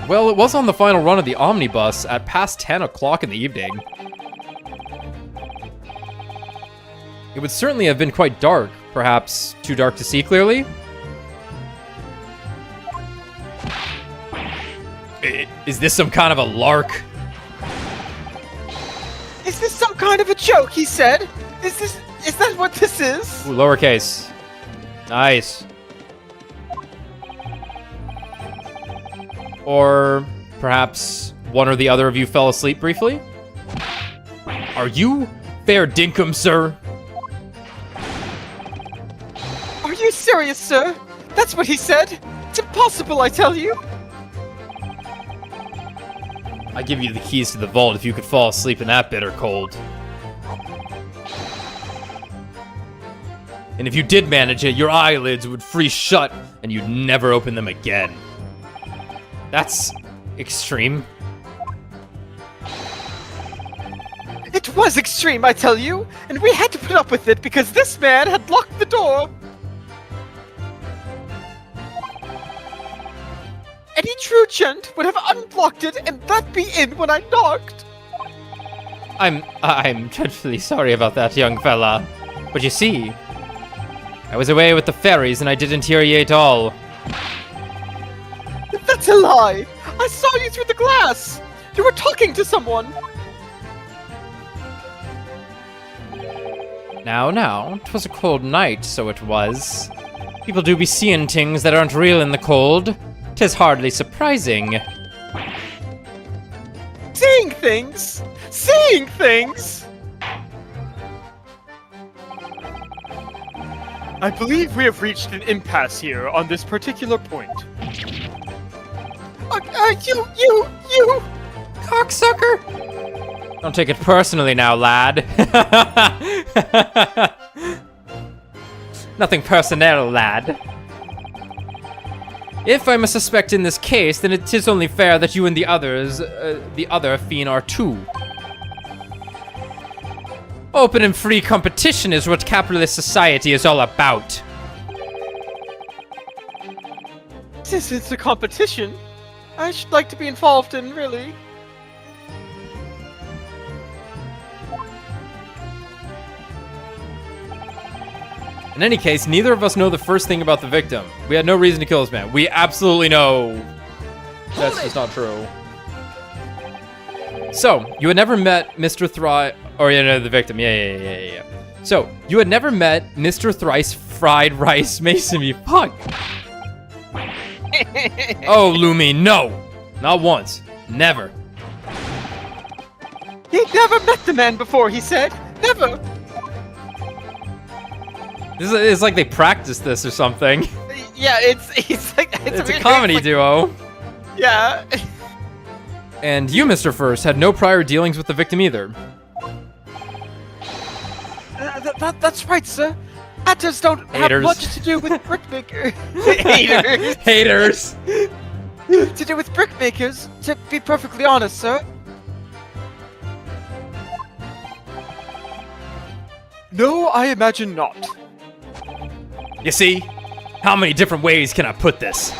Well, it was on the final run of the omnibus at past 10 o'clock in the evening. It would certainly have been quite dark, perhaps too dark to see clearly. Is this some kind of a lark? Is this some kind of a joke, he said? Is that what this is? Ooh, lowercase. Nice. Or perhaps one or the other of you fell asleep briefly? Are you fair dinkum, sir? Are you serious, sir? That's what he said. It's impossible, I tell you. I give you the keys to the vault if you could fall asleep in that bitter cold. And if you did manage it, your eyelids would freeze shut and you'd never open them again. That's extreme. It was extreme, I tell you, and we had to put up with it because this man had locked the door. Any true gent would have unblocked it and let me in when I knocked. I'm dreadfully sorry about that, young fella. But you see, I was away with the fairies and I didn't hear ye at all. That's a lie! I saw you through the glass! You were talking to someone! Now, 'twas a cold night, so it was. People do be seeing things that aren't real in the cold. 'Tis hardly surprising. Seeing things! Seeing things! I believe we have reached an impasse here on this particular point. You! Cocksucker! Don't take it personally now, lad. Nothing personnel, lad. If I'm a suspect in this case, then it is only fair that you and the others, the other fiend are too. Open and free competition is what capitalist society is all about. This is a competition. I should like to be involved in, really. In any case, neither of us know the first thing about the victim. We had no reason to kill this man. We absolutely know that's just not true. So, you had never met Mr. Thrice... Or, yeah, no, the victim. Yeah. So, you had never met Mr. Thrice Fried Rice Mason. Fuck. Oh, Lumi, no. Not once. Never. He'd never met the man before, he said. Never. It's like they practiced this or something. Yeah, it's like... It's a comedy duo. Yeah. And you, Mr. First, had no prior dealings with the victim either. That's right, sir. Hatters don't Haters. have much to do with brickmaker. Haters. Haters. to do with brickmakers, to be perfectly honest, sir. No, I imagine not. You see? How many different ways can I put this?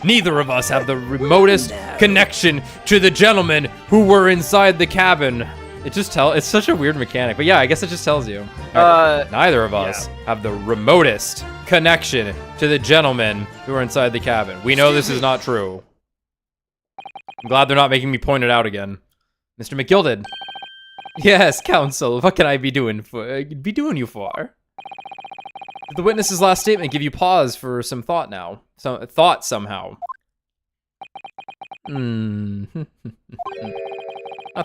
Neither of us have the remotest connection to the gentlemen who were inside the cabin. It's such a weird mechanic, but yeah, I guess it just tells you. Neither of us have the remotest connection to the gentlemen who were inside the cabin. We know this is not true. I'm glad they're not making me point it out again. Mr. McGilded. Yes, counsel. What can I be doing you for? Did the witness's last statement give you pause for some thought now? Some thought somehow. Not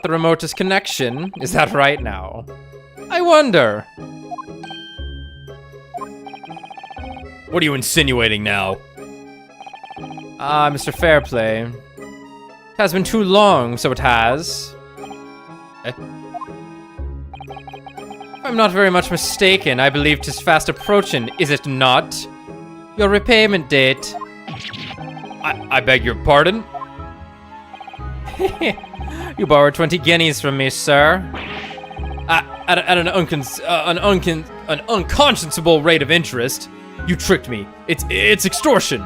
the remotest connection. Is that right now? I wonder. What are you insinuating now? Mr. Fairplay. It has been too long, so it has. If I'm not very much mistaken, I believe 'tis fast approaching, is it not? Your repayment date. I beg your pardon? You borrowed 20 guineas from me, sir. At an unconscionable rate of interest. You tricked me. It's extortion.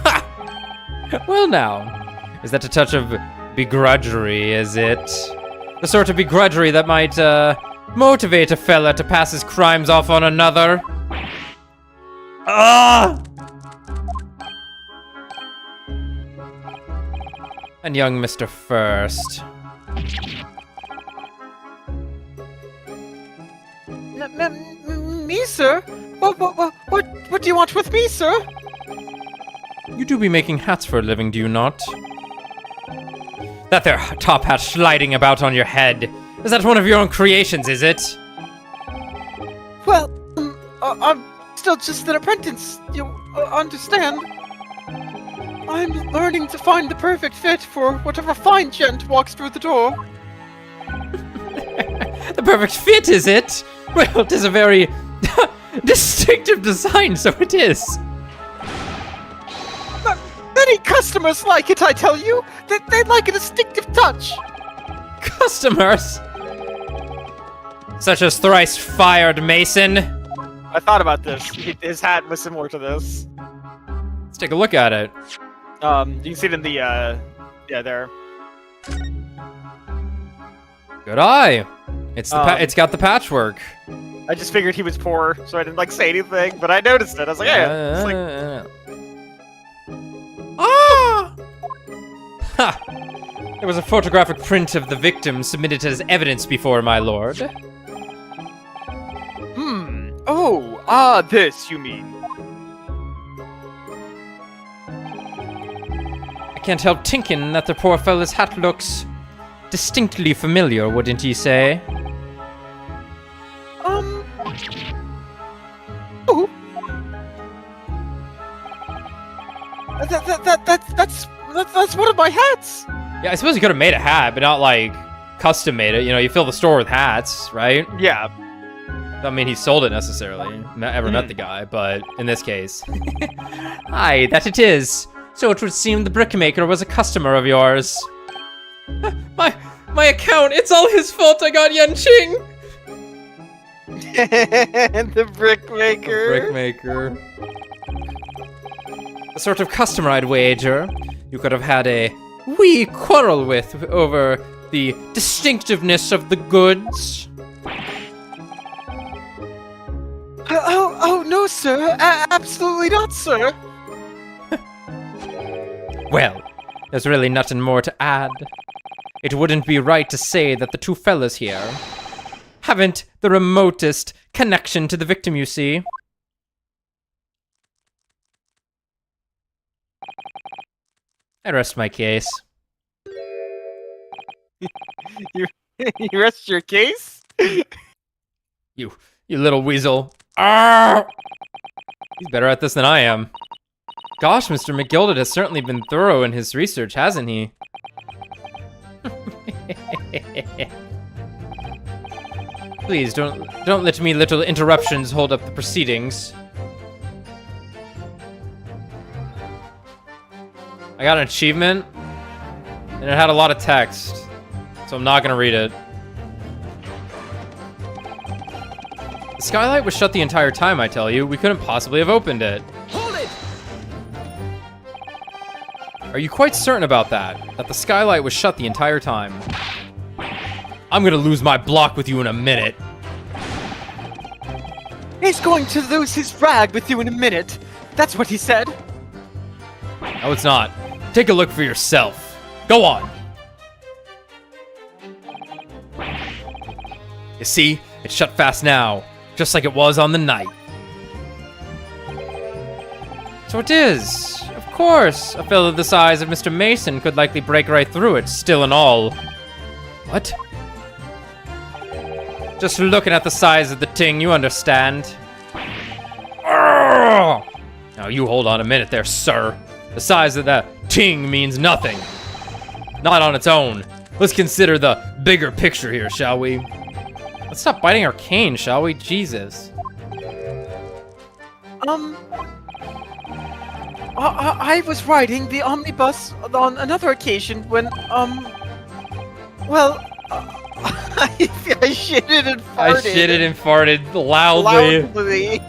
Ha! Well now, is that a touch of begrudgery, is it? The sort of begrudgery that might, motivate a fella to pass his crimes off on another. Ah! And young Mr. First. Me, sir? What do you want with me, sir? You do be making hats for a living, do you not? That there top hat sliding about on your head. Is that one of your own creations, is it? Well, I'm still just an apprentice, you understand? I'm learning to find the perfect fit for whatever fine gent walks through the door. The perfect fit, is it? Well, it is a very distinctive design, so it is. Many customers like it, I tell you. They like a distinctive touch. Customers? Such as thrice-fired Mason? I thought about this. His hat was similar to this. Let's take a look at it. You can see it in the, yeah, there. Good eye. It's got the patchwork. I just figured he was poor, so I didn't, like, say anything, but I noticed it. I was like, yeah, it's like... Ah! Ha! There was a photographic print of the victim submitted as evidence before, my lord. Oh, this, you mean. I can't help thinking that the poor fellow's hat looks distinctly familiar, wouldn't you say? Oh. That's one of my hats. Yeah, I suppose you could have made a hat, but not like custom made it. You know, you fill the store with hats, right? Yeah. I mean, he sold it necessarily. Never met the guy, but in this case. Aye, that it is. So it would seem the brickmaker was a customer of yours. My account, it's all his fault I got Yanqing! The brickmaker. Brickmaker. The sort of customer I'd wager you could have had a wee quarrel with over the distinctiveness of the goods. Oh, no, sir. Absolutely not, sir. Well, there's really nothing more to add. It wouldn't be right to say that the two fellas here haven't the remotest connection to the victim, you see. I rest my case. You rest your case? You little weasel. Arr! He's better at this than I am. Gosh, Mr. McGilded has certainly been thorough in his research, hasn't he? Please, don't let me little interruptions hold up the proceedings. I got an achievement, and it had a lot of text, so I'm not gonna read it. The skylight was shut the entire time, I tell you. We couldn't possibly have opened it. Hold it! Are you quite certain about that? That the skylight was shut the entire time? I'm gonna lose my block with you in a minute. He's going to lose his rag with you in a minute. That's what he said. No, it's not. Take a look for yourself. Go on. You see, it's shut fast now, just like it was on the night. So it is. Of course, a fellow the size of Mr. Mason could likely break right through it, still and all. What? Just looking at the size of the ting, you understand. Arrgh! Now you hold on a minute there, sir. The size of that ting means nothing. Not on its own. Let's consider the bigger picture here, shall we? Let's stop biting our cane, shall we? Jesus. I was riding the omnibus on another occasion when, well, I shitted and farted. I shitted and farted loudly. Loudly.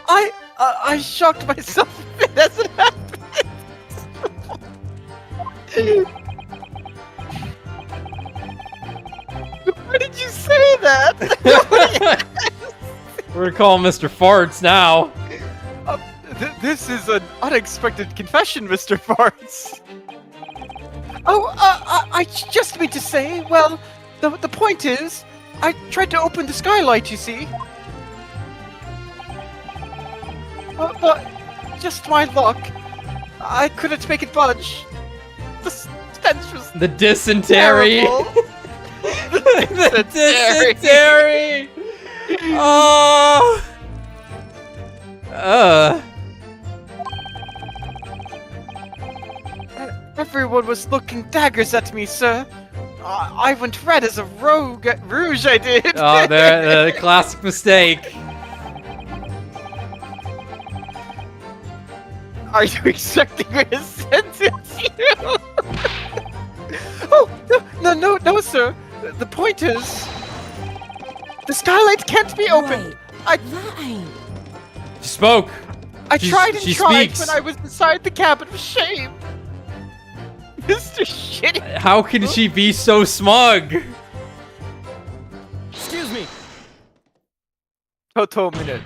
I shocked myself a bit as it happened. Why did you say that? We're gonna call him Mr. Farts now. This is an unexpected confession, Mr. Farts. Oh, I just mean to say, well, the point is, I tried to open the skylight, you see. But just my luck, I couldn't make it budge. The stench was The dysentery. terrible. The dysentery. Oh. Everyone was looking daggers at me, sir. I went red as a rouge, I did. Oh, the classic mistake. Are you expecting me to sentence you? Oh, no, sir. The point is, the skylight can't be opened. She spoke. I tried and she tried speaks. when I was inside the cabin of shame. Mr. Shitty. How can she be so smug? Excuse me. Toto minute.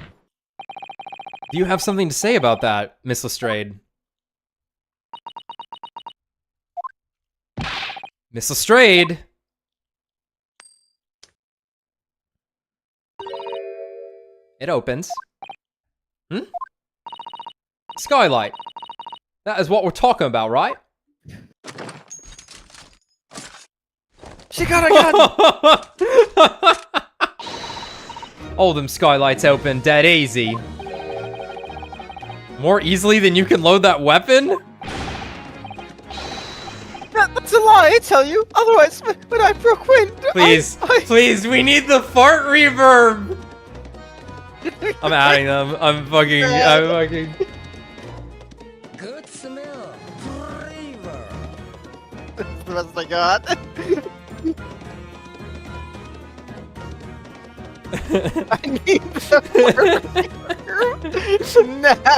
Do you have something to say about that, Miss Lestrade? Miss Lestrade? It opens. Skylight. That is what we're talking about, right? She got a gun. All them skylights open dead easy. More easily than you can load that weapon? That's a lie, I tell you. Otherwise, when I broke wind, Please, please, we need the fart reverb. I'm adding them. I'm fucking. Good smell. Flavor. That's the best I got. I need the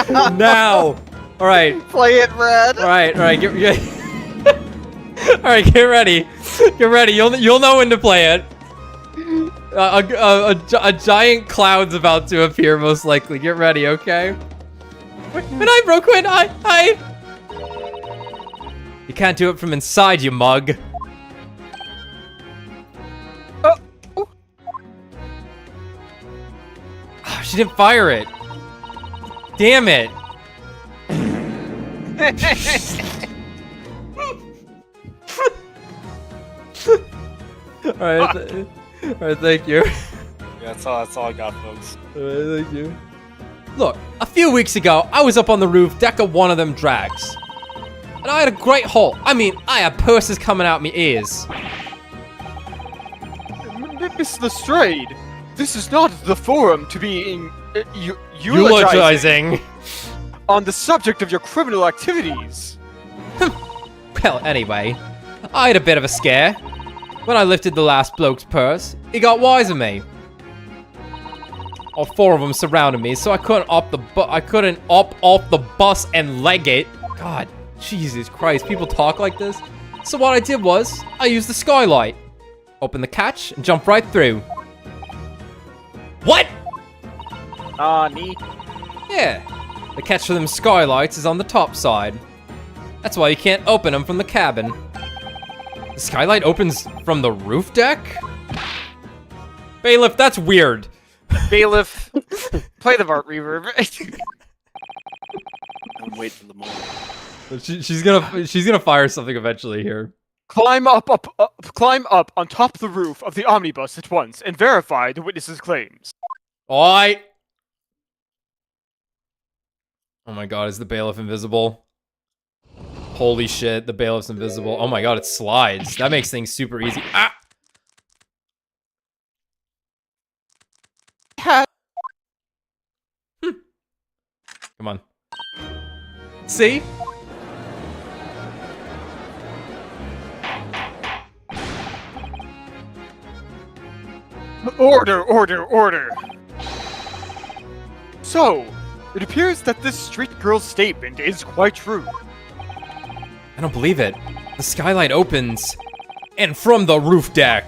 now. Now. All right. Play it, Red. All right. Get all right. Get ready. Get ready. You'll know when to play it. A giant cloud's about to appear, most likely. Get ready, okay? When I broke wind, I. You can't do it from inside, you mug. Oh. Oh, she didn't fire it. Damn it. Alright, thank you. Yeah, that's all I got, folks. Alright, thank you. Look, a few weeks ago, I was up on the roof deck of one of them drags. And I had a great haul. I mean, I had purses coming out my ears. Miss Lestrade, this is not the forum to be Eulogizing. on the subject of your criminal activities. Well, anyway, I had a bit of a scare. When I lifted the last bloke's purse, he got wise of me. All four of them surrounded me, so I couldn't off the bus and leg it. God, Jesus Christ, people talk like this. So what I did was, I used the skylight. Opened the catch and jumped right through. What? Neat. Yeah, the catch for them skylights is on the top side. That's why you can't open them from the cabin. The skylight opens from the roof deck? Bailiff, that's weird. Bailiff, play the Vart reverb. I'm waiting for the moment. She's gonna fire something eventually here. Climb up on top of the roof of the omnibus at once and verify the witness's claims. Oi! Oh my god, is the bailiff invisible? Holy shit, the bailiff's invisible. Oh my god, it slides. That makes things super easy. Ah! Come on. See? Order. So, it appears that this street girl's statement is quite true. I don't believe it. The skylight opens, and from the roof deck.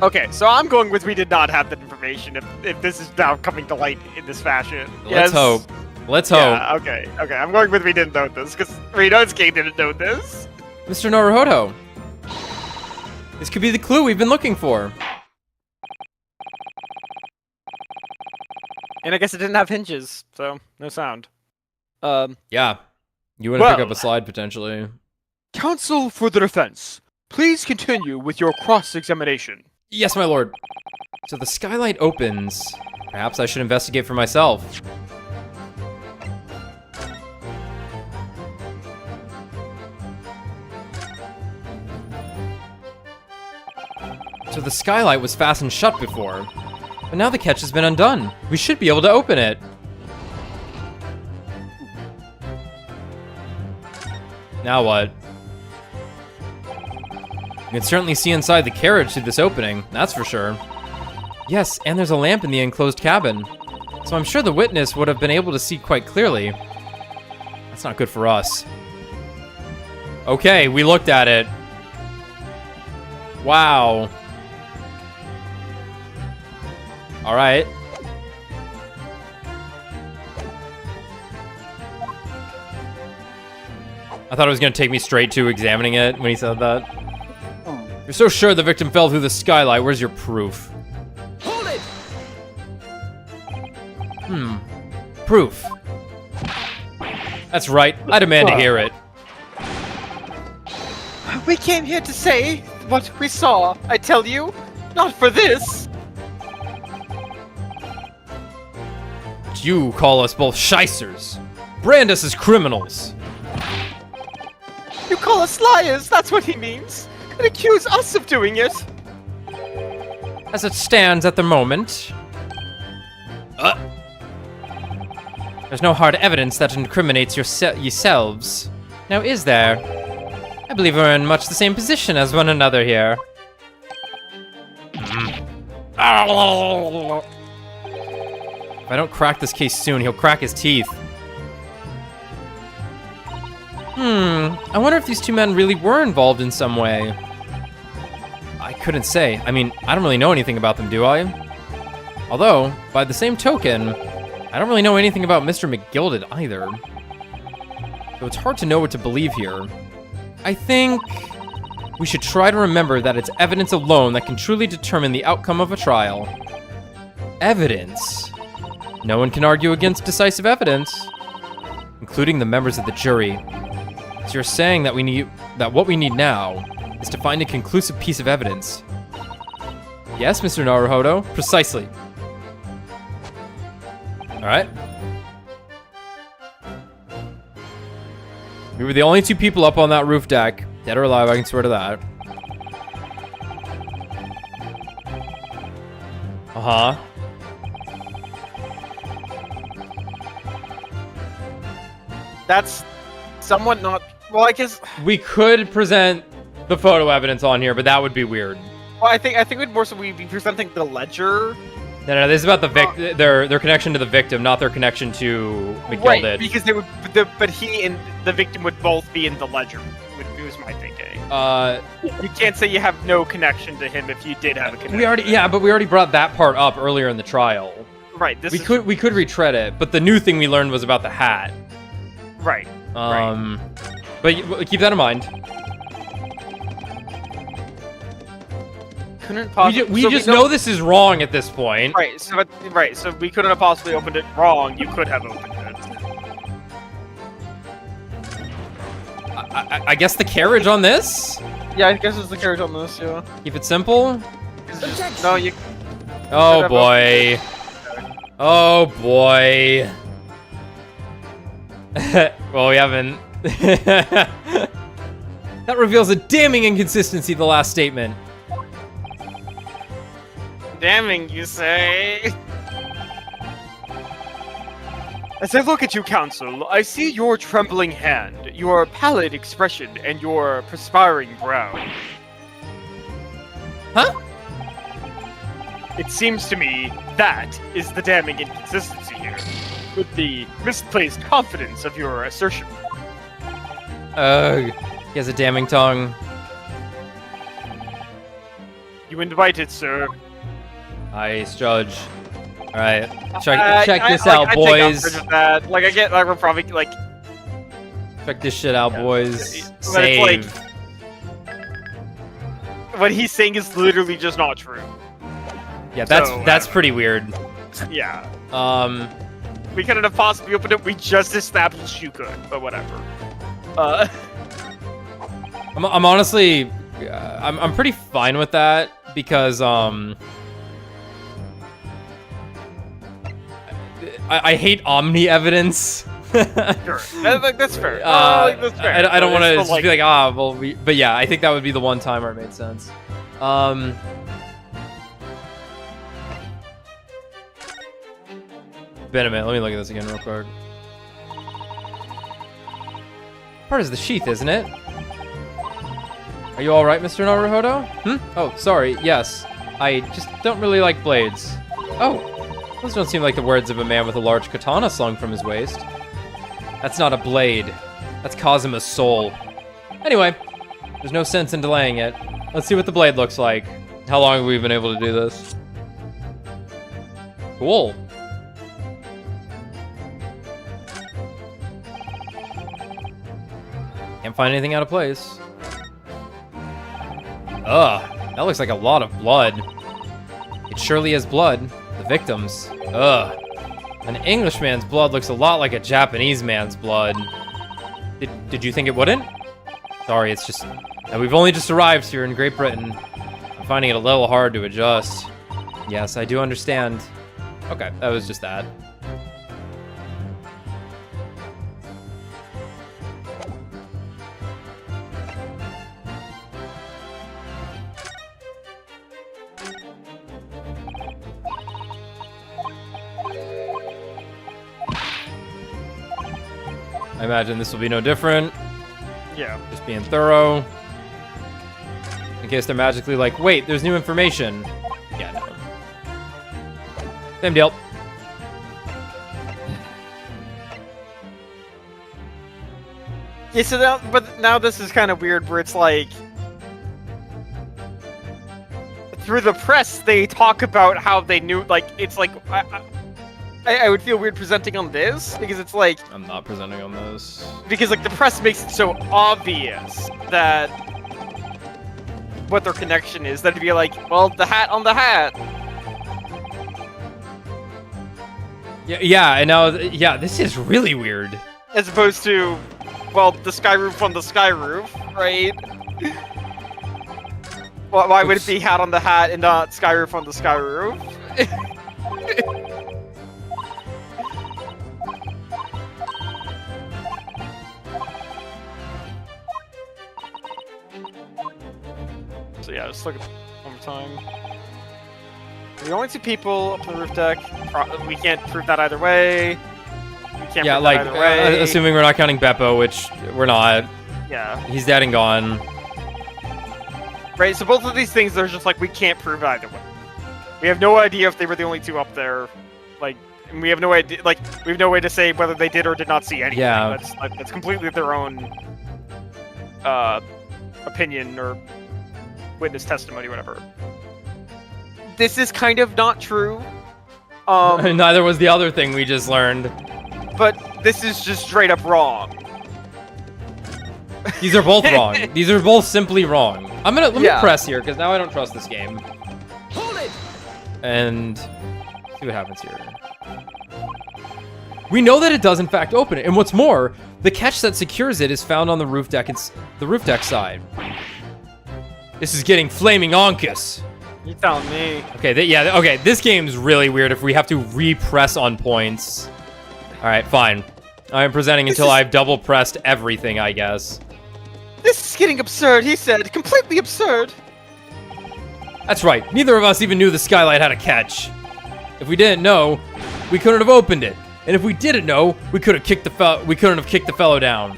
Okay, so I'm going with we did not have that information if this is now coming to light in this fashion. Let's hope. Let's hope. Yeah, okay, I'm going with we didn't know this, because Renosuke didn't know this. Mr. Naruhodo. This could be the clue we've been looking for. And I guess it didn't have hinges, so no sound. Yeah. You want to pick up a slide, potentially. Counsel for the defense, please continue with your cross-examination. Yes, my lord. So the skylight opens. Perhaps I should investigate for myself. So the skylight was fastened shut before, but now the catch has been undone. We should be able to open it. Now what? You can certainly see inside the carriage through this opening, that's for sure. Yes, and there's a lamp in the enclosed cabin, so I'm sure the witness would have been able to see quite clearly. That's not good for us. Okay, we looked at it. Wow. Alright. I thought it was gonna take me straight to examining it when he said that. You're so sure the victim fell through the skylight. Where's your proof? Hold it! Proof. That's right. I demand to hear it. We came here to say what we saw, I tell you. Not for this. You call us both shysters. Brand us as criminals. You call us liars, that's what he means. And accuse us of doing it. As it stands at the moment, there's no hard evidence that incriminates yourselves. Now, is there? I believe we're in much the same position as one another here. If I don't crack this case soon, he'll crack his teeth. I wonder if these two men really were involved in some way. I couldn't say. I mean, I don't really know anything about them, do I? Although, by the same token, I don't really know anything about Mr. McGilded either. So it's hard to know what to believe here. I think we should try to remember that it's evidence alone that can truly determine the outcome of a trial. Evidence? No one can argue against decisive evidence, including the members of the jury. So you're saying that what we need now is to find a conclusive piece of evidence. Yes, Mr. Naruhodo, precisely. All right. We were the only two people up on that roof deck, dead or alive, I can swear to that. Uh-huh. That's somewhat not Well, I guess We could present the photo evidence on here, but that would be weird. Well, I think we'd more so we'd be presenting the ledger. No, this is about the their connection to the victim, not their connection to McGilded. Right, because they would, but he and the victim would both be in the ledger. Was my thinking. You can't say you have no connection to him if you did have a connection. But we already brought that part up earlier in the trial. Right. We could retread it, but the new thing we learned was about the hat. Right. But keep that in mind. Couldn't possibly. We just know this is wrong at this point. Right. So we couldn't have possibly opened it wrong. You could have opened it. I guess the carriage on this? Yeah, I guess it's the carriage on this, yeah. Keep it simple? No, you... Oh boy. Oh boy. Well, we haven't... That reveals a damning inconsistency, the last statement. Damning, you say? As I look at you, Counsel, I see your trembling hand, your pallid expression, and your perspiring brow. Huh? It seems to me that is the damning inconsistency here, with the misplaced confidence of your assertion. He has a damning tongue. You invited, sir. Nice, Judge. Alright, check this out, boys. Like, I get, like, we're probably, like... Check this shit out, boys. But Save. it's like... What he's saying is literally just not true. Yeah, that's pretty weird. Yeah. We We couldn't have possibly opened it, we just established you could, but whatever. I'm honestly... I'm pretty fine with that, because, I hate omni evidence. Sure, that's fair. That's fair. I don't want to just like... be like, but yeah, I think that would be the one time where it made sense. Wait a minute, let me look at this again real quick. Part is the sheath, isn't it? Are you alright, Mr. Naruhodo? Oh, sorry, yes. I just don't really like blades. Oh, those don't seem like the words of a man with a large katana slung from his waist. That's not a blade. That's Kazuma's soul. Anyway, there's no sense in delaying it. Let's see what the blade looks like. How long have we been able to do this? Cool. Can't find anything out of place. Ugh, that looks like a lot of blood. It surely is blood. The victim's. Ugh. An Englishman's blood looks a lot like a Japanese man's blood. Did you think it wouldn't? Sorry, it's just that we've only just arrived here in Great Britain. I'm finding it a little hard to adjust. Yes, I do understand. Okay, that was just that. I imagine this will be no different. Yeah. Just being thorough. In case they're magically like, wait, there's new information. Yeah, no. Same deal. Yeah, so now, but now this is kind of weird where it's like... Through the press, they talk about how they knew, like, it's like... I would feel weird presenting on this, because it's like... I'm not presenting on this. Because, like, the press makes it so obvious that... what their connection is, that it'd be like, well, the hat on the hat. Yeah, and now, yeah, this is really weird. As opposed to, well, the sky roof on the sky roof, right? Why would it be hat on the hat and not sky roof on the sky roof? So yeah, just look at it one more time. We only see people up on the roof deck. We can't prove that either way. We can't Yeah, prove like, that either way. assuming we're not counting Beppo, which we're not. Yeah. He's dead and gone. Right, so both of these things, they're just like, we can't prove either way. We have no idea if they were the only two up there. Like, and we have no idea, like, we have no way to say whether they did or did not see anything. Yeah. That's completely their own opinion or witness testimony, whatever. This is kind of not true. Neither was the other thing we just learned. But this is just straight up wrong. These are both wrong. These are both simply wrong. Let me Yeah. press here, because now I don't trust this game. Hold it! And see what happens here. We know that it does in fact open it, and what's more, the catch that secures it is found on the roof deck. It's the roof deck side. This is getting flaming onkus. You tell me. Okay, okay, this game's really weird if we have to repress on points. Alright, fine. I'm presenting until I've double pressed everything, I guess. This is getting absurd, he said. Completely absurd. That's right, neither of us even knew the skylight had a catch. If we didn't know, we couldn't have opened it. And if we didn't know, we couldn't have kicked the fellow down.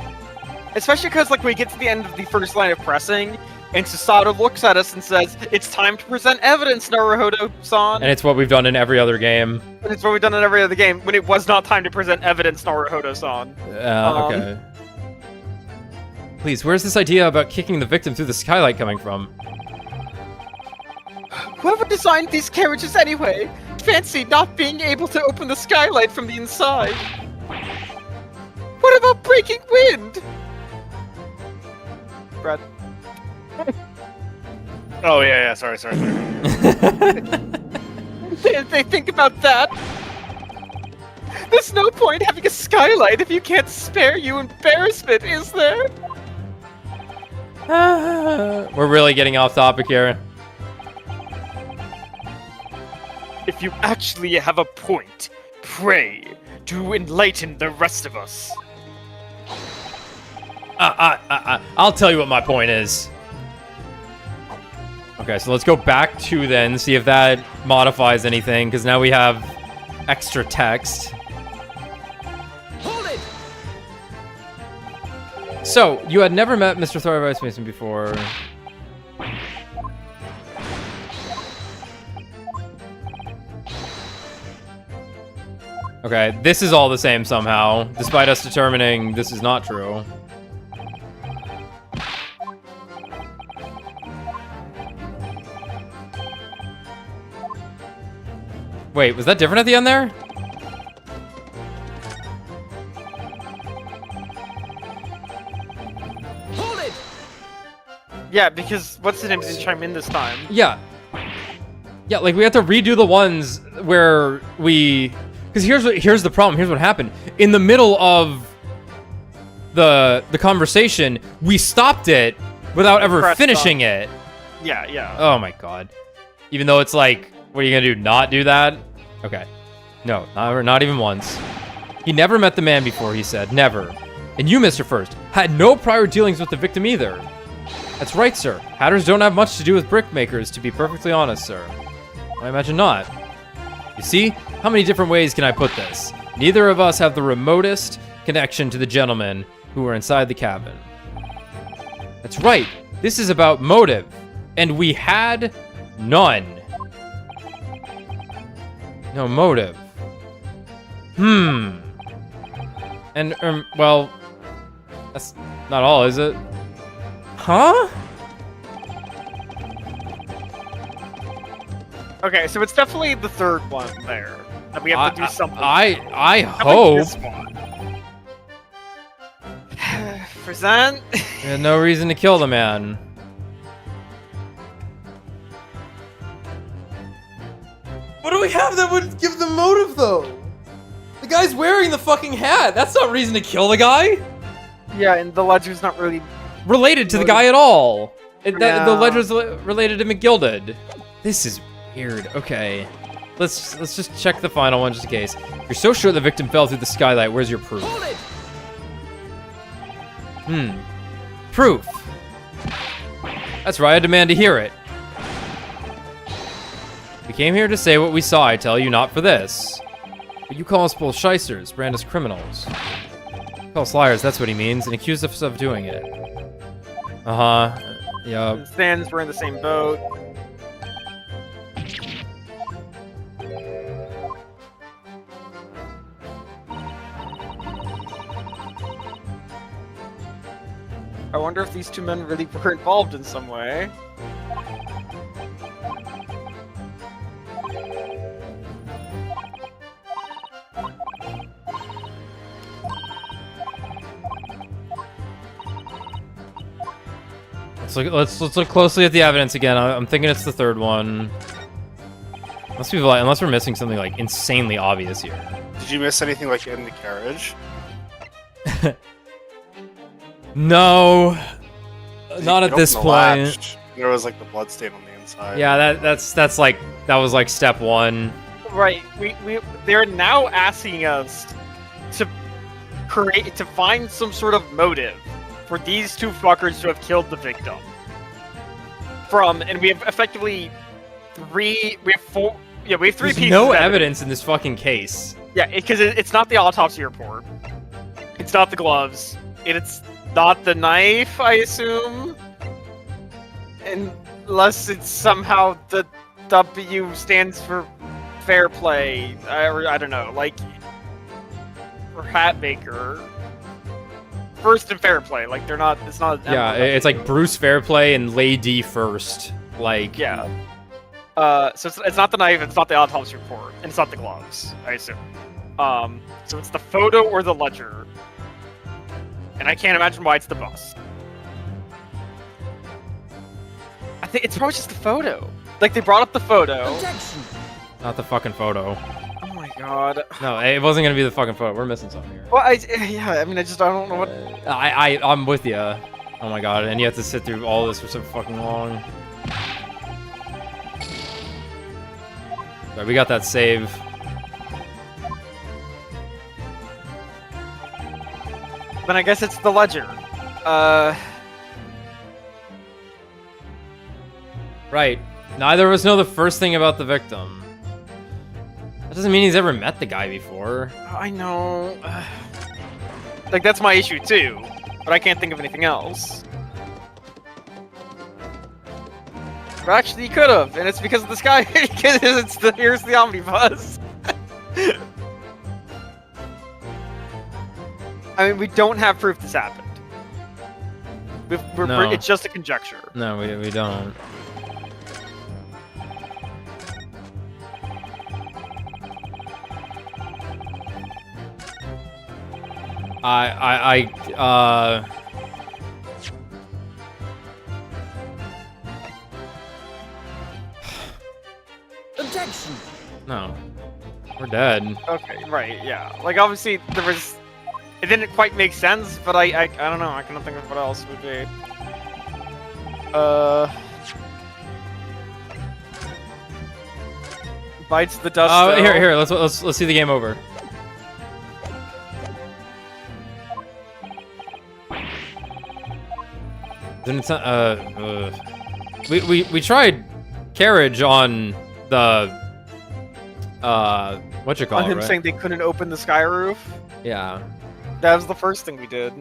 Especially because, like, we get to the end of the first line of pressing, and Susato looks at us and says, "It's time to present evidence, Naruhodo-san." And it's what we've done in every other game. And it's what we've done in every other game, when it was not time to present evidence, Naruhodo-san. Okay. Please, where's this idea about kicking the victim through the skylight coming from? Whoever designed these carriages anyway? Fancy not being able to open the skylight from the inside. What about breaking wind? Brad. Oh yeah, sorry. They think about that. There's no point having a skylight if you can't spare you embarrassment, is there? We're really getting off topic here. If you actually have a point, pray, do enlighten the rest of us. I'll tell you what my point is. Okay, so let's go back to then, see if that modifies anything, because now we have extra text. Hold it! So, you had never met Mr. Thor Vice Mason before. Okay, this is all the same somehow, despite us determining this is not true. Wait, was that different at the end there? Hold it! Yeah, because what's his name didn't chime in this time. Yeah. Yeah, like we have to redo the ones where we... Because here's the problem. Here's what happened. In the middle of the conversation, we stopped it without ever Press finishing it. Yeah. Oh my god. Even though it's like, what are you gonna do? Not do that? Okay. No, not even once. He never met the man before, he said. Never. And you, Mr. First, had no prior dealings with the victim either. That's right, sir. Hatters don't have much to do with brickmakers, to be perfectly honest, sir. I imagine not. You see? How many different ways can I put this? Neither of us have the remotest connection to the gentlemen who were inside the cabin. That's right. This is about motive. And we had none. No motive. And, well, that's not all, is it? Huh? Okay, so it's definitely the third one there. That we have to do something. I How about hope. this one? Present. We had no reason to kill the man. What do we have that would give the motive, though? The guy's wearing the fucking hat. That's not reason to kill the guy. Yeah, and the ledger's not really Related to the guy at all. The Yeah. ledger's related to McGilded. This is weird. Okay. Let's just check the final one just in case. If you're so sure the victim fell through the skylight, where's your proof? Hold it! Proof. That's right, I demand to hear it. We came here to say what we saw, I tell you, not for this. But you call us both shysters, brand us criminals. You call us liars, that's what he means, and accuse us of doing it. Yeah. And Sans, we're in the same boat. I wonder if these two men really were involved in some way. Let's look closely at the evidence again. I'm thinking it's the third one. Unless we're missing something like insanely obvious here. Did you miss anything like in the carriage? No, not at You this opened the point. latch, there was like the blood stain on the inside. Yeah, that was like step one. Right, they're now asking us to find some sort of motive for these two fuckers to have killed the victim. And we have effectively we have three There's pieces no of evidence in this fucking case. Yeah, because it's not the autopsy report. It's not the gloves. It's not the knife, I assume. Unless it's somehow the W stands for fair play. I don't know, like, or hat maker. First and fair play, like they're not. It's not. Yeah, it's like Bruce Fairplay and Lady First. Like, yeah. So it's not the knife. It's not the autopsy report, and it's not the gloves, I assume. So it's the photo or the ledger, and I can't imagine why it's the bus. I think it's probably just the photo. Like, they brought up the photo. Objection. not the fucking photo. Oh my god. No, it wasn't gonna be the fucking photo. We're missing something here. Well, I don't know what. I'm with you. Oh my god, and you have to sit through all this for so fucking long. Right, we got that save. Then I guess it's the ledger. Right. Neither of us know the first thing about the victim. That doesn't mean he's ever met the guy before. I know. Like, that's my issue too, but I can't think of anything else. But actually, he could have, and it's because of this guy. Because here's the omnibus. I mean, we don't have proof this happened. No. It's just a conjecture. No, we don't. Objection. No. We're dead. Okay, right, yeah. Like, obviously, it didn't quite make sense, but I don't know, I cannot think of what else would be. Bites the dust. Here, let's see the game over. Then it's not, we tried carriage on the what you call On it, him right? saying they couldn't open the sky roof. Yeah. That was the first thing we did.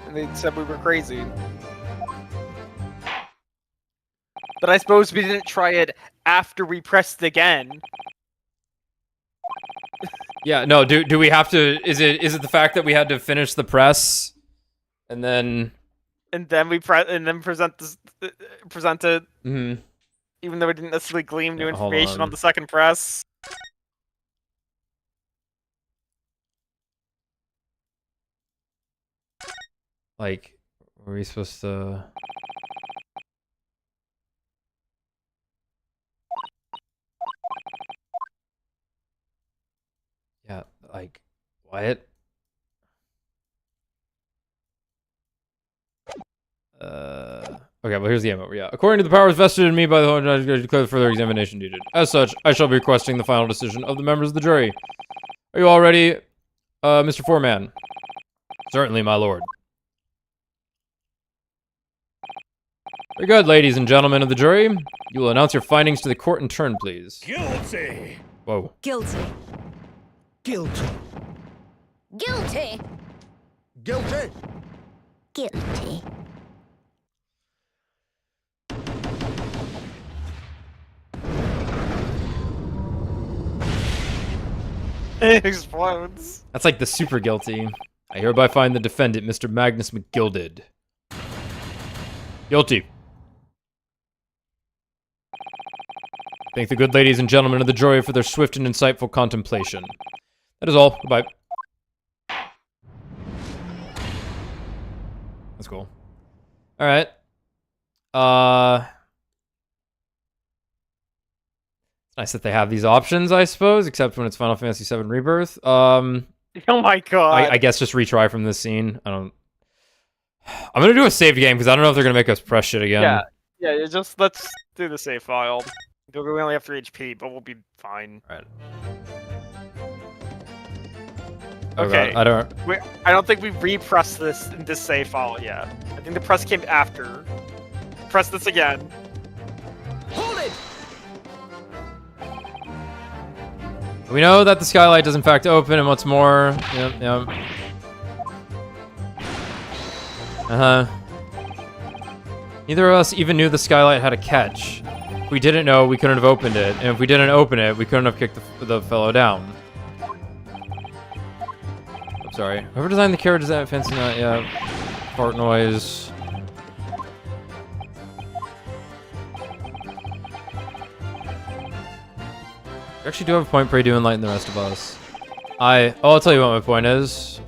And they said we were crazy. But I suppose we didn't try it after we pressed again. Yeah, no, do we have to, is it the fact that we had to finish the press and then We present it, mm-hmm. even though we didn't necessarily glean new Yeah, hold information on. on the second press. Like, were we supposed to? Yeah, like, what? Okay, well, here's the game over. Yeah. According to the powers vested in me by the judge, I declare further examination needed. As such, I shall be requesting the final decision of the members of the jury. Are you all ready, Mr. Foreman? Certainly, my lord. Very good, ladies and gentlemen of the jury. You will announce your findings to the court in turn, please. Guilty. Whoa. Guilty. Guilty. Guilty. Guilty. Guilty. It explodes. That's like the super guilty. I hereby find the defendant, Mr. Magnus McGilded. Guilty. Thank the good ladies and gentlemen of the jury for their swift and insightful contemplation. That is all. Goodbye. That's cool. Alright. It's nice that they have these options, I suppose, except when it's Final Fantasy VII Rebirth. Oh my god. I guess just retry from this scene. I'm gonna do a save game because I don't know if they're gonna make us press shit again. Yeah, just let's do the save file. We only have 3 HP, but we'll be fine. Right. Okay. I don't. I don't think we repressed this in this save file yet. I think the press came after. Press this again. Hold it! We know that the skylight does in fact open, and what's more, yep. Neither of us even knew the skylight had a catch. If we didn't know, we couldn't have opened it, and if we didn't open it, we couldn't have kicked the fellow down. I'm sorry. Whoever designed the carriage designed fancy not yeah. Fart noise. You actually do have a point, Prey, to enlighten the rest of us. I'll tell you what my point is.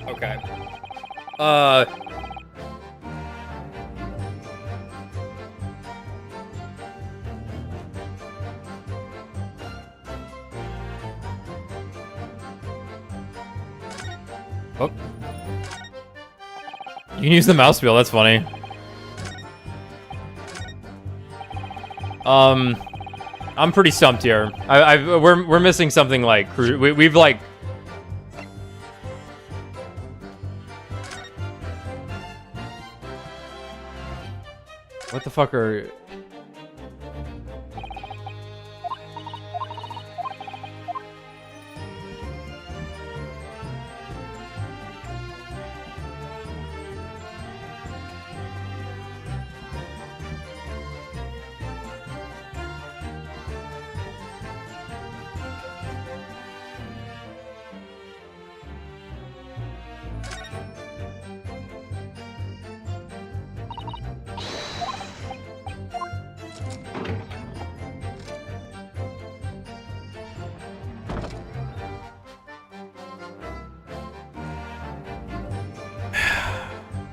Okay. Oh. You can use the mouse wheel, that's funny. I'm pretty stumped here. We're missing something like we've like. What the fuck are...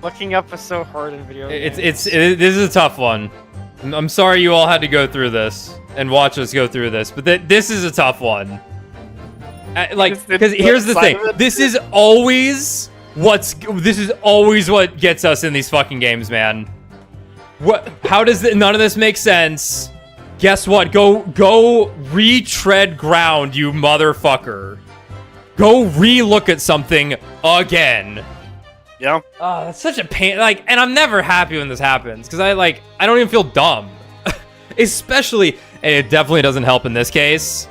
Looking up is so hard in video games. This is a tough one. I'm sorry you all had to go through this and watch us go through this, but this is a tough one. Because here's the thing. This is always what gets us in these fucking games, man. How does none of this make sense? Guess what? Go retread ground, you motherfucker. Go re-look at something again. Yeah. Oh, that's such a pain. Like, and I'm never happy when this happens because I don't even feel dumb. Especially, and it definitely doesn't help in this case,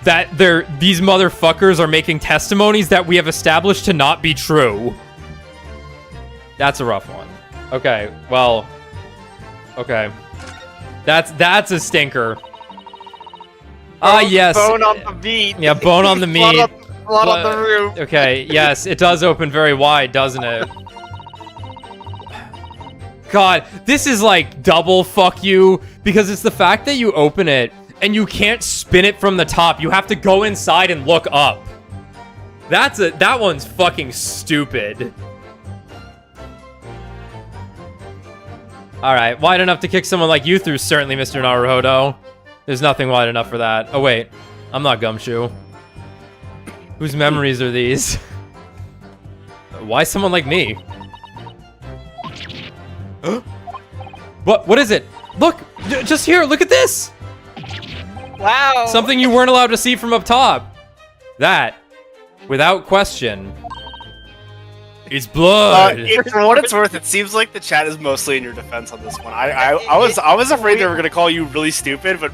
that these motherfuckers are making testimonies that we have established to not be true. That's a rough one. Okay, well, okay. That's a stinker. Yes. Bone on the meat. Yeah, bone on the meat. Blood on the roof. Okay, yes, it does open very wide, doesn't it? God, this is like double fuck you, because it's the fact that you open it and you can't spin it from the top. You have to go inside and look up. That one's fucking stupid. Alright, wide enough to kick someone like you through, certainly, Mr. Naruhodo. There's nothing wide enough for that. Oh wait, I'm not Gumshoe. Whose memories are these? Why someone like me? What is it? Look! Just here, look at this! Wow. Something you weren't allowed to see from up top. That, without question, is blood. For what it's worth, it seems like the chat is mostly in your defense on this one. I was afraid they were gonna call you really stupid, but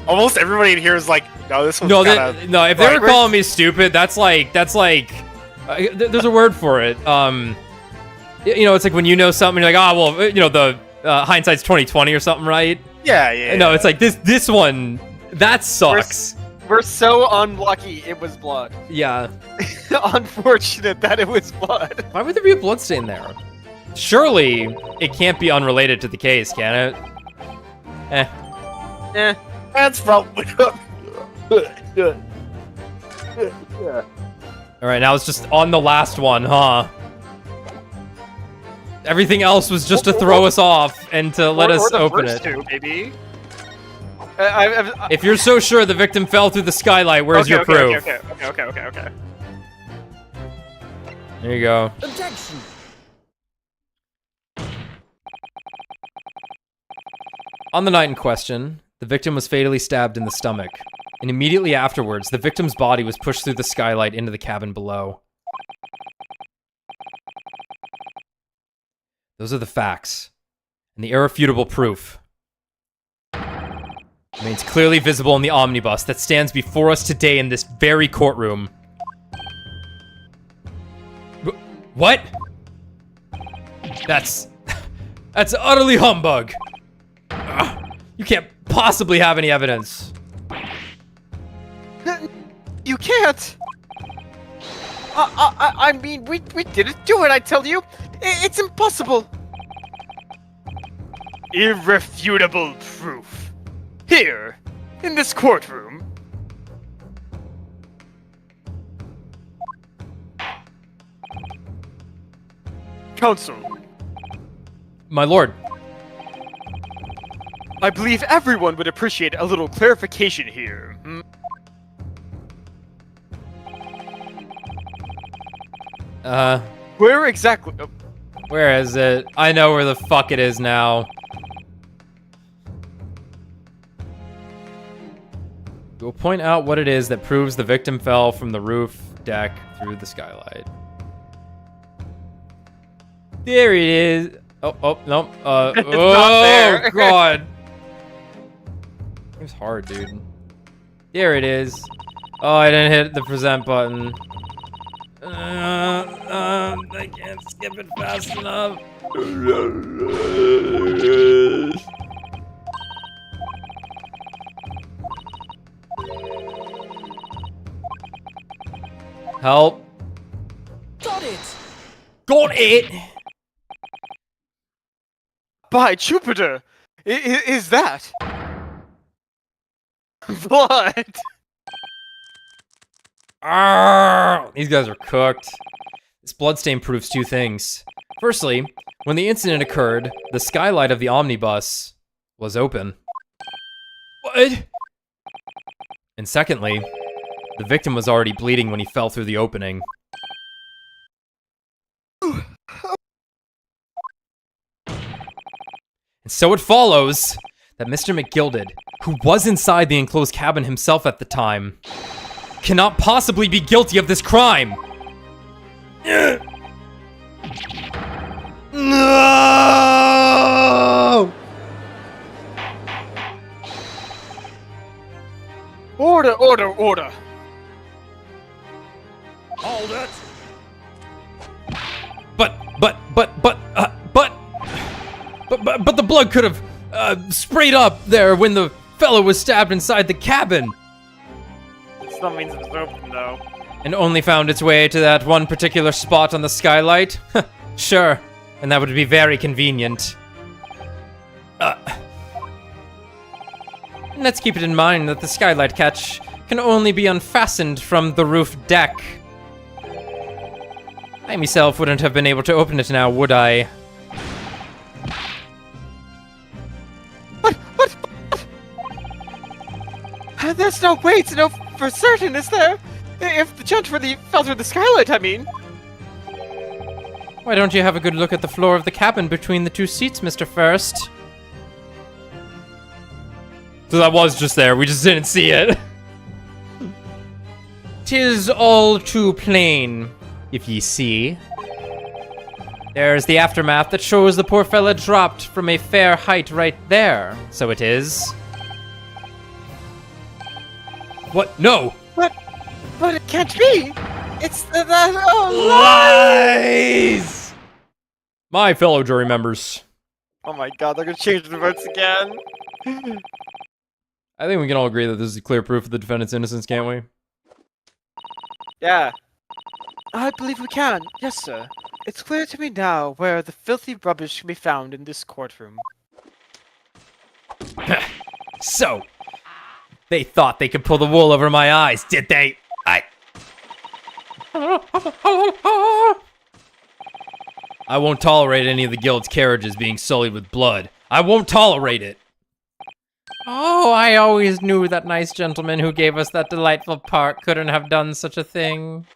almost everybody in here is like, no, this one's No, kinda... no. If they were calling me stupid, that's like, there's a word for it. You know, it's like when you know something, you're like, oh, well, you know, the hindsight's 20/20 or something, right? Yeah. No, it's like this one, that sucks. We're so unlucky it was blood. Yeah. Unfortunate that it was blood. Why would there be a bloodstain there? Surely it can't be unrelated to the case, can it? That's probably... Alright, now it's just on the last one, huh? Everything else was just to throw us off and to let us open it. Two, maybe. If you're so sure the victim fell through the skylight, where's your proof? Okay. There you go. Objection. On the night in question, the victim was fatally stabbed in the stomach, and immediately afterwards, the victim's body was pushed through the skylight into the cabin below. Those are the facts, and the irrefutable proof remains clearly visible in the omnibus that stands before us today in this very courtroom. What? That's utterly humbug. You can't possibly have any evidence. You can't! I mean, we didn't do it, I tell you! It's impossible! Irrefutable proof. Here, in this courtroom. Counsel, My lord. I believe everyone would appreciate a little clarification here. Where exactly? Oh, Where is it? I know where the fuck it is now. We'll point out what it is that proves the victim fell from the roof deck through the skylight. There it is. Oh, no. Oh, there. God. It was hard, dude. There it is. Oh, I didn't hit the present button. I can't skip it fast enough. Help. Got it. Got it! by Jupiter! Is that blood? Arrgh! These guys are cooked. This bloodstain proves two things. Firstly, when the incident occurred, the skylight of the omnibus was open. What? And secondly, the victim was already bleeding when he fell through the opening. And so it follows that Mr. McGilded, who was inside the enclosed cabin himself at the time, cannot possibly be guilty of this crime. No! Order, order, order! Hold it! But the blood could have sprayed up there when the fellow was stabbed inside the cabin. Still means it was open, though. And only found its way to that one particular spot on the skylight? Sure, and that would be very convenient. Let's keep it in mind that the skylight catch can only be unfastened from the roof deck. I myself wouldn't have been able to open it now, would I? What? There's no way to know for certain, is there? If the gent really fell through the skylight, I mean. Why don't you have a good look at the floor of the cabin between the two seats, Mr. First? So that was just there. We just didn't see it. 'Tis all too plain, if ye see. There's the aftermath that shows the poor fella dropped from a fair height right there. So it is. What? No! But it can't be! It's oh, Lies! My fellow jury members. Oh my god, they're gonna change the votes again. I think we can all agree that this is clear proof of the defendant's innocence, can't we? Yeah. I believe we can. Yes, sir. It's clear to me now where the filthy rubbish can be found in this courtroom. So, they thought they could pull the wool over my eyes, did they? I won't tolerate any of the guild's carriages being sullied with blood. I won't tolerate it. Oh, I always knew that nice gentleman who gave us that delightful park couldn't have done such a thing.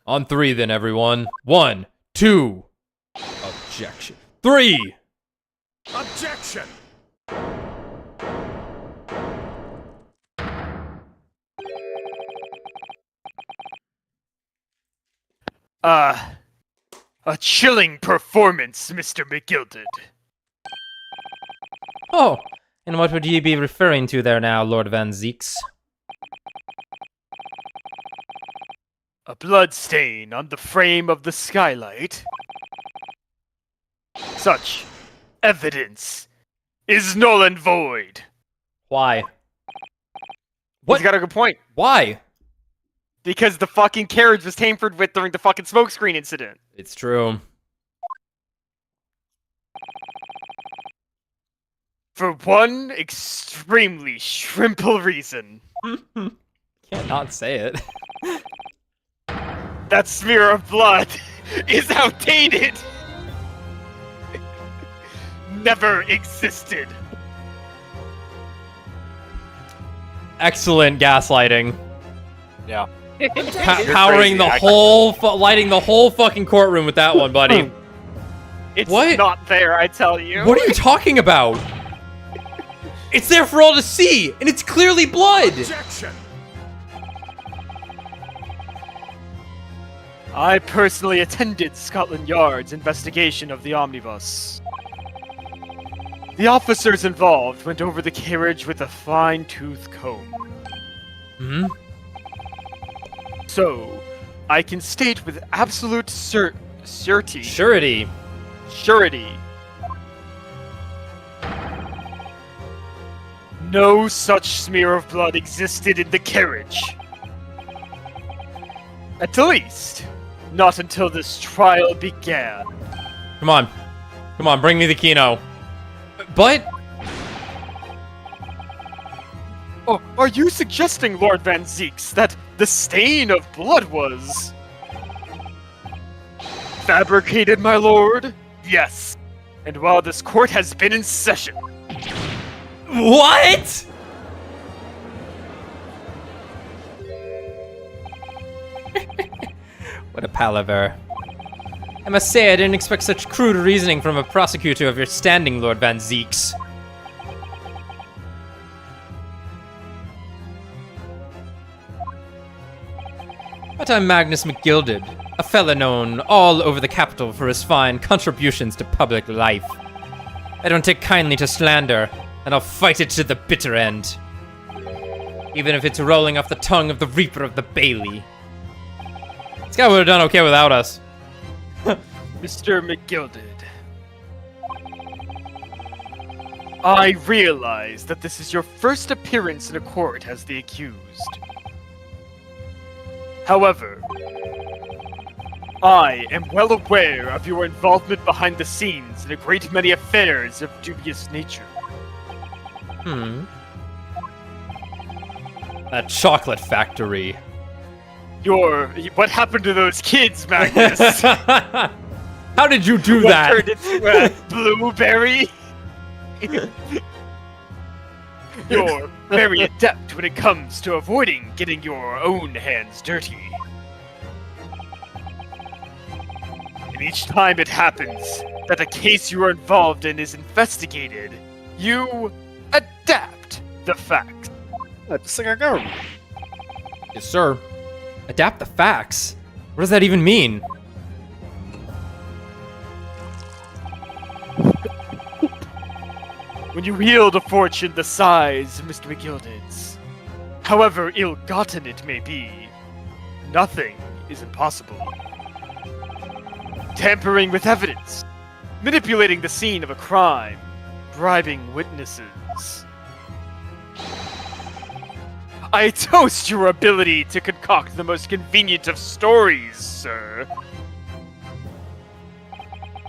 On 3 then, everyone. 1, 2. Objection. 3! Objection! A chilling performance, Mr. McGilded. Oh, and what would ye be referring to there now, Lord Van Zeeks? A blood stain on the frame of the skylight. Such evidence is null and void. Why? What? He's got a good point. Why? Because the fucking carriage was tampered with during the fucking smokescreen incident. It's true. For one extremely shrimple reason. Can't not say it. That smear of blood is outdated. Never existed. Excellent gaslighting. Yeah. Powering the whole, lighting the whole fucking courtroom with that one, buddy. It's What? not there, I tell you. What are you talking about? It's there for all to see, and it's clearly blood. Objection! I personally attended Scotland Yard's investigation of the omnibus. The officers involved went over the carriage with a fine-tooth comb. Hmm? So, I can state with absolute surety. Surety. Surety. No such smear of blood existed in the carriage. At the least, not until this trial began. Come on. Come on, bring me the Kino. But... Oh, are you suggesting, Lord Van Zeeks, that the stain of blood was... fabricated, my lord? Yes. And while this court has been in session... What?! What a palaver. I must say I didn't expect such crude reasoning from a prosecutor of your standing, Lord Van Zeeks. But I'm Magnus McGilded, a fella known all over the capital for his fine contributions to public life. I don't take kindly to slander, and I'll fight it to the bitter end. Even if it's rolling off the tongue of the Reaper of the Bailey. This guy would have done okay without us. Mr. McGilded. I realize that this is your first appearance in a court as the accused. However, I am well aware of your involvement behind the scenes in a great many affairs of dubious nature. That chocolate factory. What happened to those kids, Magnus? How did you do What that? turned into a blueberry? You're very adept when it comes to avoiding getting your own hands dirty. And each time it happens that a case you are involved in is investigated, you adapt the facts. Just like our government. Yes, sir. Adapt the facts? What does that even mean? When you wield a fortune the size of Mr. McGilded's, however ill-gotten it may be, nothing is impossible. Tampering with evidence, manipulating the scene of a crime, bribing witnesses. I toast your ability to concoct the most convenient of stories, sir.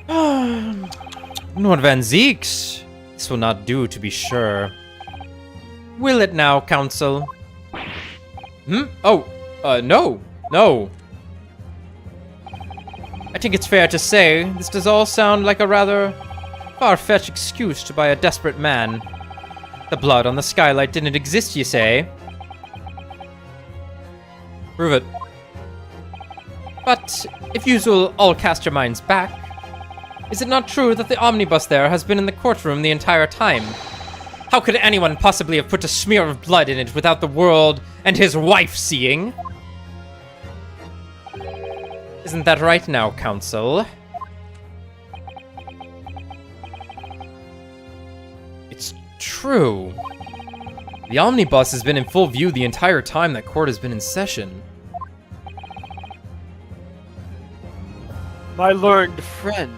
Lord Van Zeeks. This will not do, to be sure. Will it now, Counsel? Oh, no. No. I think it's fair to say this does all sound like a rather far-fetched excuse by a desperate man. The blood on the skylight didn't exist, you say? Prove it. But if you will all cast your minds back, is it not true that the omnibus there has been in the courtroom the entire time? How could anyone possibly have put a smear of blood in it without the world and his wife seeing? Isn't that right now, Counsel? It's true. The omnibus has been in full view the entire time that court has been in session. My learned friend.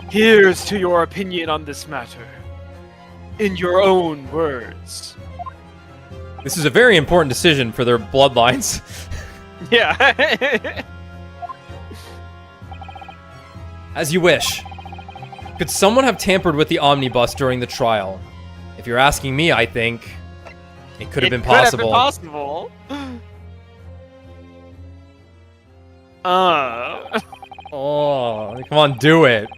Here's to your opinion on this matter. In your own words. This is a very important decision for their bloodlines. Yeah. As you wish. Could someone have tampered with the omnibus during the trial? If you're asking me, I think it could have been possible. Oh, come on, do it.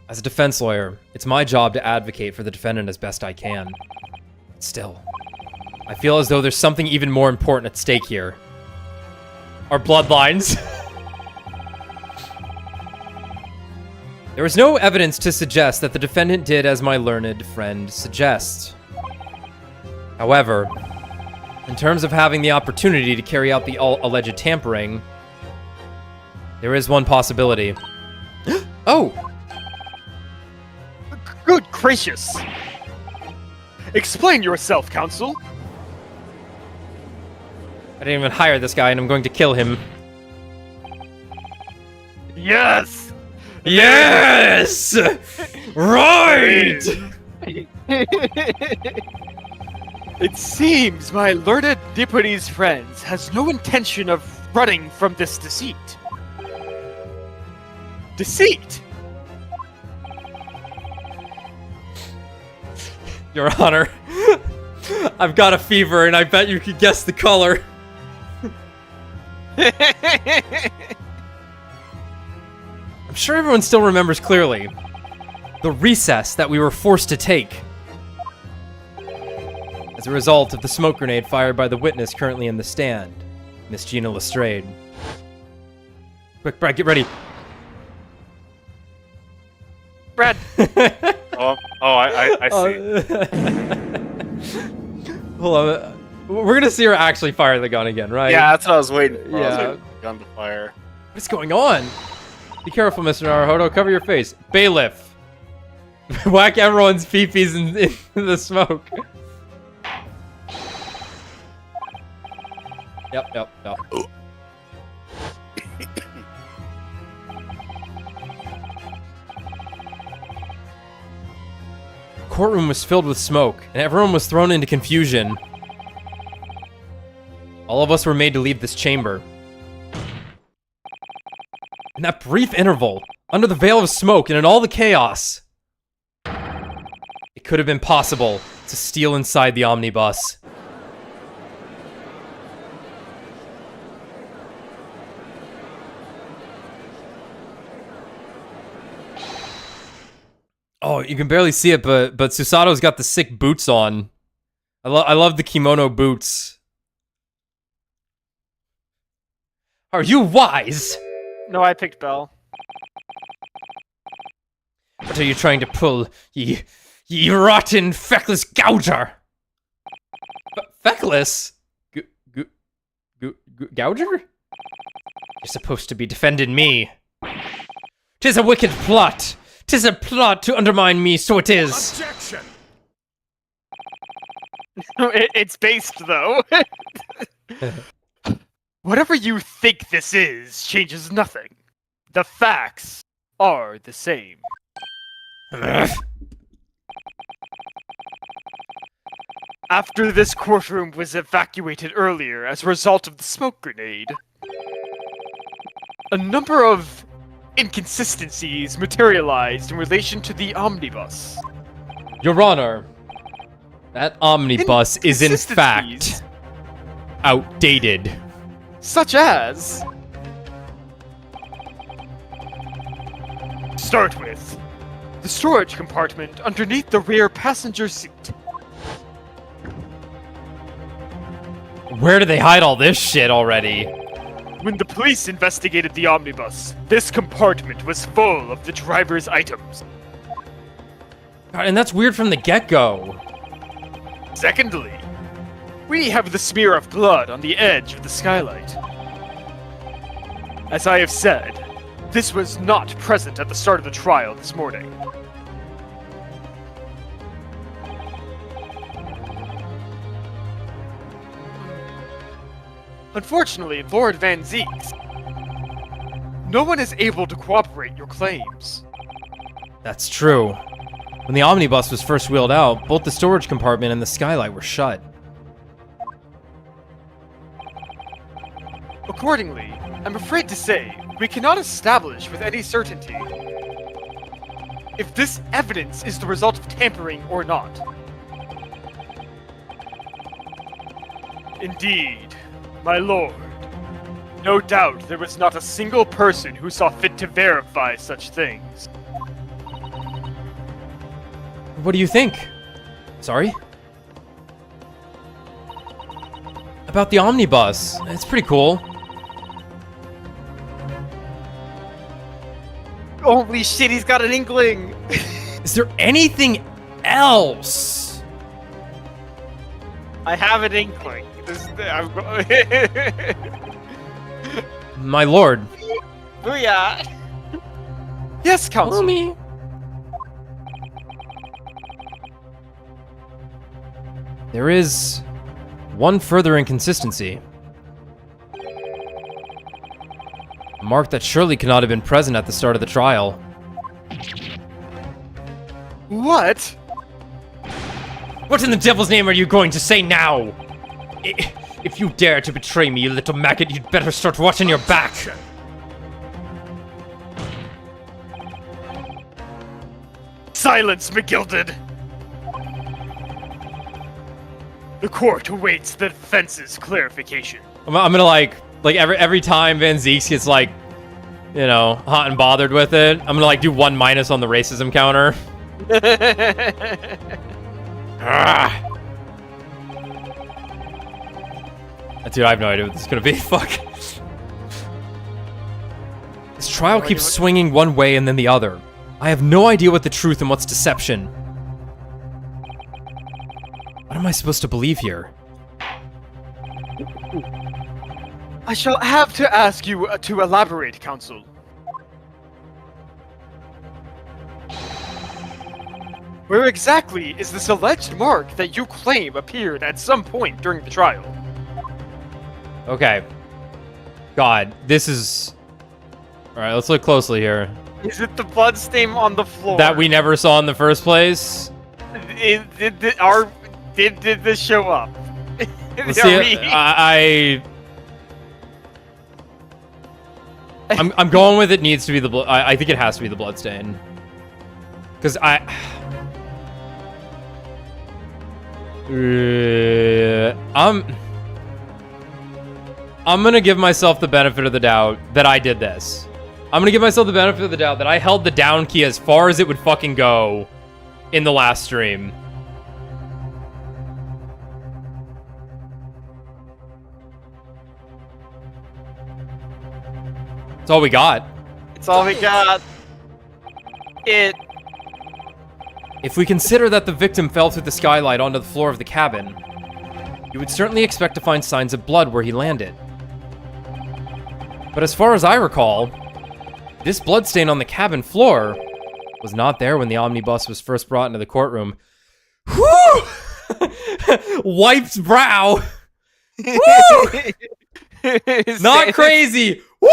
As a defense lawyer, it's my job to advocate for the defendant as best I can. Still, I feel as though there's something even more important at stake here. Our bloodlines. There is no evidence to suggest that the defendant did as my learned friend suggests. However, in terms of having the opportunity to carry out the alleged tampering, there is one possibility. Oh! Good gracious! Explain yourself, Counsel. I didn't even hire this guy and I'm going to kill him. Yes! Yes! Right! It seems my learned deputy's friends has no intention of running from this deceit. Deceit? Your Honor, I've got a fever and I bet you could guess the color. I'm sure everyone still remembers clearly the recess that we were forced to take as a result of the smoke grenade fired by the witness currently in the stand, Miss Gina Lestrade. Quick, Brad, get ready. Brad. I see. Hold on. We're gonna see her actually fire the gun again, right? Yeah, that's what I was waiting for. I was Yeah. waiting for the gun to fire. What is going on? Be careful, Mr. Naruhodo. Cover your face. Bailiff. Whack everyone's pee-pees in the smoke. Yep. Courtroom was filled with smoke, and everyone was thrown into confusion. All of us were made to leave this chamber. In that brief interval, under the veil of smoke and in all the chaos, it could have been possible to steal inside the omnibus. Oh, you can barely see it, but Susato's got the sick boots on. I love the kimono boots. Are you wise? No, I picked Bell. What are you trying to pull, ye rotten, feckless gouger? Feckless? Gouger? You're supposed to be defending me. 'Tis a wicked plot. 'Tis a plot to undermine me, so it is. Objection! It's based, though. Whatever you think this is changes nothing. The facts are the same. After this courtroom was evacuated earlier as a result of the smoke grenade, a number of inconsistencies materialized in relation to the omnibus. Your Honor, that omnibus is in fact Inconsistencies outdated. such as... Start with the storage compartment underneath the rear passenger seat. Where do they hide all this shit already? When the police investigated the omnibus, this compartment was full of the driver's items. God, and that's weird from the get-go. Secondly, we have the smear of blood on the edge of the skylight. As I have said, this was not present at the start of the trial this morning. Unfortunately, Lord Van Zeeks, no one is able to corroborate your claims. That's true. When the omnibus was first wheeled out, both the storage compartment and the skylight were shut. Accordingly, I'm afraid to say, we cannot establish with any certainty if this evidence is the result of tampering or not. Indeed, my lord, no doubt there was not a single person who saw fit to verify such things. What do you think? Sorry? About the omnibus. It's pretty cool. Holy shit, he's got an inkling! Is there anything else? I have an inkling. My lord. Booyah! Yes, Counsel. Me. There is one further inconsistency. A mark that surely cannot have been present at the start of the trial. What? What in the devil's name are you going to say now? If you dare to betray me, you little maggot, you'd better start watching your back. Silence, McGilded! The court awaits the defense's clarification. I'm gonna like every time Van Zeeks gets like, you know, hot and bothered with it, I'm gonna like do 1 minus on the racism counter. Ah. Dude, I have no idea what this is gonna be. Fuck. This trial keeps swinging one way and then the other. I have no idea what the truth and what's deception. What am I supposed to believe here? I shall have to ask you to elaborate, Counsel. Where exactly is this alleged mark that you claim appeared at some point during the trial? Okay. God, this is... Alright, let's look closely here. Is it the bloodstain on the floor? That we never saw in the first place? Did this show up? Let's see, I'm going with it needs to be the blood. I think it has to be the bloodstain. Because I'm gonna give myself the benefit of the doubt that I did this. I'm gonna give myself the benefit of the doubt that I held the down key as far as it would fucking go in the last stream. That's all we got. It's all we got. If we consider that the victim fell through the skylight onto the floor of the cabin, you would certainly expect to find signs of blood where he landed. But as far as I recall, this bloodstain on the cabin floor was not there when the omnibus was first brought into the courtroom. Whew! Wiped brow. Woo! Not crazy. Woo!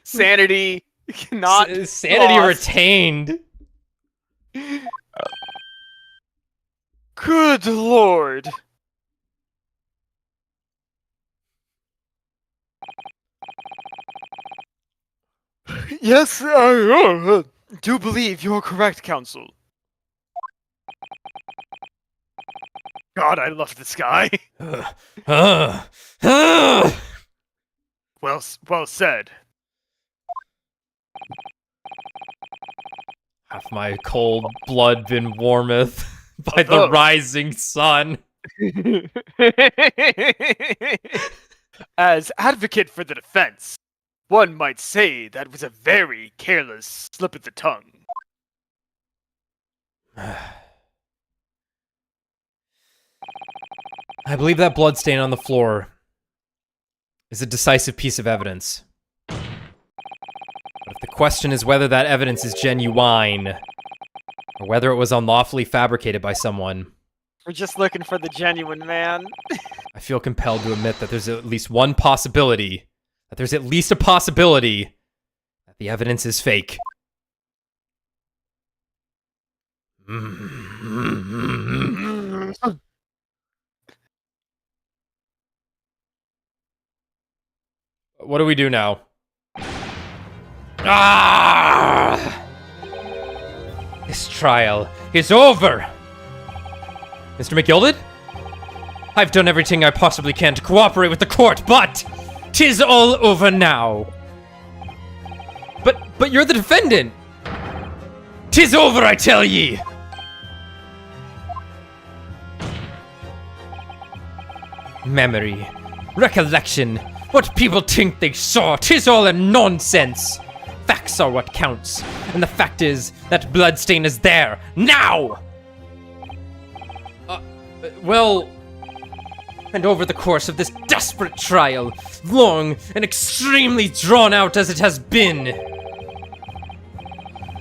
Sanity not sanity lost. retained. Good lord. Yes, I do believe you're correct, Counsel. God, I love this guy. Well said. Hath my cold blood been warmeth by the rising sun. As advocate for the defense, one might say that was a very careless slip of the tongue. I believe that bloodstain on the floor is a decisive piece of evidence. But if the question is whether that evidence is genuine, or whether it was unlawfully fabricated by someone, We're just looking for the genuine man. I feel compelled to admit that there's at least one possibility, that there's at least a possibility that the evidence is fake. What do we do now? Ah! This trial is over! Mr. McGilded? I've done everything I possibly can to cooperate with the court, but 'tis all over now. But you're the defendant! 'Tis over, I tell ye! Memory, recollection, what people think they saw, 'tis all a nonsense. Facts are what counts, and the fact is that bloodstain is there, now! Well, and over the course of this desperate trial, long and extremely drawn out as it has been,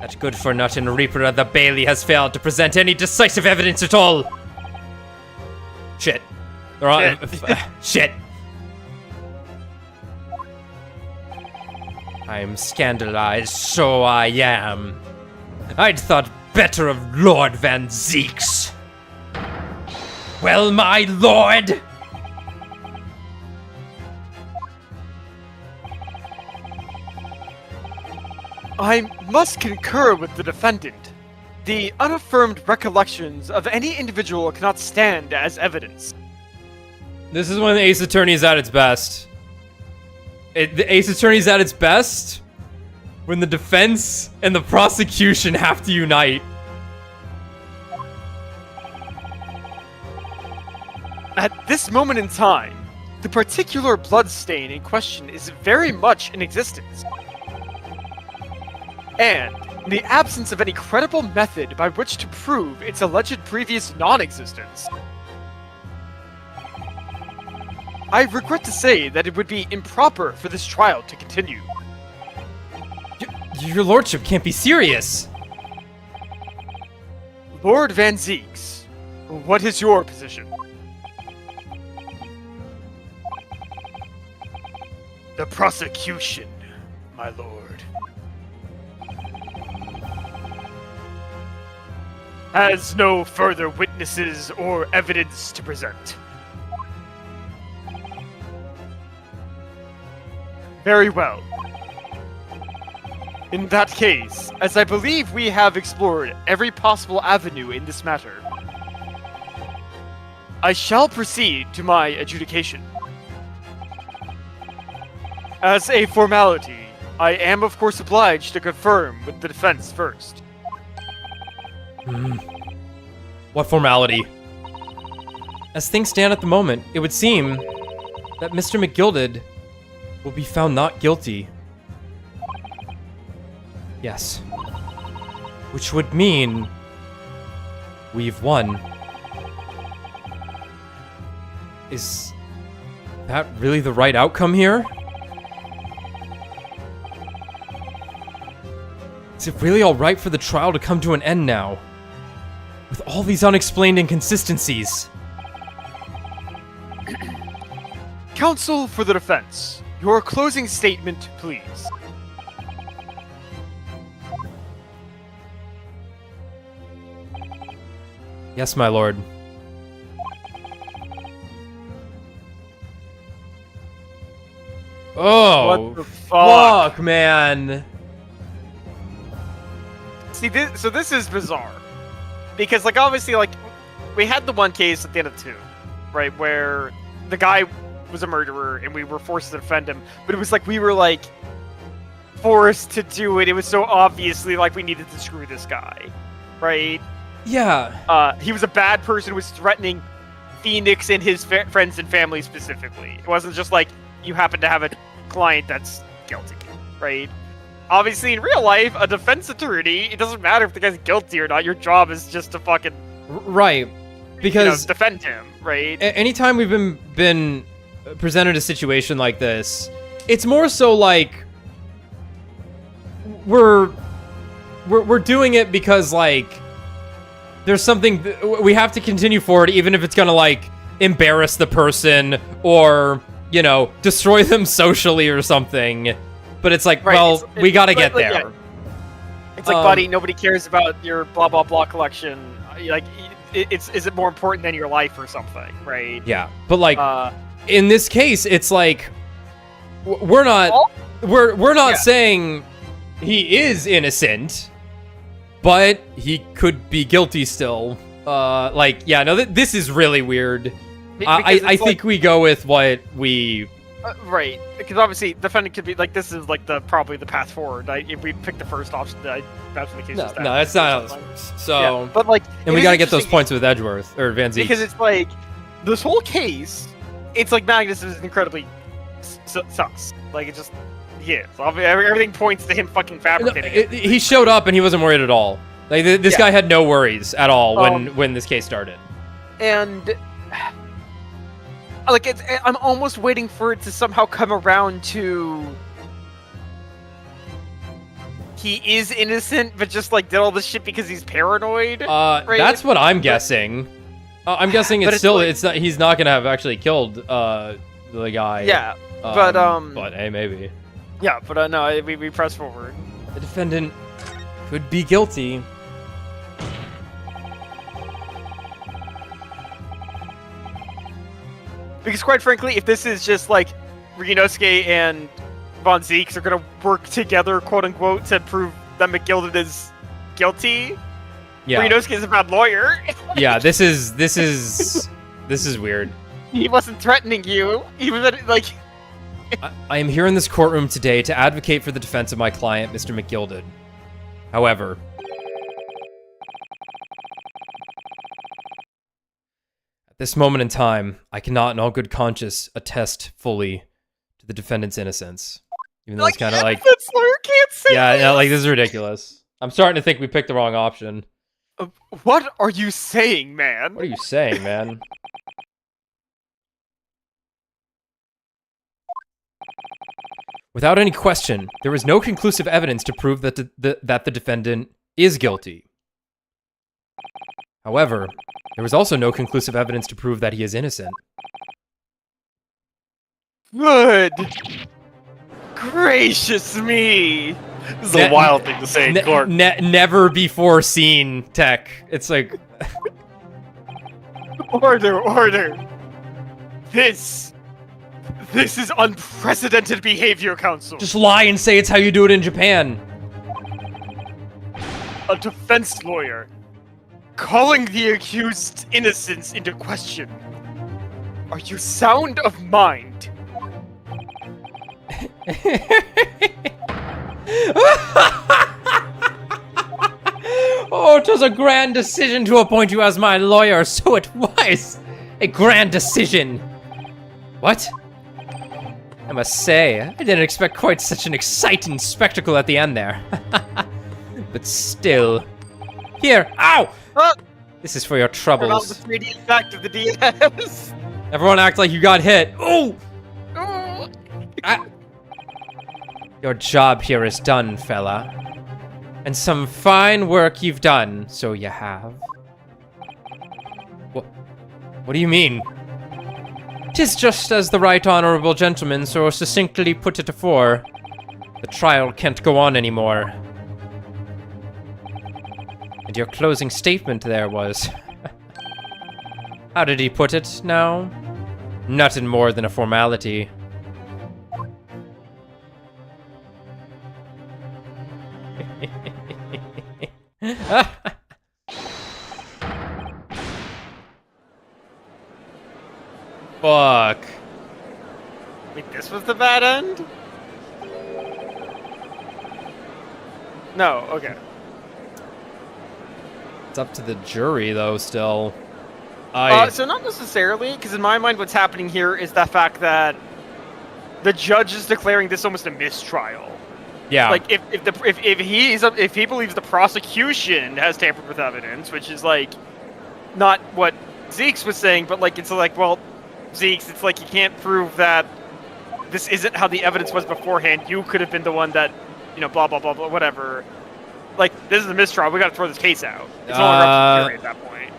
that good-for-nothing Reaper of the Bailey has failed to present any decisive evidence at all. Shit. Shit. I'm scandalized, so I am. I'd thought better of Lord Van Zeeks. Well, my lord! I must concur with the defendant. The unaffirmed recollections of any individual cannot stand as evidence. This is when the Ace Attorney is at its best. The Ace Attorney is at its best when the defense and the prosecution have to unite. At this moment in time, the particular bloodstain in question is very much in existence. And, in the absence of any credible method by which to prove its alleged previous non-existence, I regret to say that it would be improper for this trial to continue. Your lordship can't be serious. Lord Van Zeeks, what is your position? The prosecution, my lord, has no further witnesses or evidence to present. Very well. In that case, as I believe we have explored every possible avenue in this matter, I shall proceed to my adjudication. As a formality, I am of course obliged to confirm with the defense first. What formality? As things stand at the moment, it would seem that Mr. McGilded will be found not guilty. Yes. Which would mean we've won. Is that really the right outcome here? Is it really alright for the trial to come to an end now? With all these unexplained inconsistencies? Counsel for the defense, your closing statement, please. Yes, my lord. Oh, What the fuck? fuck, man. See, this is bizarre. Because, like, obviously, like, we had the one case at the end of 2, right, where the guy was a murderer and we were forced to defend him, but it was like we were, like, forced to do it. It was so obviously like we needed to screw this guy, right? Yeah. He was a bad person who was threatening Phoenix and his friends and family specifically. It wasn't just like you happen to have a client that's guilty, right? Obviously, in real life, a defense attorney, it doesn't matter if the guy's guilty or not. Your job is just to fucking right, because defend him, right? Anytime we've been presented a situation like this, it's more so like we're doing it because like there's something we have to continue forward, even if it's gonna like embarrass the person or destroy them socially or something. But it's like, well, we gotta get there. Yeah. It's like, buddy, nobody cares about your blah blah blah collection. Like, is it more important than your life or something, right? Yeah, but like in this case, it's like we're not saying he is innocent, but he could be guilty still. This is really weird. I think we go with what we. Right, because obviously defendant could be like, this is like probably the path forward. If we pick the first option, that's the case. No, that's not. So, yeah, but like, and we got to get those points with Edgeworth or Van Zeke, because it's like this whole case. It's like Magnus is incredibly sus. Like it just everything points to him fucking fabricating. He showed up and he wasn't worried at all. Like this guy had no worries at all when this case started. And like I'm almost waiting for it to somehow come around to he is innocent, but just like did all this shit because he's paranoid. Right? That's what I'm guessing. I'm guessing it's not. He's not gonna have actually killed the guy. Yeah, but hey, maybe. Yeah, but no, we press forward. The defendant could be guilty. Because quite frankly, if this is just like Ryunosuke and Von Zeeks are gonna work together, quote unquote, to prove that McGilded is guilty, Ryunosuke is a bad lawyer. Yeah, this is weird. He wasn't threatening you, even like. I am here in this courtroom today to advocate for the defense of my client, Mr. McGilded. However, at this moment in time, I cannot in all good conscience attest fully to the defendant's innocence. Even though it's kind of like... Defense lawyer can't say yeah, like, this is ridiculous. I'm starting to think we picked the wrong option. What are you saying, man? What are you saying, man? Without any question, there is no conclusive evidence to prove that the defendant is guilty. However, there was also no conclusive evidence to prove that he is innocent. Good. Gracious me. This is a wild thing to say in court. Never before seen tech. It's like... Order. This is unprecedented behavior, Counsel. Just lie and say it's how you do it in Japan. A defense lawyer calling the accused's innocence into question. Are you sound of mind? Oh, 'twas a grand decision to appoint you as my lawyer, so it was. A grand decision. What? I must say, I didn't expect quite such an exciting spectacle at the end there. But still. Here, ow! Ah! This is for your Turn on the troubles. 3D effect of the DS. Everyone act like you got hit. Ooh! Oh. Ah. Your job here is done, fella. And some fine work you've done, so you have. What do you mean? 'Tis just as the right honorable gentleman so succinctly put it afore. The trial can't go on anymore. And your closing statement there was... How did he put it, now? Nothing more than a formality. Fuck. Wait, this was the bad end? No, okay. It's up to the jury, though, still. So not necessarily, because in my mind what's happening here is the fact that the judge is declaring this almost a mistrial. Yeah. Like, if he believes the prosecution has tampered with evidence, which is, like, not what Zeke's was saying, but, like, it's like, well, Zeke's, it's like you can't prove that this isn't how the evidence was beforehand. You could have been the one that, you know, blah, blah, blah, blah, whatever. Like, this is a mistrial. We gotta throw this case out. It's no longer up to the jury at that point.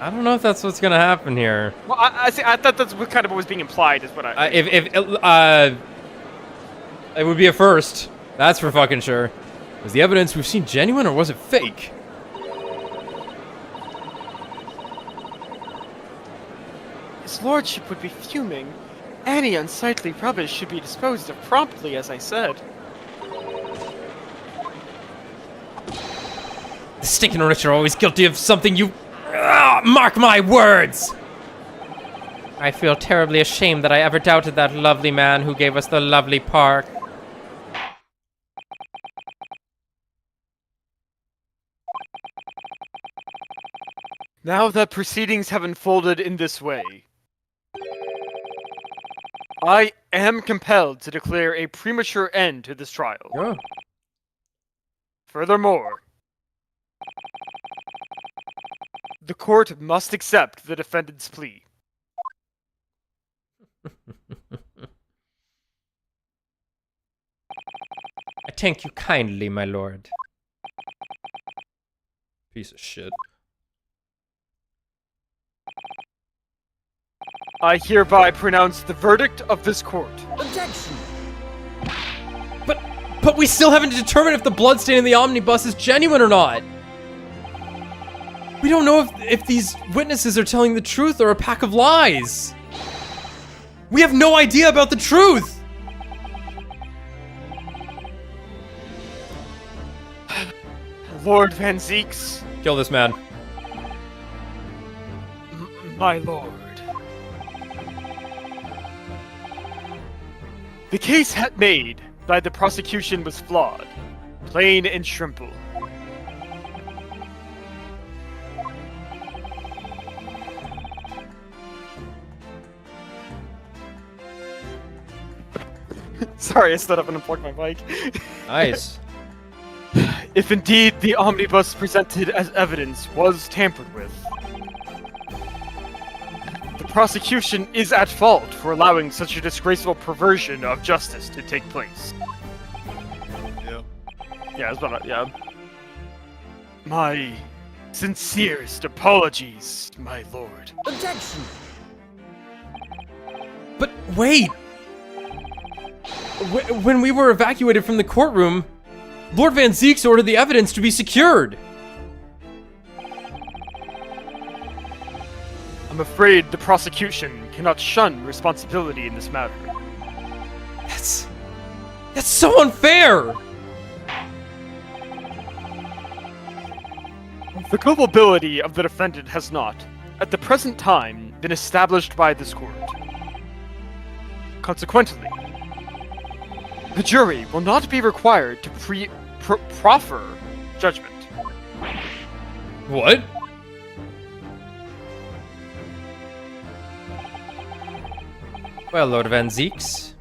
I don't know if that's what's gonna happen here. Well, I thought that's what kind of what was being implied, is what I... It would be a first. That's for fucking sure. Was the evidence we've seen genuine, or was it fake? His lordship would be fuming. Any unsightly rubbish should be disposed of promptly, as I said. The stinking rich are always guilty of something you... mark my words! I feel terribly ashamed that I ever doubted that lovely man who gave us the lovely park. Now that proceedings have unfolded in this way, I am compelled to declare a premature end to this trial. Oh. Furthermore, the court must accept the defendant's plea. I thank you kindly, my lord. Piece of shit. I hereby pronounce the verdict of this court. Objection! But we still haven't determined if the bloodstain in the omnibus is genuine or not. We don't know if these witnesses are telling the truth or a pack of lies. We have no idea about the truth. Lord Van Zeeks, Kill this man. my lord. The case made by the prosecution was flawed, plain and simple. Sorry, I stood up and unplugged my mic. Nice. If indeed the omnibus presented as evidence was tampered with, the prosecution is at fault for allowing such a disgraceful perversion of justice to take place. Yep. Yeah, that's about it, yeah. My sincerest apologies, my lord. Objection! But wait. When we were evacuated from the courtroom, Lord Van Zeeks ordered the evidence to be secured. I'm afraid the prosecution cannot shun responsibility in this matter. That's so unfair. The culpability of the defendant has not, at the present time, been established by this court. Consequently, the jury will not be required to proffer judgment. What? Well, Lord Van Zeeks,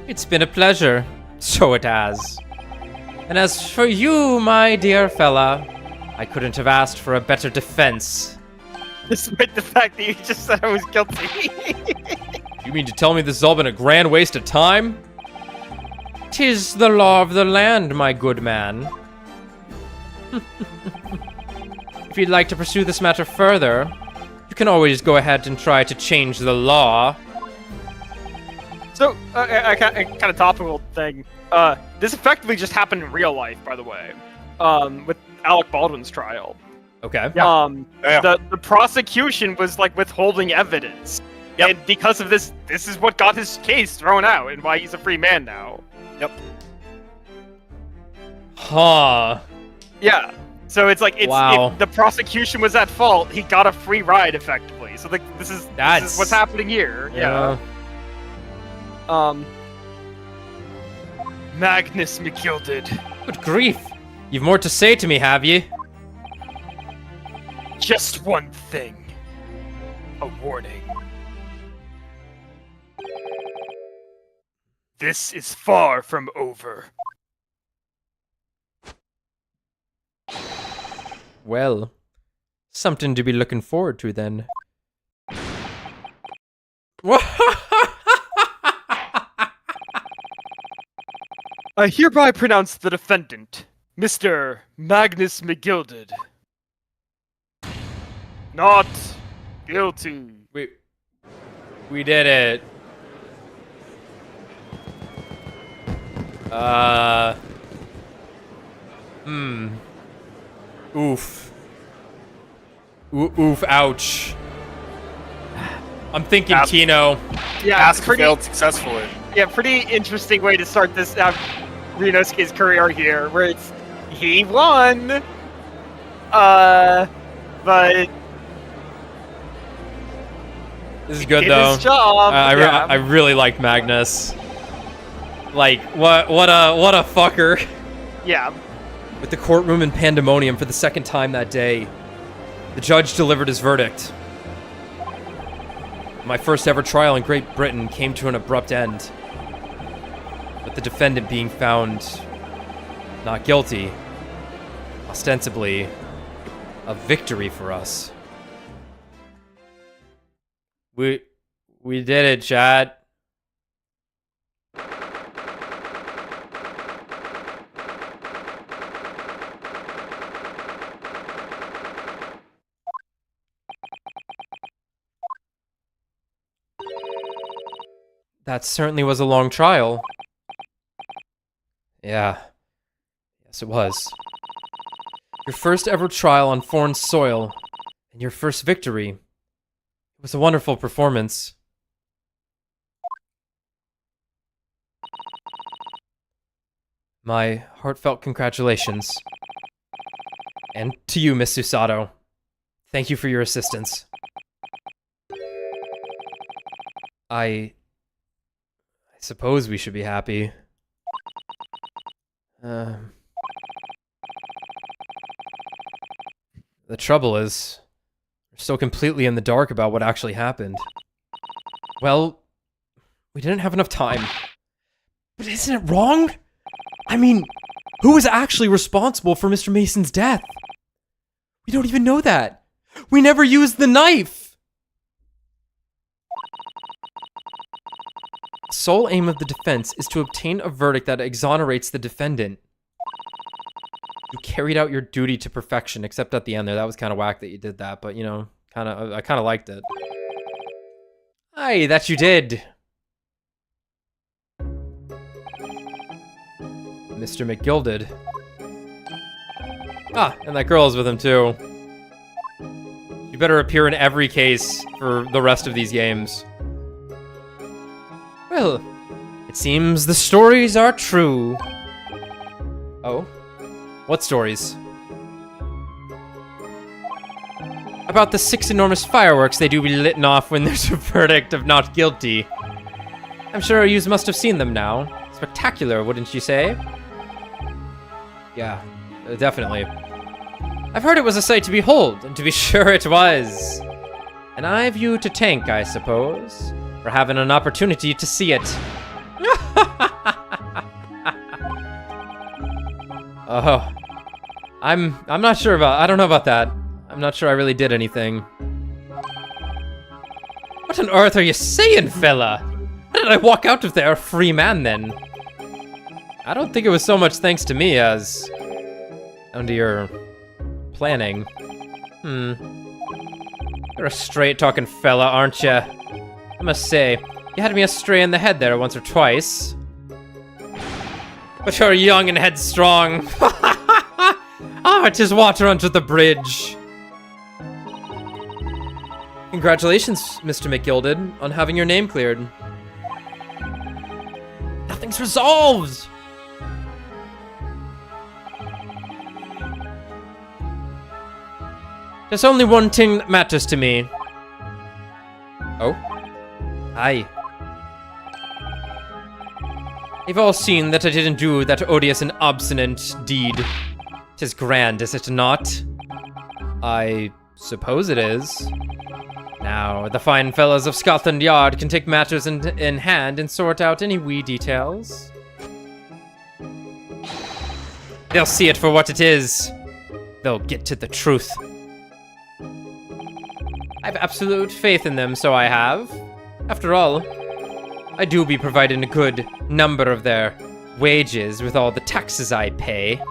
it's been a pleasure. So it has. And as for you, my dear fella, I couldn't have asked for a better defense. Despite the fact that you just said I was guilty. You mean to tell me this has all been a grand waste of time? 'Tis the law of the land, my good man. If you'd like to pursue this matter further, you can always go ahead and try to change the law. So, a kind of topical thing. This effectively just happened in real life, by the way. With Alec Baldwin's trial. Okay. The prosecution was like withholding evidence. Yep. And because of this is what got his case thrown out and why he's a free man now. Yep. Huh. Yeah. So it's like Wow. if the prosecution was at fault, he got a free ride effectively. So like this is what's happening here. Yeah. Magnus McGilded. Good grief. You've more to say to me, have you? Just one thing. A warning. This is far from over. Well, something to be looking forward to then. I hereby pronounce the defendant, Mr. Magnus McGilded, not guilty. We did it. Oof. Oof, ouch. I'm thinking Tino. Yeah, Task failed successfully. Yeah, pretty interesting way to start this Ryunosuke's career here, where it's he won, but this is good did though. his job. I really like Magnus. Like what a fucker. Yeah. With the courtroom in pandemonium for the second time that day, the judge delivered his verdict. My first ever trial in Great Britain came to an abrupt end, with the defendant being found not guilty, ostensibly a victory for us. We did it, Chad. That certainly was a long trial. Yeah. Yes, it was. Your first ever trial on foreign soil, and your first victory. It was a wonderful performance. My heartfelt congratulations. And to you, Miss Susato. Thank you for your assistance. I suppose we should be happy. The trouble is, we're still completely in the dark about what actually happened. Well, we didn't have enough time. But isn't it wrong? I mean, who was actually responsible for Mr. Mason's death? We don't even know that. We never used the knife! The sole aim of the defense is to obtain a verdict that exonerates the defendant. You carried out your duty to perfection, except at the end there. That was kind of whack that you did that, but you know, I kind of liked it. Aye, that you did. Mr. McGilded. Ah, and that girl's with him too. You better appear in every case for the rest of these games. Well, it seems the stories are true. Oh? What stories? About the 6 enormous fireworks they do be lit off when there's a verdict of not guilty. I'm sure you must have seen them now. Spectacular, wouldn't you say? Yeah, definitely. I've heard it was a sight to behold, and to be sure it was. An eye view to tank, I suppose. for having an opportunity to see it. Oh, I'm not sure about. I don't know about that. I'm not sure I really did anything. What on earth are you saying, fella? How did I walk out of there a free man then? I don't think it was so much thanks to me as under your planning. You're a straight-talking fella, aren't you? I must say, you had me astray in the head there once or twice. But you're young and headstrong. Ah, 'tis water under the bridge. Congratulations, Mr. McGilded, on having your name cleared. Nothing's resolved! There's only one thing that matters to me. Oh? Aye. You've all seen that I didn't do that odious and obstinate deed. 'Tis grand, is it not? I suppose it is. Now, the fine fellows of Scotland Yard can take matters in hand and sort out any wee details. They'll see it for what it is. They'll get to the truth. I have absolute faith in them, so I have. After all, I do be providing a good number of their wages with all the taxes I pay.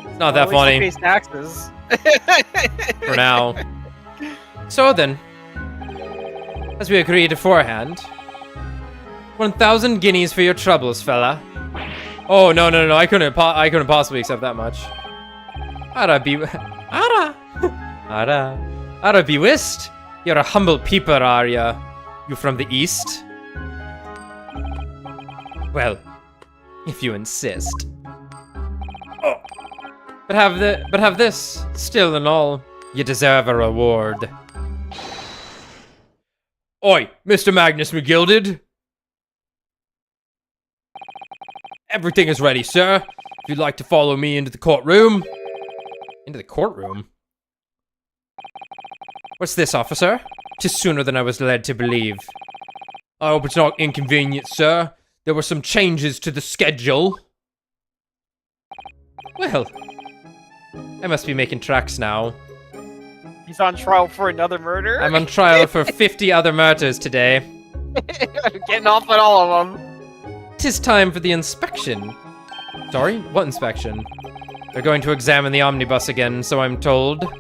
It's not that funny. Pays taxes. For now. So then, as we agreed beforehand, 1,000 guineas for your troubles, fella. Oh no! I couldn't possibly accept that much. Ara be whist. You're a humble peeper, are ya? You from the east? Well, if you insist. Oh. But have this. Still and all, you deserve a reward. Oi, Mr. Magnus McGilded. Everything is ready, sir. If you'd like to follow me into the courtroom. Into the courtroom? What's this, officer? 'Tis sooner than I was led to believe. I hope it's not inconvenient, sir. There were some changes to the schedule. Well, I must be making tracks now. He's on trial for another murder? I'm on trial for 50 other murders today. Getting off on all of them. 'Tis time for the inspection. Sorry? What inspection? They're going to examine the omnibus again, so I'm told.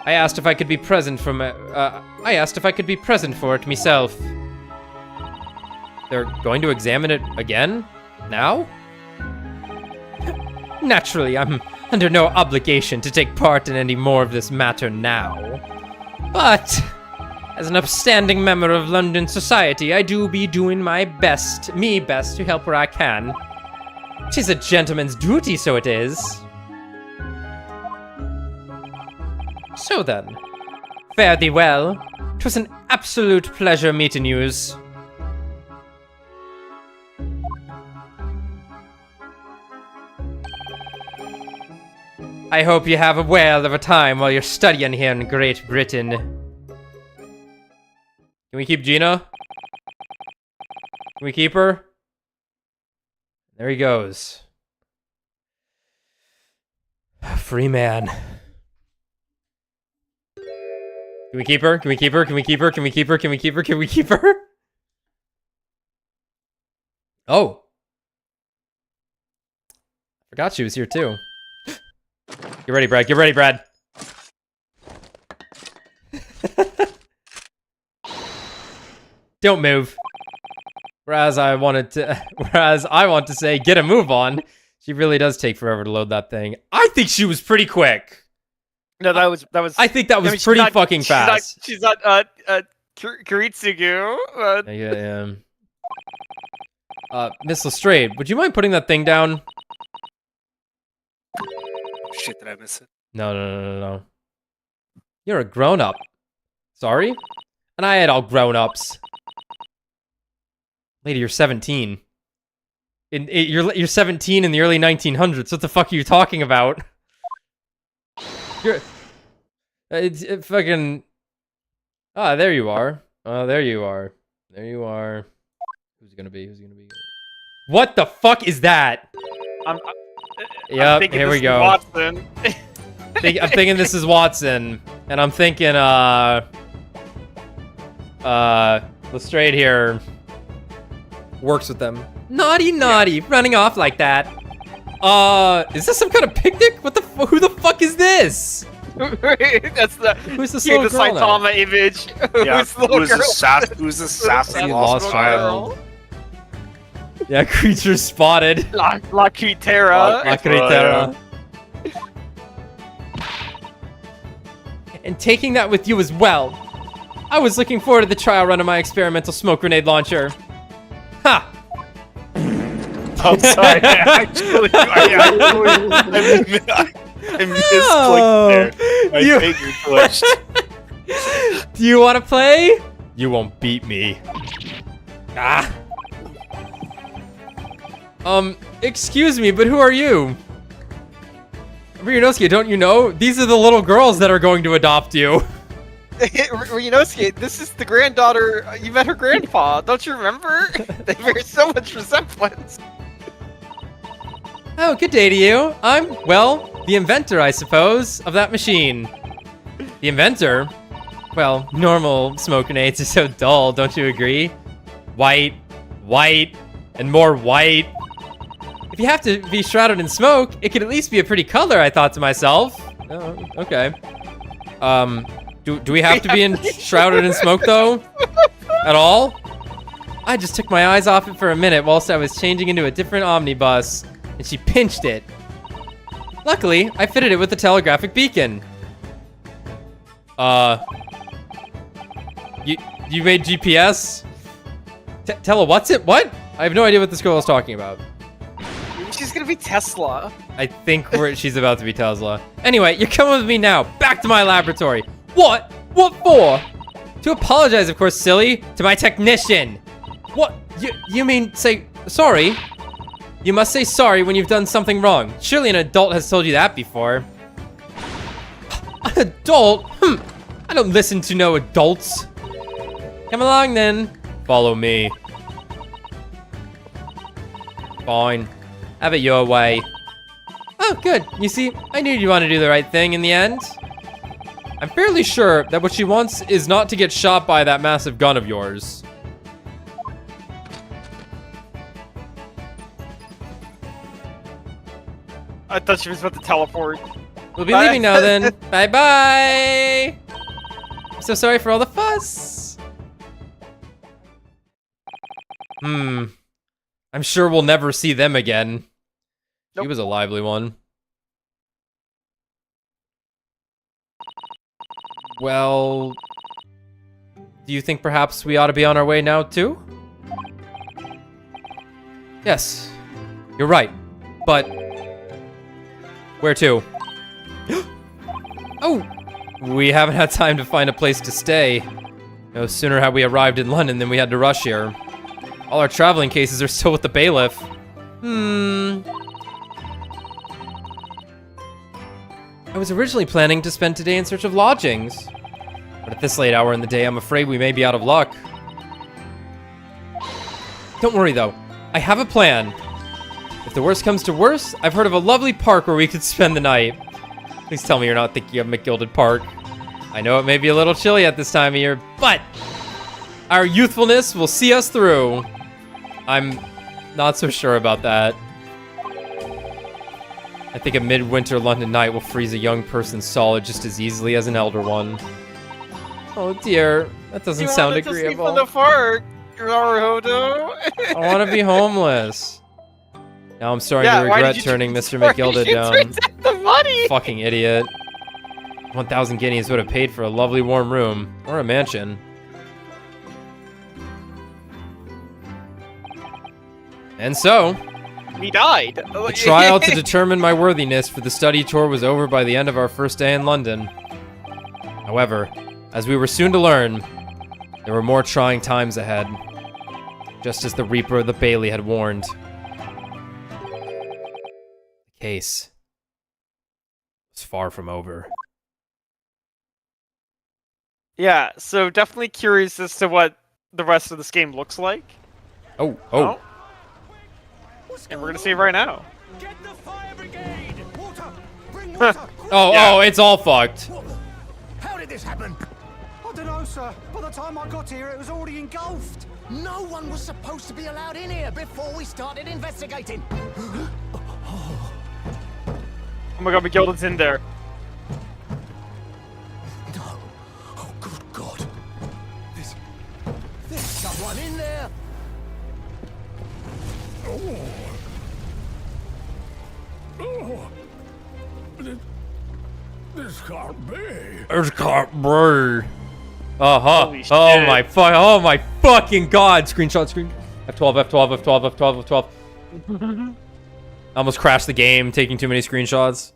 I asked if I could be present for it myself. They're going to examine it again? Now? Naturally, I'm under no obligation to take part in any more of this matter now. But, as an upstanding member of London society, I do be doing my best to help where I can. 'Tis a gentleman's duty, so it is. So then, fare thee well. 'Twas an absolute pleasure meeting yous. I hope you have a whale of a time while you're studying here in Great Britain. Can we keep Gina? Can we keep her? There he goes. Free man. Can we keep her? Can we keep her? Can we keep her? Can we keep her? Can we keep her? Can we keep her? Oh. Forgot she was here too. Get ready, Brad. Get ready, Brad. Don't move. Whereas I want to say, get a move on. She really does take forever to load that thing. I think she was pretty quick. No, that was. I think that was pretty fucking fast. She's not Kiritsugu. Miss Lestrade, would you mind putting that thing down? Shit, did I miss it? No. You're a grown-up. Sorry? And I had all grown-ups. Lady, you're 17. You're 17 in the early 1900s. What the fuck are you talking about? It fucking... Ah, there you are. Oh, there you are. There you are. Who's it gonna be? Who's it gonna be? What the fuck is that? I'm Yep, thinking here this we is go. Watson. I'm thinking this is Watson, and I'm thinking, Lestrade here works with them. Naughty, naughty, running off like that. Is this some kind of picnic? What the? Who the fuck is this? That's the Who's this the little girl now? Saitama image. Yeah, Who's the little girl? who's this sassy You lost lost child? Yeah, creature spotted. La Kitera. La Critera. And taking that with you as well. I was looking forward to the trial run of my experimental smoke grenade launcher. Ha! I'm sorry, I misclicked there. My You- finger twitched. Do you want to play? You won't beat me. Ah. Excuse me, but who are you? Ryunosuke, don't you know? These are the little girls that are going to adopt you. Ryunosuke, this is the granddaughter. You met her grandpa. Don't you remember? They bear so much resemblance. Oh, good day to you. I'm, well, the inventor, I suppose, of that machine. The inventor? Well, normal smoke grenades are so dull, don't you agree? White, white, and more white. If you have to be shrouded in smoke, it could at least be a pretty color, I thought to myself. Oh, okay. Do we have to be shrouded in smoke, though? At all? I just took my eyes off it for a minute whilst I was changing into a different omnibus, and she pinched it. Luckily, I fitted it with a telegraphic beacon. You made GPS? Tell what's it? What? I have no idea what this girl is talking about. She's gonna be Tesla. I think she's about to be Tesla. Anyway, you're coming with me now. Back to my laboratory. What? What for? To apologize, of course, silly. To my technician. What? You mean say sorry? You must say sorry when you've done something wrong. Surely an adult has told you that before. An adult? I don't listen to no adults. Come along then. Follow me. Fine. Have it your way. Oh, good. You see, I knew you'd want to do the right thing in the end. I'm fairly sure that what she wants is not to get shot by that massive gun of yours. I thought she was about to teleport. We'll be leaving now then. Bye-bye. I'm so sorry for all the fuss. I'm sure we'll never see them again. He was a lively one. Well, do you think perhaps we ought to be on our way now too? Yes, you're right, but where to? Oh, we haven't had time to find a place to stay. No sooner had we arrived in London than we had to rush here. All our traveling cases are still with the bailiff. I was originally planning to spend today in search of lodgings, but at this late hour in the day, I'm afraid we may be out of luck. Don't worry though, I have a plan. If the worst comes to worst, I've heard of a lovely park where we could spend the night. Please tell me you're not thinking of McGilded Park. I know it may be a little chilly at this time of year, but our youthfulness will see us through. I'm not so sure about that. I think a midwinter London night will freeze a young person solid just as easily as an elder one. Oh dear, that doesn't sound agreeable. You want to sleep in the park, Naruhodo? I want to be homeless. Now I'm starting to regret turning Mr. McGilded down. The money. Fucking idiot. 1,000 guineas would have paid for a lovely warm room, or a mansion. And so, We died. the trial to determine my worthiness for the study tour was over by the end of our first day in London. However, as we were soon to learn, there were more trying times ahead, just as the Reaper of the Bailey had warned. The case was far from over. Yeah, so definitely curious as to what the rest of this game looks like. Oh. And we're gonna see it right now. Get the fire brigade! Water! Bring water! Oh, it's all fucked. How did this happen? I don't know, sir. By the time I got here, it was already engulfed. No one was supposed to be allowed in here before we started investigating. Oh my god, McGilden's in there. No. Oh, good God. There's someone in there. This can't be. There's can't be. Uh-huh. Holy Oh shit. oh my fucking god. Screen. F12. I almost crashed the game taking too many screenshots.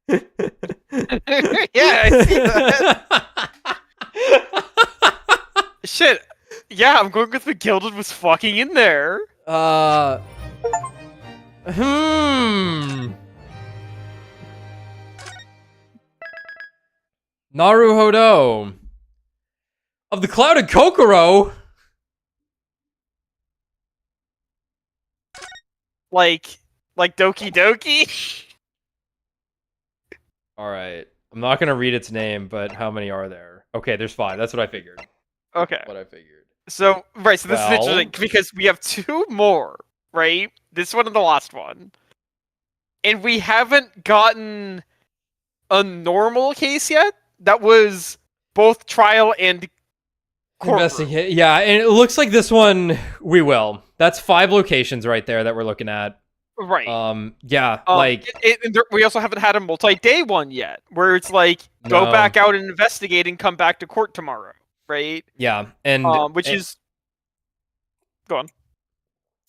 Yeah, I see that. Shit. Yeah, I'm going with McGilded was fucking in there. Naruhodo. Of the Clouded Kokoro? Like Doki Doki? Alright. I'm not gonna read its name, but how many are there? Okay, there's 5. That's what I figured. Okay. So, right, so this is Well- interesting because we have 2 more, right? This one and the last one. And we haven't gotten a normal case yet that was both trial and courtroom. Investigate. Yeah, and it looks like this one we will. That's 5 locations right there that we're looking at. Right. Yeah, like we also haven't had a multi-day one yet, where it's like go No. back out and investigate and come back to court tomorrow, right? yeah, and Which is go on.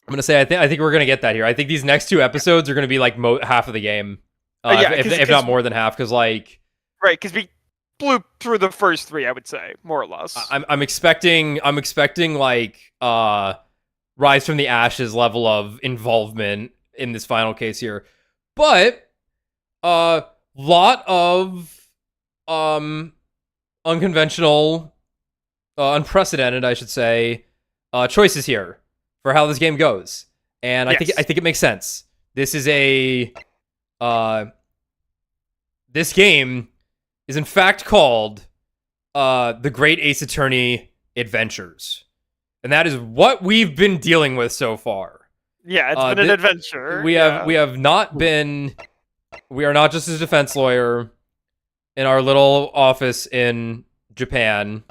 I'm gonna say I think we're gonna get that here. I think these next 2 episodes are gonna be like half of the game, Yeah, if not more than half, because like Right, because we blew through the first 3, I would say, more or less. I'm expecting like Rise from the Ashes level of involvement in this final case here, but lot of unconventional, unprecedented, I should say, choices here for how this game goes, and Yes. I think it makes sense. This is this game is in fact called The Great Ace Attorney Adventures, and that is what we've been dealing with so far. Yeah, it's been an adventure. We have not been. We are not just a defense lawyer in our little office in Japan,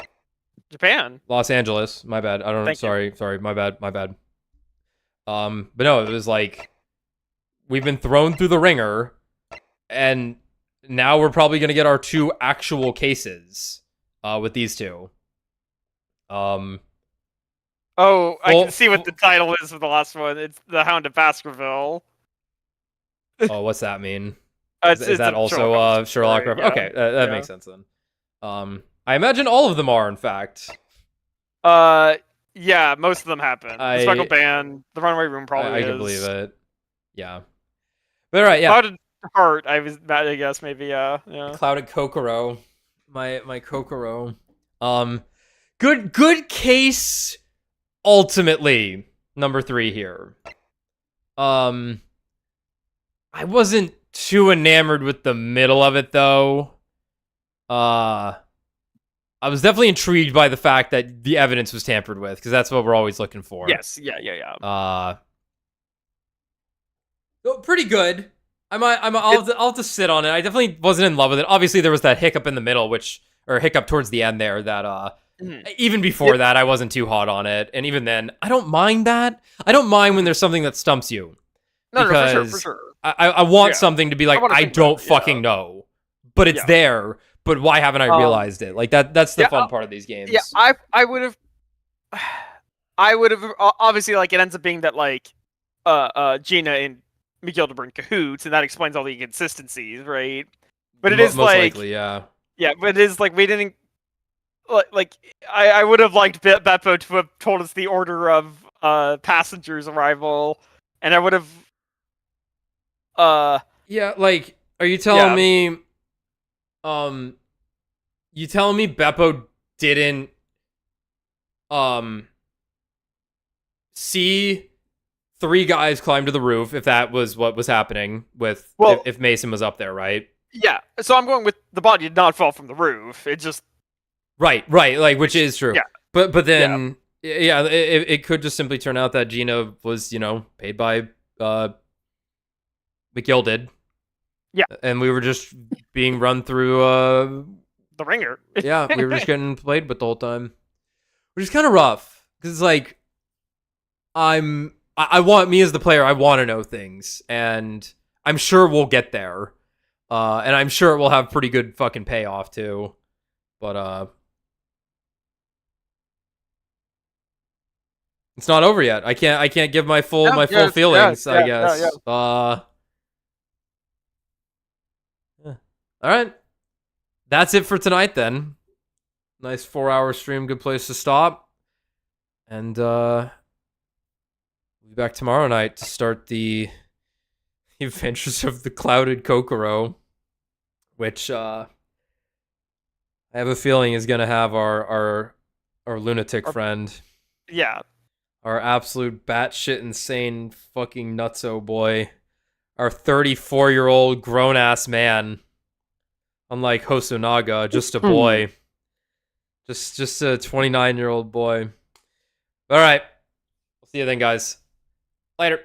Los Angeles. My bad. I don't know. Sorry. My bad. But no, it was like we've been thrown through the ringer, and now we're probably gonna get our 2 actual cases with these 2. Oh, I can see what the title is for the last one. It's The Hound of Baskerville. Oh, what's that mean? It's Is that a also Sherlock? story, Reference? Okay, that makes sense then. I imagine all of them are, in fact. Yeah, most of them happen. The Speckled Band, the Runaway Room probably I can is. believe it. Yeah. But all right, yeah. Clouded Heart, I guess maybe, yeah. Clouded Kokoro. My Kokoro. Good case ultimately. Number 3 here. I wasn't too enamored with the middle of it though. I was definitely intrigued by the fact that the evidence was tampered with, because that's what we're always looking for. Yes, yeah. Pretty good. I'll have to sit on it. I definitely wasn't in love with it. Obviously, there was that hiccup in the middle, or hiccup towards the end there that even before that, I wasn't too hot on it. And even then, I don't mind that. I don't mind when there's something that stumps you. No, for sure. I want something to be like, I don't fucking know. But it's there. But why haven't I realized it? Like that's the fun part of these games. Yeah, I would have obviously, like, it ends up being that like Gina and Miguel were in cahoots, and that explains all the inconsistencies, right? But it is most like likely, yeah. Yeah, but it is like we didn't like I would have liked Beppo to have told us the order of passengers' arrival, and I would have yeah, like, are you telling me You telling me Beppo didn't see 3 guys climb to the roof, if that was what was happening with if Mason was up there, right? Yeah, so I'm going with the body did not fall from the roof. It just right, like, which is true. Yeah. But then it could just simply turn out that Gina was, paid by McGilded. Yeah. And we were just being run through the ringer. Yeah, we were just getting played with the whole time. Which is kind of rough. Because it's like I want, me as the player, I want to know things. And I'm sure we'll get there. And I'm sure it will have pretty good fucking payoff too. But it's not over yet. I can't give my full feelings, I guess. All right. That's it for tonight then. Nice 4-hour stream, good place to stop. And we'll be back tomorrow night to start the Adventures of the Clouded Kokoro, which I have a feeling is gonna have our lunatic friend. Yeah. Our absolute batshit insane fucking nutso boy. Our 34-year-old grown-ass man. Unlike Hosonaga, just a boy. Just a 29-year-old boy. Alright. We'll see you then, guys. Later.